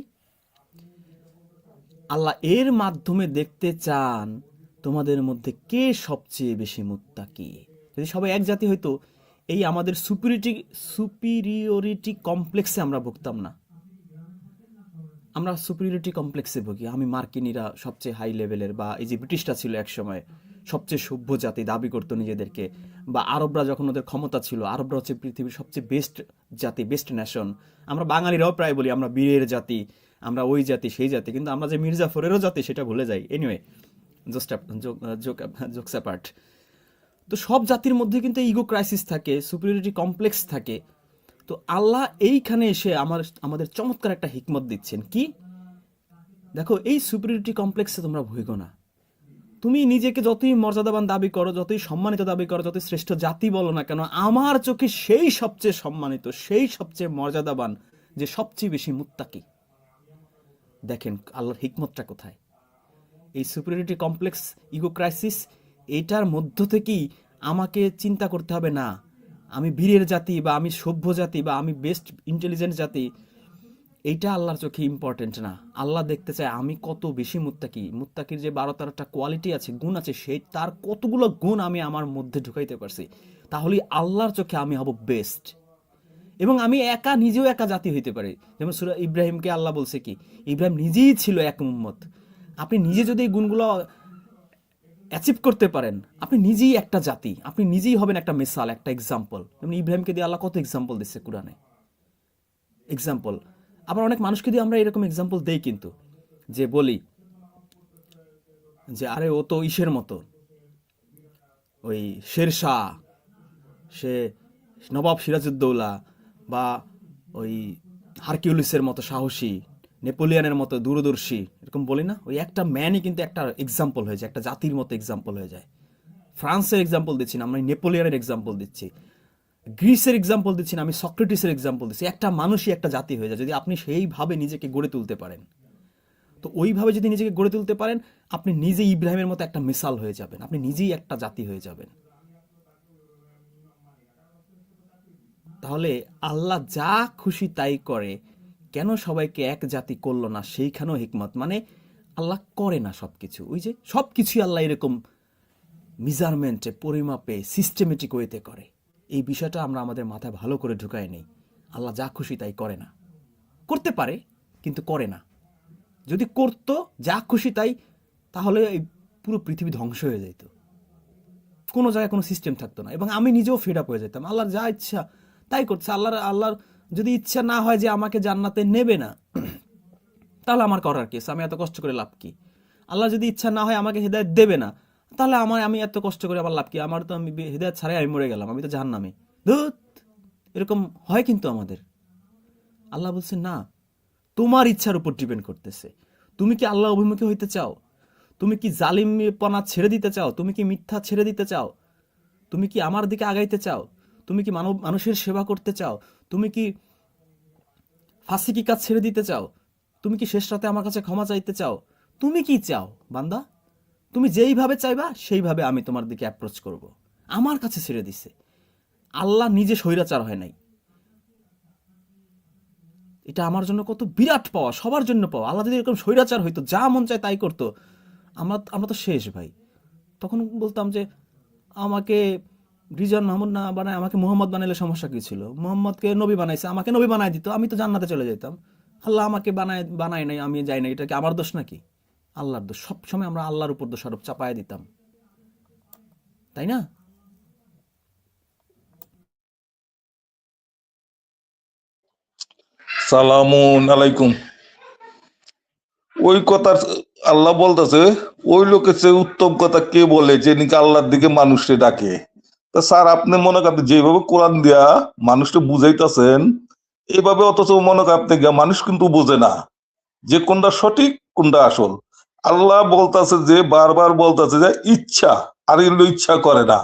আল্লাহ এর মাধ্যমে দেখতে চান তোমাদের মধ্যে কে সবচেয়ে বেশি মুত্তাকি। যদি সবাই এক জাতি হইতো, এই আমাদের সুপিরিয়রিটি কমপ্লেক্সে আমরা ভুগতাম না। আমরা সুপিরিয়রিটি কমপ্লেক্সে ভুগি, আমি মার্কিনীরা সবচেয়ে হাই লেভেলের, বা এই যে ব্রিটিশরা ছিল এক সময় সবচেয়ে সভ্য জাতি দাবি করতো নিজেদেরকে, বা আরবরা যখন ওদের ক্ষমতা ছিল, আরবরা হচ্ছে পৃথিবীর সবচেয়ে বেস্ট জাতি, বেস্ট নেশন। আমরা বাঙালিরাও প্রায় বলি আমরা বীরের জাতি, আমরা ওই জাতি সেই জাতি, কিন্তু আমরা যে মির্জাফরেরও জাতি সেটা ভুলে যাই। Anyway, jokes apart. তো সব জাতির মধ্যে কিন্তু ইগো ক্রাইসিস থাকে, সুপিরিয়রিটি কমপ্লেক্স থাকে। তো আল্লাহ এইখানে এসে আমাদের চমৎকার একটা হিকমত দিচ্ছেন কি, দেখো এই সুপিরিয়রিটি কমপ্লেক্সে তোমরা ভুগো না। তুমি নিজেকে যতই মর্যাদাবান দাবি করো, যতই সম্মানিত দাবি করো, যতই শ্রেষ্ঠ জাতি বলো না কেন, আমার চোখে সেই সবচেয়ে সম্মানিত, সেই সবচেয়ে মর্যাদাবান, যে সবচেয়ে বেশি মুত্তাকি। দেখেন আল্লাহর হিকমতটা কোথায়। এই সুপিরিয়রিটি কমপ্লেক্স, ইগো ক্রাইসিস, এইটার মধ্য থেকেই আমাকে চিন্তা করতে হবে না আমি বীরের জাতি, বা আমি সভ্য জাতি, বা আমি বেস্ট ইন্টেলিজেন্ট জাতি, এইটা আল্লাহর চোখে ইম্পর্টেন্ট না। আল্লাহ দেখতে চায় আমি কত বেশি মুত্তাকি। মুত্তাকির যে 12-13টা কোয়ালিটি আছে, গুণ আছে, সেই তার কতগুলো গুণ আমি আমার মধ্যে ঢুকাইতে পারছি, তাহলেই আল্লাহর চোখে আমি হব বেস্ট। এবং আমি নিজেও একা জাতি হইতে পারি। যেমন সূরা ইব্রাহিমকে আল্লাহ বলছে কি, ইব্রাহিম নিজেই ছিল এক উম্মত। আপনি নিজে যদি এই গুণগুলো অ্যাচিভ করতে পারেন, আপনি নিজেই একটা জাতি, আপনি নিজেই হবেন একটা মিসাল, একটা এক্সাম্পল। যেমন ইব্রাহিমকে দিয়ে আল্লাহ কত এক্সাম্পল দিচ্ছে কোরআনে, এক্সাম্পল। আবার অনেক মানুষকে দিয়ে আমরা এরকম এক্সাম্পল দেই, কিন্তু যে বলি যে আরে ও তো ইসের মতো, ওই শেরশাহ, সে নবাব সিরাজউদ্দৌলা, বা ওই হারকিউলিসের মতো সাহসী, নেপোলিয়নের মতো দূরদর্শী, এরকম বলি না? ওই একটা ম্যানই কিন্তু একটা এক্সাম্পল হয়ে যায়, একটা জাতির মতো এক্সাম্পল হয়ে যায়। ফ্রান্সের এক্সাম্পল দিচ্ছি না, আমরা নেপোলিয়নের এক্সাম্পল দিচ্ছি, গ্রিসের এক্সাম্পল দিচ্ছি না, আমি সক্রেটিসের এক্সাম্পল দিচ্ছি। একটা মানুষই একটা জাতি হয়ে যায় যদি আপনি সেইভাবে নিজেকে গড়ে তুলতে পারেন। তো ওইভাবে যদি নিজেকে গড়ে তুলতে পারেন, আপনি নিজেই ইব্রাহিমের মতো একটা মিসাল হয়ে যাবেন, আপনি নিজেই একটা জাতি হয়ে যাবেন। তাহলে আল্লাহ যা খুশি তাই করে, কেন সবাইকে এক জাতি করলো না? সেইখানেও হিকমত, মানে আল্লাহ করে না সবকিছু, ওই যে সবকিছুই আল্লাহ এরকম মেজারমেন্টে, পরিমাপে, সিস্টেমেটিক ওয়েতে করে। এই বিষয়টা আমরা আমাদের মাথায় ভালো করে ঢুকাই নেই। আল্লাহ যা খুশি তাই করে না, করতে পারে কিন্তু করে না। যদি করতো যা খুশি তাই, তাহলে এই পুরো পৃথিবী ধ্বংস হয়ে যেত, কোনো জায়গায় কোনো সিস্টেম থাকতো না, এবং আমি নিজেও ফেড আপ হয়ে যেতাম। আল্লাহর যা ইচ্ছা তাই করছে। আল্লাহর যদি ইচ্ছা না হয় যে আমাকে জান্নাতে নেবে না, তাহলে আমার করার কেস, আমি এত কষ্ট করে লাভ কি? আল্লাহ যদি ইচ্ছা না হয় আমাকে হেদায়েত দেবে না, তাহলে আমি এত কষ্ট করে আবার লাভ কি? আমার তো, আমি হেদায়েত ছাড়াই আমি মরে গেলাম, আমি তো জাহান্নামে। ধুত, এরকম হয় কিন্তু আমাদের। আল্লাহ বলছে না, তোমার ইচ্ছার উপর ডিপেন্ড করতেছে। তুমি কি আল্লাহ অভিমুখী হইতে চাও? তুমি কি জালিমপনা ছেড়ে দিতে চাও? তুমি কি মিথ্যা ছেড়ে দিতে চাও? তুমি কি আমার দিকে আগাইতে চাও? তুমি কি মানুষের সেবা করতে চাও? তুমি কি ফাসিকি কাজ ছেড়ে দিতে চাও? তুমি কি শেষ রাতে আমার কাছে ক্ষমা চাইতে চাও? তুমি কি চাও বান্দা? তুমি যেইভাবে চাইবা সেইভাবে আমি তোমার দিকে অ্যাপ্রোচ করব। আমার কাছে ছেড়ে দিছে। আল্লাহ নিজে স্বৈরাচার হয় নাই। এটা আমার জন্য কত বিরাট পাওয়া, সবার জন্য পাওয়া। আল্লাহ যদি এরকম স্বৈরাচার হইতো, যা মন চায় তাই করতো, আমরা তো শেষ ভাই। তখন বলতাম যে আমাকে রিজন মাহমুদ না বানায়, আমাকে মোহাম্মদ বানাইলে সমস্যা কি ছিল? মোহাম্মদকে নবী বানাইছে, আমাকে নবী বানাই দিত, আমি তো জান্নাতে চলে যেতাম। আল্লাহ আমাকে বানায় নাই, আমি যাই না, এটা কি আমার দোষ নাকি? আল্লাহর দোষ। সবসময় আমরা আল্লাহর উপর দোষারোপ চাপায় দিতাম, তাই না? সালামুন আলাইকুম। ওই কথা আল্লাহ বলতেছে, ওই লোকের চেয়ে উত্তম কথা কে বলে যে নাকি আল্লাহর দিকে মানুষকে ডাকে? তা স্যার, আপনি মনে করেন যেভাবে কোরআন দিয়া মানুষকে বুঝাইতেছেন, এভাবে অথচ মনে করেন আপনি মানুষ কিন্তু বোঝে না যে কোনটা সঠিক কোনটা আসল। আল্লাহ বলতেছে যে, বারবার বলতেছে যে ইচ্ছা, আর এগুলো ইচ্ছা করে না।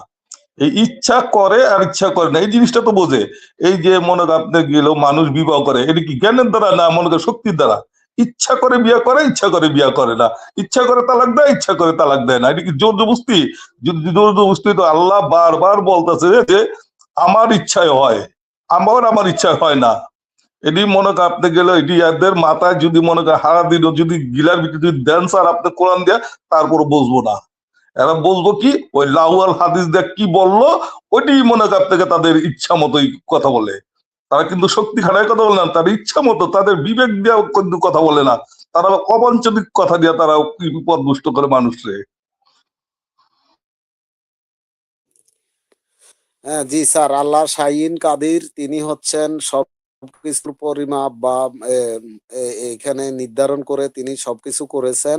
এই ইচ্ছা করে আর ইচ্ছা করে না, এই জিনিসটা তো বোঝে। এই যে মনে করেন আপনি গেল মানুষ বিবাহ করে, এটা কি জ্ঞানের দ্বারা না মনে করেন শক্তির দ্বারা? ইচ্ছা করে বিয়ে করে, ইচ্ছা করে বিয়ে করে না। ইচ্ছা করে তালাক দেয়, ইচ্ছা করে তালাক দেয় না। এটা কি জোর জবরদস্তি? যদি জোর জবরদস্তি, তো আল্লাহ বারবার বলতেছে যে আমার ইচ্ছায় হয়, আমার ইচ্ছায় হয় না। এটি মনে করেন আপনি গেলে, এটি এদের মাথায় যদি মনে করেন হারা দিন যদি গিলার ভিতরে যদি দেন স্যার আপনি কোরআন দিয়ে, তারপর বুঝবো না। এরা বলবো কি, ওই লাউয়াল হাদিস দেখ কি বললো, ওইটি মনে করেন থেকে তাদের ইচ্ছা মতোই কথা বলে। তারা কিন্তু শক্তি খাটায় কথা বলে না, তার ইচ্ছা মতো, তাদের বিবেক দিয়ে কিন্তু কথা বলে না। তারা অবাঞ্ছনিক কথা দিয়ে তারা পথভ্রষ্ট করে মানুষরে। হ্যাঁ জি স্যার, আল্লাহ শাহীন কাদির, তিনি হচ্ছেন সব কিছুর পরিমাপ বা এখানে নির্ধারণ করে তিনি সবকিছু করেছেন।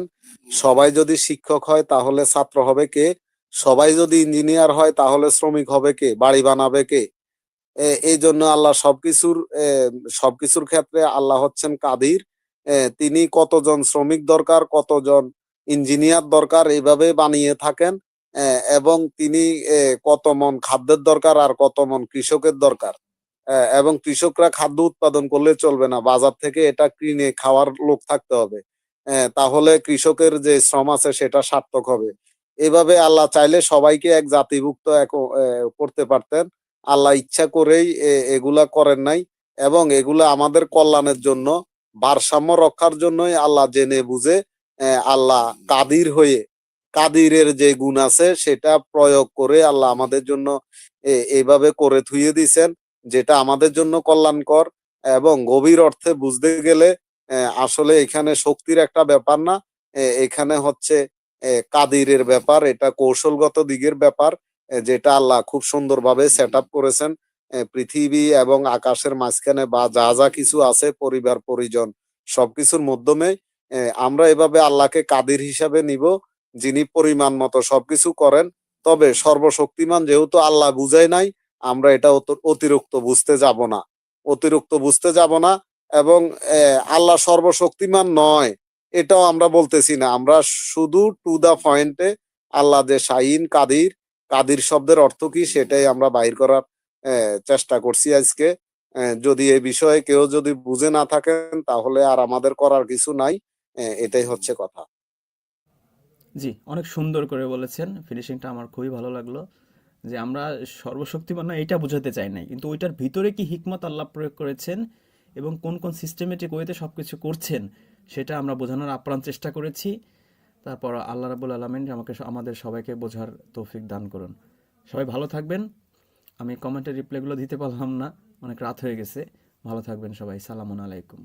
সবাই যদি শিক্ষক হয় তাহলে ছাত্র হবে কে? সবাই যদি ইঞ্জিনিয়ার হয় তাহলে শ্রমিক হবে কে? বাড়ি বানাবে কে? এই জন্য আল্লাহ সবকিছুর ক্ষেত্রে আল্লাহ হচ্ছেন কাদির। তিনি কতজন শ্রমিক দরকার, কতজন ইঞ্জিনিয়ার দরকার, এইভাবে বানিয়ে থাকেন। এবং তিনি কত মন খাদ্যের দরকার আর কত মন কৃষকের দরকার। এবং কৃষকরা খাদ্য উৎপাদন করলে চলবে না, বাজার থেকে এটা কিনে খাওয়ার লোক থাকতে হবে। তাহলে কৃষকের যে শ্রম আছে সেটা সার্থক হবে। এভাবে আল্লাহ চাইলে সবাইকে এক জাতিভুক্ত করতে পারতেন। আল্লাহ ইচ্ছা করেই এগুলা করেন নাই, এবং এগুলা আমাদের কল্যাণের জন্য, ভারসাম্য রক্ষার জন্যই আল্লাহ জেনে বুঝে আল্লাহ কাদির হয়ে, কাদিরের যে গুণ আছে সেটা প্রয়োগ করে আল্লাহ আমাদের জন্য এইভাবে করে থুয়ে দিছেন, যেটা আমাদের জন্য কল্যাণকর। এবং গভীর অর্থে বুঝতে গেলে আসলে এখানে শক্তির একটা ব্যাপার না, এখানে হচ্ছে কাদিরের ব্যাপার, এটা কৌশলগত দিকের ব্যাপার, যেটা আল্লাহ খুব সুন্দরভাবে সেট আপ করেছেন। পৃথিবী এবং আকাশের মাঝখানে বা যা যা কিছু আছে, পরিবার পরিজন সবকিছুর মাধ্যমে আমরা এভাবে আল্লাহকে কাদির হিসাবে নিব, যিনি পরিমাণ মতো সবকিছু করেন। তবে সর্বশক্তিমান যেহেতু আল্লাহ বুঝায় নাই, আমরা এটা অতিরিক্ত বুঝতে যাব না, অতিরিক্ত বুঝতে যাব না। এবং আল্লাহ সর্বশক্তিমান নয় এটাও আমরা বলতেছি না, আমরা শুধু টু দা পয়েন্টে আল্লাহ যে শাহিন কাদির, কাদির শব্দের অর্থ কি সেটাই আমরা বাহির করার চেষ্টা করছি আজকে। যদি এই বিষয়ে কেউ যদি বুঝে না থাকেন তাহলে আর আমাদের করার কিছু নাই, এটাই হচ্ছে কথা। জি, অনেক সুন্দর করে বলেছেন, ফিনিশিংটা আমার খুবই ভালো লাগলো। যে আমরা সর্বশক্তিমান না এটা বোঝাতে চাই নাই, কিন্তু ওইটার ভিতরে কি হিকমত আল্লাহ প্রয়োগ করেছেন এবং কোন কোন সিস্টেমেটিক ওয়েতে সব কিছু করছেন সেটা আমরা বোঝানোর আপ্রাণ চেষ্টা করেছি। তারপর আল্লাহ রাব্বুল আলামিন আমাদের সবাইকে বোঝার তৌফিক দান করুন। সবাই ভালো থাকবেন। আমি কমেন্টের রিপ্লাইগুলো দিতে পারলাম না, অনেক রাত হয়ে গেছে। ভালো থাকবেন সবাই। সালামুন আলাইকুম।